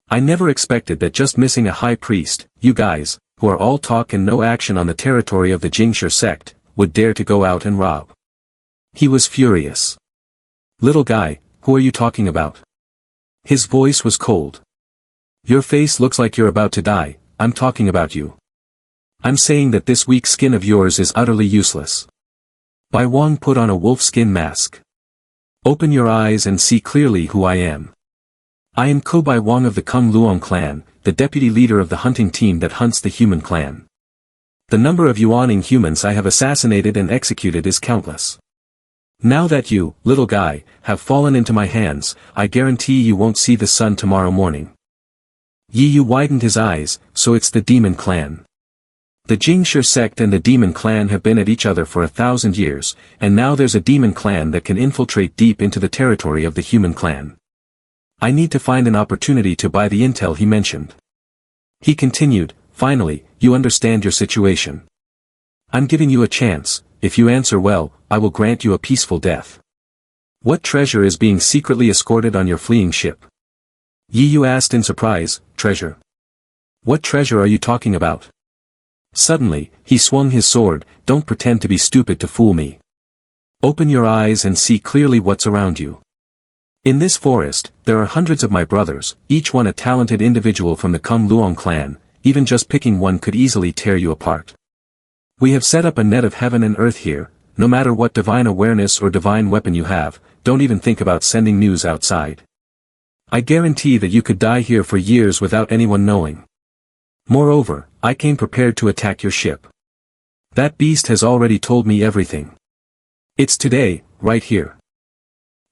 I never expected that just missing a high priest, you guys, who are all talk and no action on the territory of the Jingshi sect, would dare to go out and rob. He was furious. Little guy, who are you talking about? His voice was cold. Your face looks like you're about to die. I'm talking about you. I'm saying that this weak skin of yours is utterly useless. Bai Wang put on a wolf skin mask. Open your eyes and see clearly who I am. I am Bai Wang of the Kung Luong clan, the deputy leader of the hunting team that hunts the human clan. The number of Yuaning humans I have assassinated and executed is countless. Now that you, little guy, have fallen into my hands, I guarantee you won't see the sun tomorrow morning. Yi Yu widened his eyes. So it's the demon clan. The Jingshi sect and the demon clan have been at each other for 1,000 years, and now there's a demon clan that can infiltrate deep into the territory of the human clan. I need to find an opportunity to buy the intel he mentioned. He continued, finally, you understand your situation. I'm giving you a chance. If you answer well, I will grant you a peaceful death. What treasure is being secretly escorted on your fleeing ship? Yi Yu asked in surprise. Treasure? What treasure are you talking about? Suddenly, he swung his sword. Don't pretend to be stupid to fool me. Open your eyes and see clearly what's around you. In this forest, there are hundreds of my brothers, each one a talented individual from the Kung Luong clan. Even just picking one could easily tear you apart. We have set up a net of heaven and earth here. No matter what divine awareness or divine weapon you have, don't even think about sending news outside. I guarantee that you could die here for years without anyone knowing. Moreover, I came prepared to attack your ship. That beast has already told me everything. It's today, right here.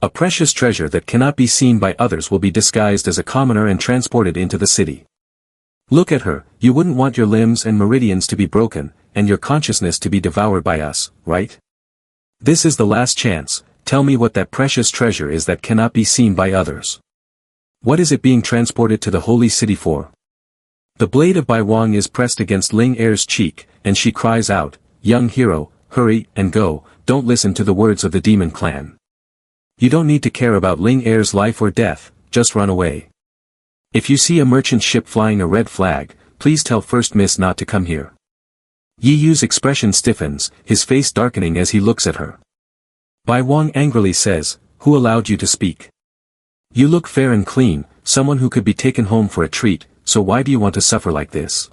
A precious treasure that cannot be seen by others will be disguised as a commoner and transported into the city. Look at her. You wouldn't want your limbs and meridians to be broken, and your consciousness to be devoured by us, right? This is the last chance. Tell me what that precious treasure is that cannot be seen by others. What is it being transported to the holy city for? The blade of Bai Wang is pressed against Ling Er's cheek, and she cries out, young hero, hurry and go, don't listen to the words of the demon clan. You don't need to care about Ling Er's life or death, just run away. If you see a merchant ship flying a red flag, please tell First Miss not to come here. Yi Yu's expression stiffens, his face darkening as he looks at her. Bai Wang angrily says, who allowed you to speak? You look fair and clean, someone who could be taken home for a treat, so why do you want to suffer like this?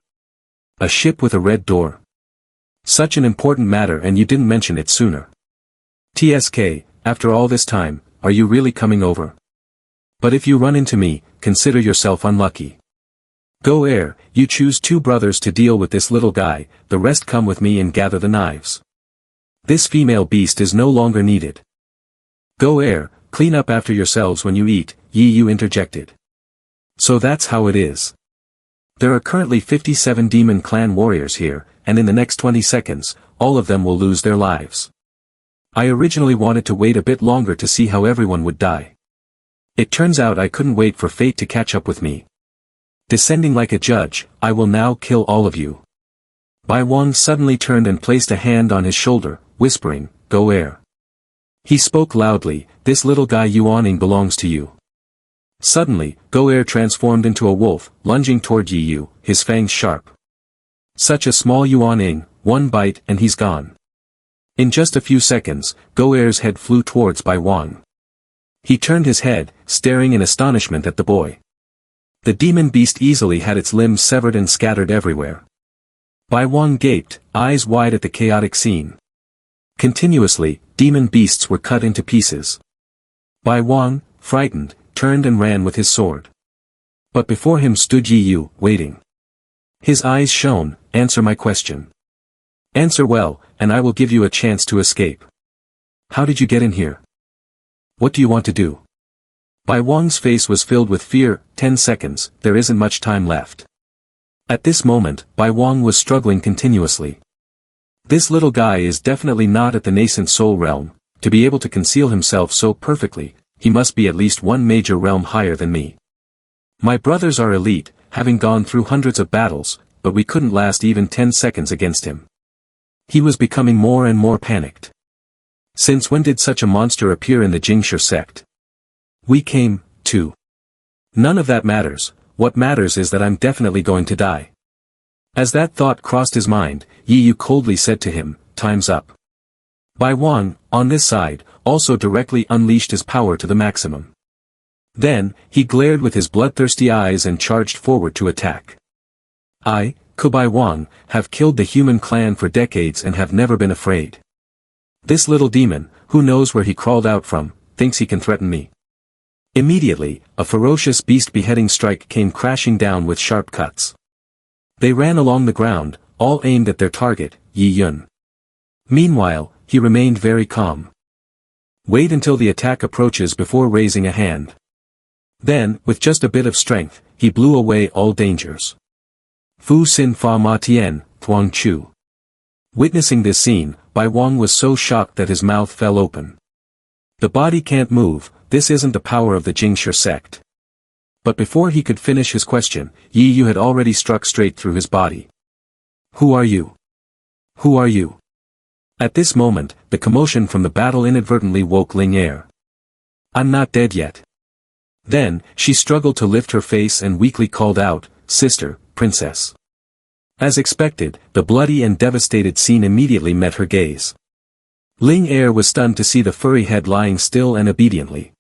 A ship with a red door. Such an important matter and you didn't mention it sooner. TSK, after all this time, are you really coming over? But if you run into me, consider yourself unlucky. Go Air, you choose 2 brothers to deal with this little guy, the rest come with me and gather the knives. This female beast is no longer needed. Go Air, clean up after yourselves when you eat, Yi Yu interjected. So that's how it is. There are currently 57 demon clan warriors here, and in the next 20 seconds, all of them will lose their lives. I originally wanted to wait a bit longer to see how everyone would die. It turns out I couldn't wait for fate to catch up with me. Descending like a judge, I will now kill all of you. Bai Wang suddenly turned and placed a hand on his shoulder, whispering, Go Air. He spoke loudly, this little guy Yuaning belongs to you. Suddenly, Go Air transformed into a wolf, lunging toward Yi Yu, his fangs sharp. Such a small Yuaning, one bite and he's gone. In just a few seconds, Go Air's head flew towards Bai Wang. He turned his head, staring in astonishment at the boy. The demon beast easily had its limbs severed and scattered everywhere. Bai Wang gaped, eyes wide at the chaotic scene. Continuously, demon beasts were cut into pieces. Bai Wang, frightened, turned and ran with his sword. But before him stood Yi Yu, waiting. His eyes shone, answer my question. Answer well, and I will give you a chance to escape. How did you get in here? What do you want to do? Bai Wang's face was filled with fear. 10 seconds, there isn't much time left. At this moment, Bai Wang was struggling continuously. This little guy is definitely not at the nascent soul realm. To be able to conceal himself so perfectly, he must be at least one major realm higher than me. My brothers are elite, having gone through hundreds of battles, but we couldn't last even 10 seconds against him. He was becoming more and more panicked. Since when did such a monster appear in the Jingshi sect? We came, too. None of that matters, what matters is that I'm definitely going to die. As that thought crossed his mind, Yi Yu coldly said to him, time's up. Bai Wang, on this side, also directly unleashed his power to the maximum. Then, he glared with his bloodthirsty eyes and charged forward to attack. I, Bai Wang, have killed the human clan for decades and have never been afraid. This little demon, who knows where he crawled out from, thinks he can threaten me. Immediately, a ferocious beast beheading strike came crashing down with sharp cuts. They ran along the ground, all aimed at their target, Yi Yun. Meanwhile, he remained very calm. Wait until the attack approaches before raising a hand. Then, with just a bit of strength, he blew away all dangers. Fu Xin Fa Ma Tian, Thuang Chu. Witnessing this scene, Bai Wang was so shocked that his mouth fell open. The body can't move, this isn't the power of the Jingshi sect. But before he could finish his question, Yi Yu had already struck straight through his body. Who are you? Who are you? At this moment, the commotion from the battle inadvertently woke Ling Er. I'm not dead yet. Then, she struggled to lift her face and weakly called out, Sister, Princess. As expected, the bloody and devastated scene immediately met her gaze. Ling Er was stunned to see the furry head lying still and obediently.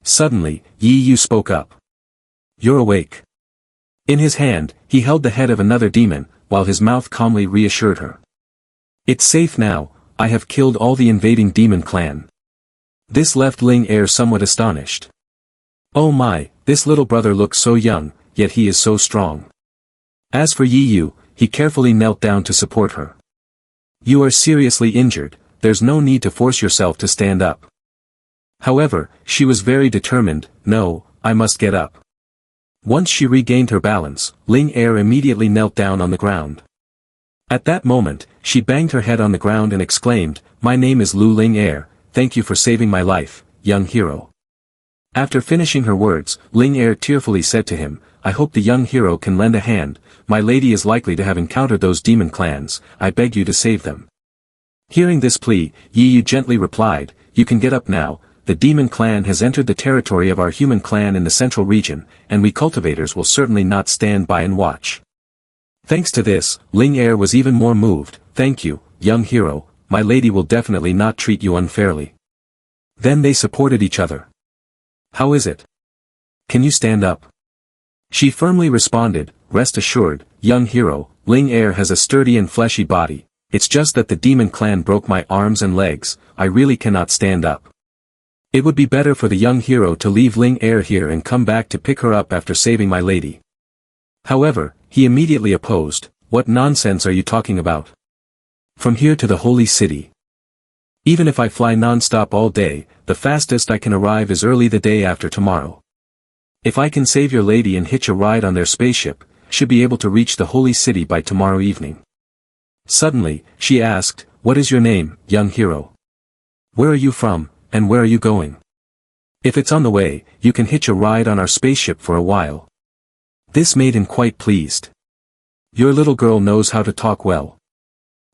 Suddenly, Yi Yu spoke up. You're awake. In his hand, he held the head of another demon, while his mouth calmly reassured her. It's safe now, I have killed all the invading demon clan. This left Ling Er somewhat astonished. Oh my, this little brother looks so young, yet he is so strong. As for Yi Yu, he carefully knelt down to support her. You are seriously injured, there's no need to force yourself to stand up. However, she was very determined, no, I must get up. Once she regained her balance, Ling Er immediately knelt down on the ground. At that moment, she banged her head on the ground and exclaimed, My name is Lu Ling Er, thank you for saving my life, young hero. After finishing her words, Ling Er tearfully said to him, I hope the young hero can lend a hand, my lady is likely to have encountered those demon clans, I beg you to save them. Hearing this plea, Yi Yu gently replied, You can get up now, the demon clan has entered the territory of our human clan in the central region, and we cultivators will certainly not stand by and watch. Thanks to this, Ling Er was even more moved, Thank you, young hero, my lady will definitely not treat you unfairly. Then they supported each other. How is it? Can you stand up? She firmly responded, Rest assured, young hero, Ling Er has a sturdy and fleshy body, it's just that the demon clan broke my arms and legs, I really cannot stand up. It would be better for the young hero to leave Ling Er here and come back to pick her up after saving my lady. However, he immediately opposed, What nonsense are you talking about? From here to the holy city. Even if I fly non-stop all day, the fastest I can arrive is early the day after tomorrow. If I can save your lady and hitch a ride on their spaceship, should be able to reach the holy city by tomorrow evening. Suddenly, she asked, What is your name, young hero? Where are you from, and where are you going? If it's on the way, you can hitch a ride on our spaceship for a while. This made him quite pleased. Your little girl knows how to talk well.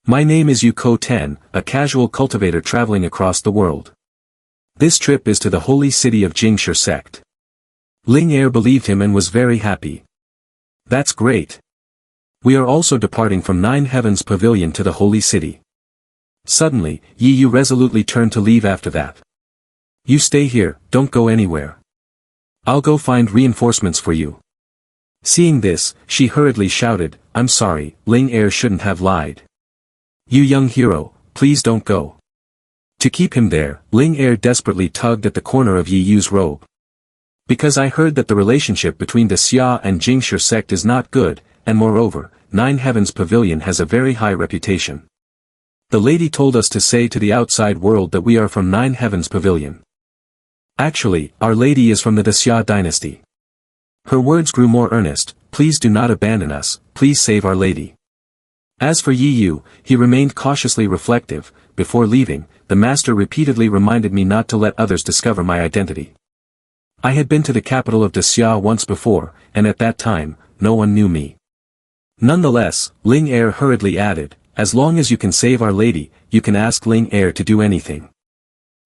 My name is Yuko Ten, a casual cultivator traveling across the world. This trip is to the holy city of Jingshi sect. Ling Er believed him and was very happy. That's great. We are also departing from Nine Heavens Pavilion to the holy city. Suddenly, Yi Yu resolutely turned to leave after that. You stay here, don't go anywhere. I'll go find reinforcements for you. Seeing this, she hurriedly shouted, I'm sorry, Ling Er shouldn't have lied. You young hero, please don't go. To keep him there, Ling Er desperately tugged at the corner of Yi Yu's robe. Because I heard that the relationship between the Xia and Jingshi sect is not good, and moreover, Nine Heavens Pavilion has a very high reputation. The lady told us to say to the outside world that we are from Nine Heavens Pavilion. Actually, our lady is from the Xia dynasty. Her words grew more earnest, "Please do not abandon us, please save Our Lady." As for Yi Yu, he remained cautiously reflective. Before leaving, the master repeatedly reminded me not to let others discover my identity. I had been to the capital of Xia once before, and at that time, no one knew me. Nonetheless, Ling Er hurriedly added, "As long as you can save Our Lady, you can ask Ling Er to do anything.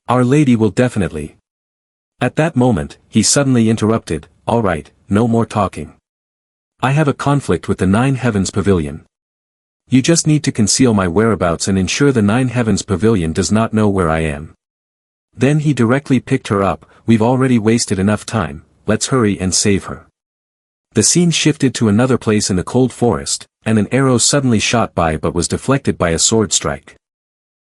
Our Lady will definitely." At that moment, he suddenly interrupted, "All right, no more talking. I have a conflict with the Nine Heavens Pavilion. You just need to conceal my whereabouts and ensure the Nine Heavens Pavilion does not know where I am." Then he directly picked her up, "We've already wasted enough time, let's hurry and save her." The scene shifted to another place in the cold forest, and an arrow suddenly shot by but was deflected by a sword strike.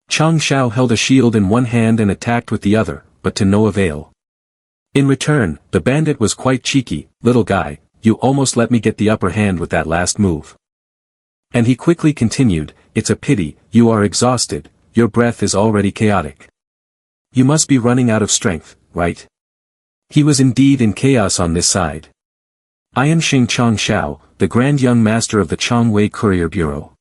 Chang Xiao held a shield in one hand and attacked with the other, but to no avail. In return, the bandit was quite cheeky, "Little guy, you almost let me get the upper hand with that last move." And he quickly continued, "It's a pity, you are exhausted, your breath is already chaotic. You must be running out of strength, right?" He was indeed in chaos on this side. "I am Xing Chang Xiao, the Grand Young Master of the Changwei Courier Bureau."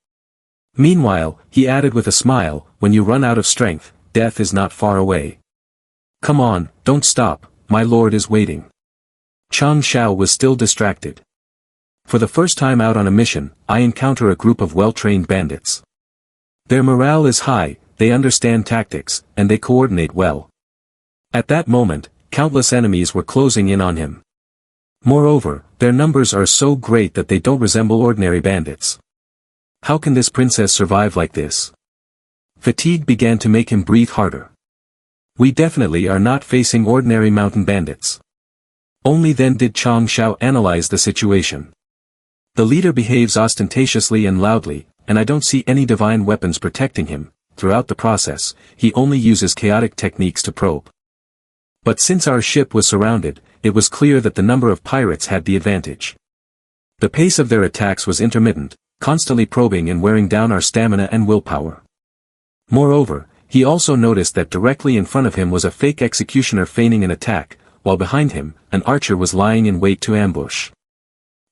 Meanwhile, he added with a smile, "When you run out of strength, death is not far away. Come on, don't stop, my lord is waiting." Chang Xiao was still distracted. "For the first time out on a mission, I encounter a group of well-trained bandits. Their morale is high, they understand tactics, and they coordinate well." At that moment, countless enemies were closing in on him. Moreover, their numbers are so great that they don't resemble ordinary bandits. How can this princess survive like this? Fatigue began to make him breathe harder. We definitely are not facing ordinary mountain bandits. Only then did Chang Xiao analyze the situation. The leader behaves ostentatiously and loudly, and I don't see any divine weapons protecting him. Throughout the process, he only uses chaotic techniques to probe. But since our ship was surrounded, it was clear that the number of pirates had the advantage. The pace of their attacks was intermittent, constantly probing and wearing down our stamina and willpower. Moreover, he also noticed that directly in front of him was a fake executioner feigning an attack, while behind him, an archer was lying in wait to ambush.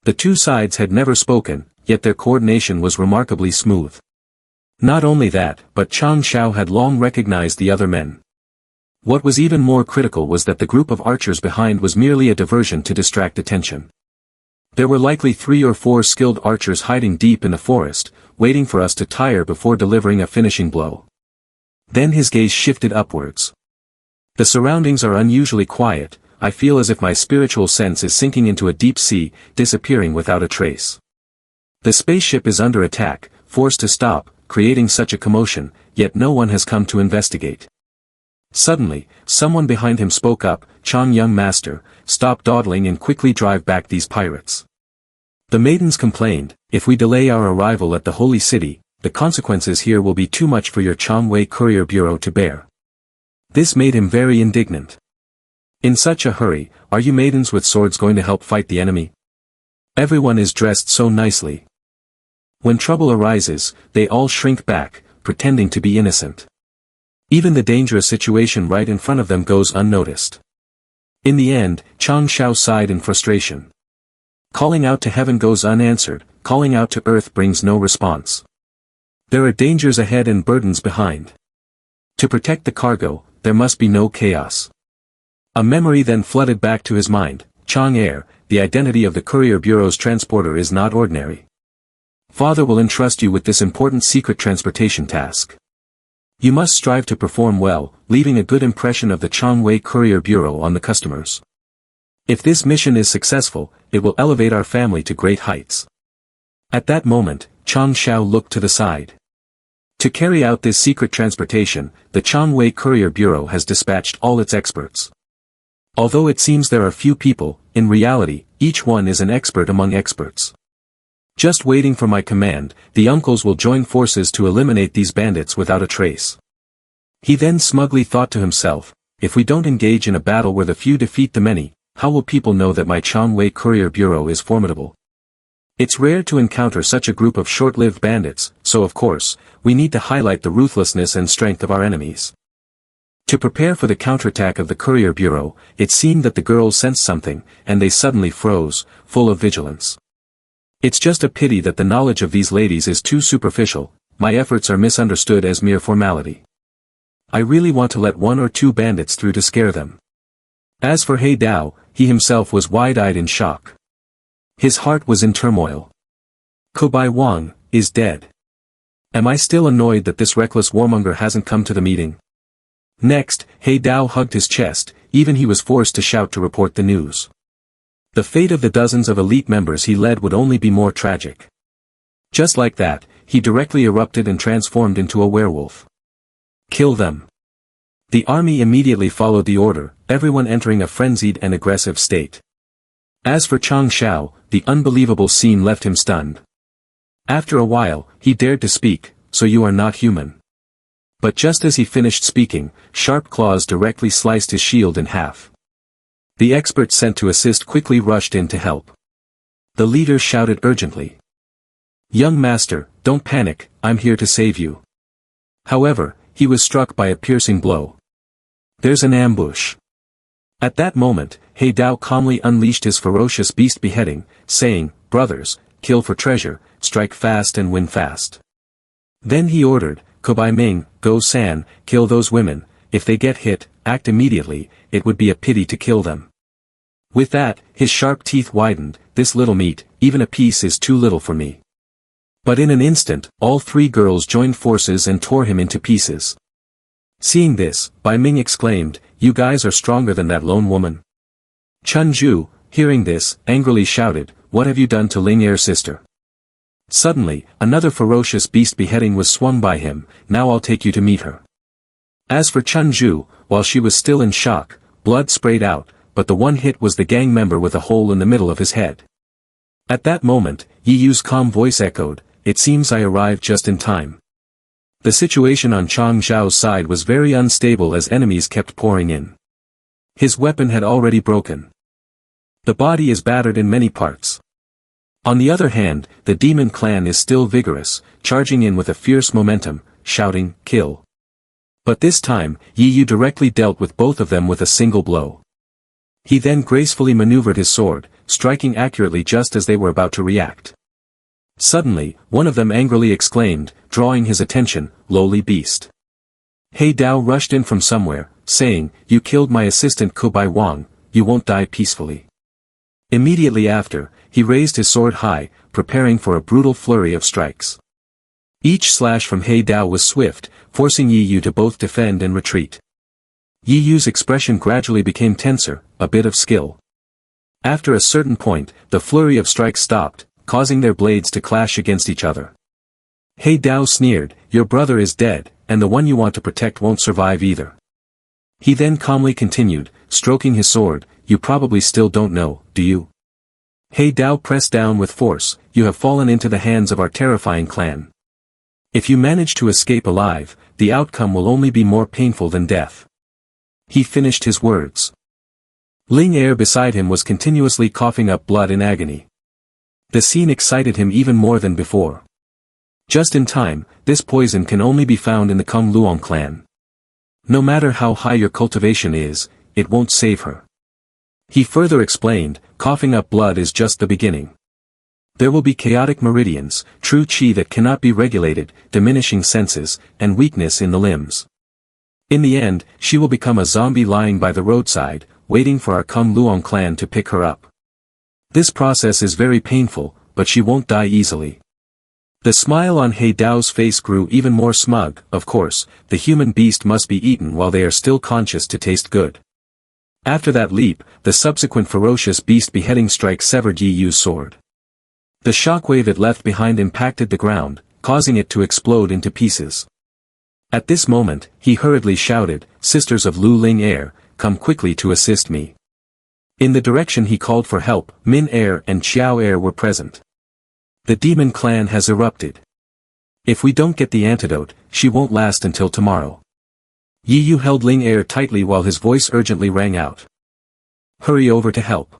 The two sides had never spoken, yet their coordination was remarkably smooth. Not only that, but Chang Xiao had long recognized the other men. What was even more critical was that the group of archers behind was merely a diversion to distract attention. There were likely 3 or 4 skilled archers hiding deep in the forest, waiting for us to tire before delivering a finishing blow. Then his gaze shifted upwards. The surroundings are unusually quiet, I feel as if my spiritual sense is sinking into a deep sea, disappearing without a trace. The spaceship is under attack, forced to stop, creating such a commotion, yet no one has come to investigate. Suddenly, someone behind him spoke up, "Chang Young Master, stop dawdling and quickly drive back these pirates." The maidens complained, "If we delay our arrival at the holy city, the consequences here will be too much for your Changwei Courier Bureau to bear." This made him very indignant. "In such a hurry, are you maidens with swords going to help fight the enemy? Everyone is dressed so nicely. When trouble arises, they all shrink back, pretending to be innocent. Even the dangerous situation right in front of them goes unnoticed." In the end, Chang Xiao sighed in frustration. Calling out to heaven goes unanswered, calling out to earth brings no response. There are dangers ahead and burdens behind. To protect the cargo, there must be no chaos. A memory then flooded back to his mind, Chang Er, the identity of the Courier Bureau's transporter is not ordinary. Father will entrust you with this important secret transportation task. You must strive to perform well, leaving a good impression of the Changwei Courier Bureau on the customers. If this mission is successful, it will elevate our family to great heights. At that moment, Chang Xiao looked to the side. To carry out this secret transportation, the Changwei Courier Bureau has dispatched all its experts. Although it seems there are few people, in reality, each one is an expert among experts. Just waiting for my command, the uncles will join forces to eliminate these bandits without a trace. He then smugly thought to himself, if we don't engage in a battle where the few defeat the many, how will people know that my Changwei Courier Bureau is formidable? It's rare to encounter such a group of short-lived bandits, so of course, we need to highlight the ruthlessness and strength of our enemies. To prepare for the counterattack of the courier bureau, it seemed that the girls sensed something, and they suddenly froze, full of vigilance. It's just a pity that the knowledge of these ladies is too superficial, my efforts are misunderstood as mere formality. I really want to let 1 or 2 bandits through to scare them. As for He Dao, he himself was wide-eyed in shock. His heart was in turmoil. Kobai Wang is dead. Am I still annoyed that this reckless warmonger hasn't come to the meeting? Next, He Dao hugged his chest, even he was forced to shout to report the news. The fate of the dozens of elite members he led would only be more tragic. Just like that, he directly erupted and transformed into a werewolf. Kill them. The army immediately followed the order, everyone entering a frenzied and aggressive state. As for Chang Xiao, the unbelievable scene left him stunned. After a while, he dared to speak, "So you are not human." But just as he finished speaking, sharp claws directly sliced his shield in half. The experts sent to assist quickly rushed in to help. The leader shouted urgently. "Young master, don't panic, I'm here to save you." However, he was struck by a piercing blow. There's an ambush. At that moment, He Dao calmly unleashed his ferocious beast beheading, saying, "Brothers, kill for treasure, strike fast and win fast." Then he ordered, "Kobai Ming, Go San, kill those women, if they get hit, act immediately, it would be a pity to kill them." With that, his sharp teeth widened, "This little meat, even a piece is too little for me." But in an instant, all 3 girls joined forces and tore him into pieces. Seeing this, Bai Ming exclaimed, "You guys are stronger than that lone woman." Chun Ju, hearing this, angrily shouted, "What have you done to Ling Er's sister?" Suddenly, another ferocious beast beheading was swung by him, "Now I'll take you to meet her." As for Chun Ju, while she was still in shock, blood sprayed out, but the one hit was the gang member with a hole in the middle of his head. At that moment, Yi Yu's calm voice echoed, "It seems I arrived just in time." The situation on Chang Zhao's side was very unstable as enemies kept pouring in. His weapon had already broken. The body is battered in many parts. On the other hand, the demon clan is still vigorous, charging in with a fierce momentum, shouting, "Kill." But this time, Yi Yu directly dealt with both of them with a single blow. He then gracefully maneuvered his sword, striking accurately just as they were about to react. Suddenly, one of them angrily exclaimed, drawing his attention, "Lowly beast." He Dao rushed in from somewhere, saying, "You killed my assistant Kobai Wang, you won't die peacefully." Immediately after, he raised his sword high, preparing for a brutal flurry of strikes. Each slash from He Dao was swift, forcing Yi Yu to both defend and retreat. Yi Yu's expression gradually became tenser, a bit of skill. After a certain point, the flurry of strikes stopped, causing their blades to clash against each other. He Dao sneered, "Your brother is dead, and the one you want to protect won't survive either." He then calmly continued, stroking his sword, "You probably still don't know, do you?" He Dao pressed down with force, "You have fallen into the hands of our terrifying clan. If you manage to escape alive, the outcome will only be more painful than death." He finished his words. Ling Er beside him was continuously coughing up blood in agony. The scene excited him even more than before. Just in time, this poison can only be found in the Kung Luong clan. No matter how high your cultivation is, it won't save her. He further explained, coughing up blood is just the beginning. There will be chaotic meridians, true qi that cannot be regulated, diminishing senses, and weakness in the limbs. In the end, she will become a zombie lying by the roadside, waiting for our Kung Luong clan to pick her up. This process is very painful, but she won't die easily. The smile on He Dao's face grew even more smug. Of course, the human beast must be eaten while they are still conscious to taste good. After that leap, the subsequent ferocious beast beheading strike severed Yi Yu's sword. The shockwave it left behind impacted the ground, causing it to explode into pieces. At this moment, he hurriedly shouted, "Sisters of Lu Ling Er, come quickly to assist me." In the direction he called for help, Min Er and Xiao Er were present. The demon clan has erupted. If we don't get the antidote, she won't last until tomorrow. Yi Yu held Ling Er tightly while his voice urgently rang out. "Hurry over to help."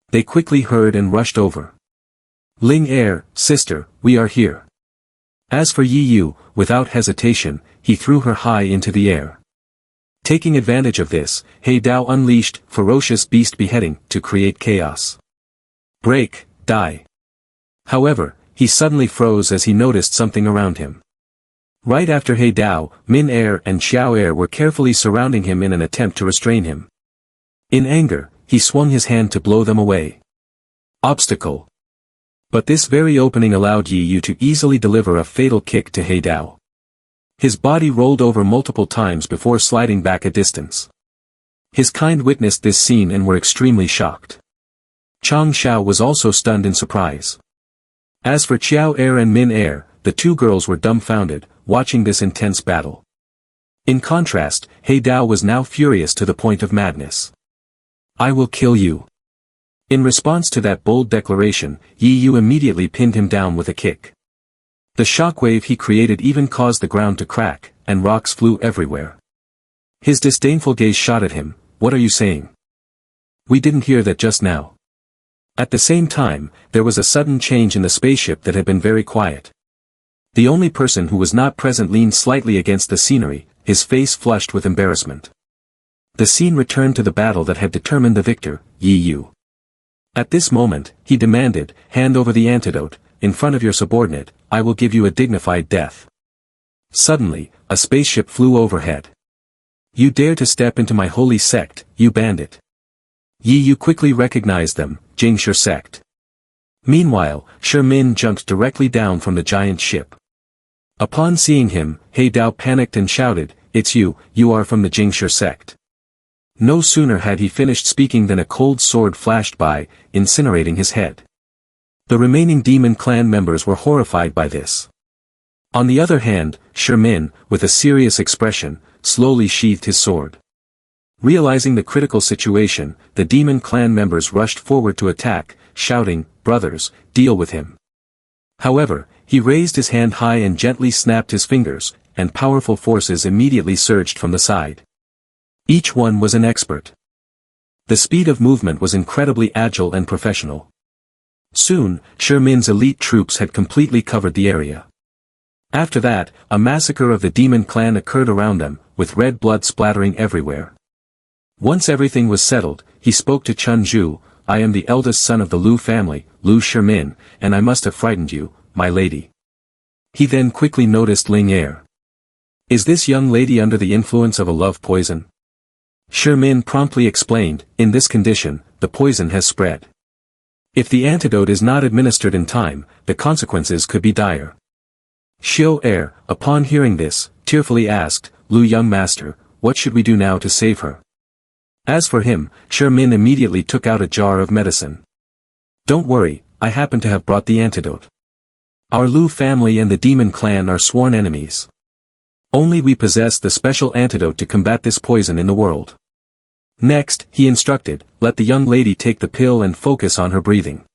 They quickly heard and rushed over. "Ling Er, sister, we are here." As for Yi Yu, without hesitation, he threw her high into the air. Taking advantage of this, He Dao unleashed ferocious beast beheading to create chaos. Break, die. However, he suddenly froze as he noticed something around him. Right after He Dao, Min Er and Xiao Er were carefully surrounding him in an attempt to restrain him. In anger, he swung his hand to blow them away. Obstacle. But this very opening allowed Yi Yu to easily deliver a fatal kick to He Dao. His body rolled over multiple times before sliding back a distance. His kind witnessed this scene and were extremely shocked. Chang Xiao was also stunned in surprise. As for Xiao Er and Min Er, the two girls were dumbfounded, watching this intense battle. In contrast, He Dao was now furious to the point of madness. I will kill you. In response to that bold declaration, Yi Yu immediately pinned him down with a kick. The shockwave he created even caused the ground to crack, and rocks flew everywhere. His disdainful gaze shot at him. What are you saying? We didn't hear that just now. At the same time, there was a sudden change in the spaceship that had been very quiet. The only person who was not present leaned slightly against the scenery, his face flushed with embarrassment. The scene returned to the battle that had determined the victor, Yi Yu. At this moment, he demanded, hand over the antidote, in front of your subordinate, I will give you a dignified death. Suddenly, a spaceship flew overhead. You dare to step into my holy sect, you bandit. Yi Yu quickly recognized them, Jingshi sect. Meanwhile, Min jumped directly down from the giant ship. Upon seeing him, He Dao panicked and shouted, it's you are from the Jingshi sect. No sooner had he finished speaking than a cold sword flashed by, incinerating his head. The remaining demon clan members were horrified by this. On the other hand, Min, with a serious expression, slowly sheathed his sword. Realizing the critical situation, the demon clan members rushed forward to attack, shouting, brothers, deal with him. However, he raised his hand high and gently snapped his fingers, and powerful forces immediately surged from the side. Each one was an expert. The speed of movement was incredibly agile and professional. Soon, Min's elite troops had completely covered the area. After that, a massacre of the demon clan occurred around them, with red blood splattering everywhere. Once everything was settled, he spoke to Chun Zhu, I am the eldest son of the Lu family, Lu Min, and I must have frightened you, my lady. He then quickly noticed Ling Er. Is this young lady under the influence of a love poison? Min promptly explained, in this condition, the poison has spread. If the antidote is not administered in time, the consequences could be dire. Xiao Er, upon hearing this, tearfully asked, Lu young master, what should we do now to save her? As for him, Min immediately took out a jar of medicine. Don't worry, I happen to have brought the antidote. Our Lu family and the demon clan are sworn enemies. Only we possess the special antidote to combat this poison in the world. Next, he instructed, let the young lady take the pill and focus on her breathing.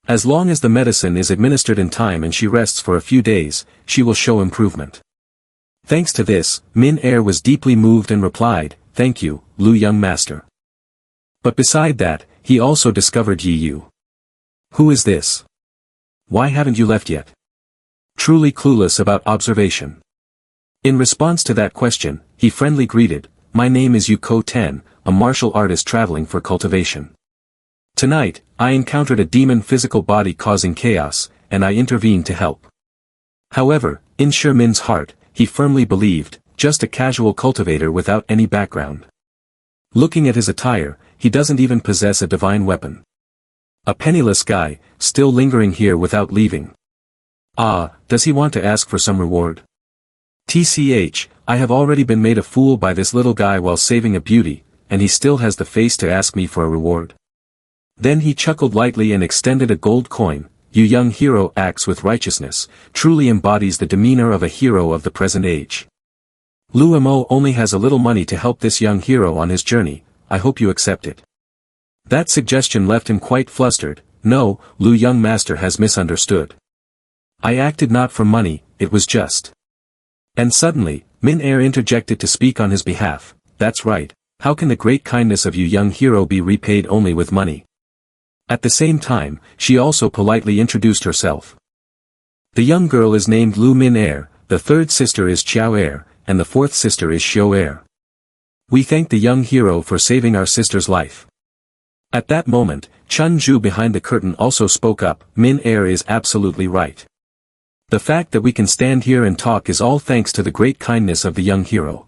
As long as the medicine is administered in time and she rests for a few days, she will show improvement. Thanks to this, Min Er was deeply moved and replied, thank you, Lu young master. But beside that, he also discovered Yi Yu. Who is this? Why haven't you left yet? Truly clueless about observation. In response to that question, he friendly greeted, my name is Yu Ko Ten, a martial artist traveling for cultivation. Tonight, I encountered a demon physical body causing chaos, and I intervened to help. However, in Min's heart, he firmly believed, just a casual cultivator without any background. Looking at his attire, he doesn't even possess a divine weapon. A penniless guy, still lingering here without leaving. Ah, does he want to ask for some reward? TCH, I have already been made a fool by this little guy while saving a beauty, and he still has the face to ask me for a reward. Then he chuckled lightly and extended a gold coin. You young hero acts with righteousness, truly embodies the demeanor of a hero of the present age. Lu Mo only has a little money to help this young hero on his journey, I hope you accept it. That suggestion left him quite flustered. No, Lu young master has misunderstood. I acted not for money, it was just. And suddenly, Min Er interjected to speak on his behalf, that's right, how can the great kindness of you young hero be repaid only with money? At the same time, she also politely introduced herself. The young girl is named Lu Min Er, the third sister is Xiao Er, and the fourth sister is Xiao Er. We thank the young hero for saving our sister's life. At that moment, Chun Ju behind the curtain also spoke up. Min Er is absolutely right. The fact that we can stand here and talk is all thanks to the great kindness of the young hero.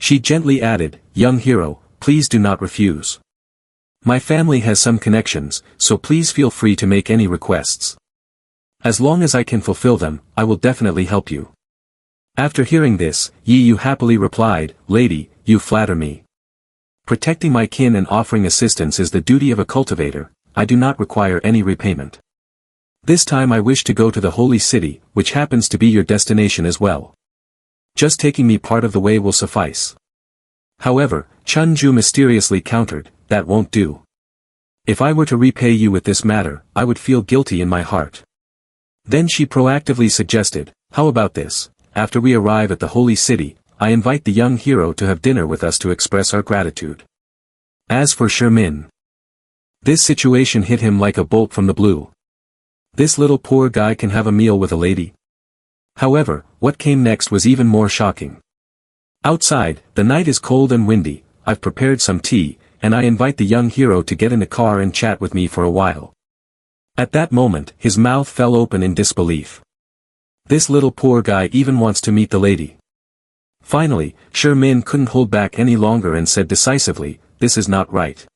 She gently added, young hero, please do not refuse. My family has some connections, so please feel free to make any requests. As long as I can fulfill them, I will definitely help you. After hearing this, Yi Yu happily replied, lady, you flatter me. Protecting my kin and offering assistance is the duty of a cultivator. I do not require any repayment. This time I wish to go to the holy city, which happens to be your destination as well. Just taking me part of the way will suffice. However, Chun Ju mysteriously countered, that won't do. If I were to repay you with this matter, I would feel guilty in my heart. Then she proactively suggested, how about this, after we arrive at the holy city, I invite the young hero to have dinner with us to express our gratitude. As for Shermin, this situation hit him like a bolt from the blue. This little poor guy can have a meal with a lady? However, what came next was even more shocking. Outside, the night is cold and windy. I've prepared some tea, and I invite the young hero to get in the car and chat with me for a while. At that moment, his mouth fell open in disbelief. This little poor guy even wants to meet the lady. Finally, Shermin couldn't hold back any longer and said decisively, this is not right.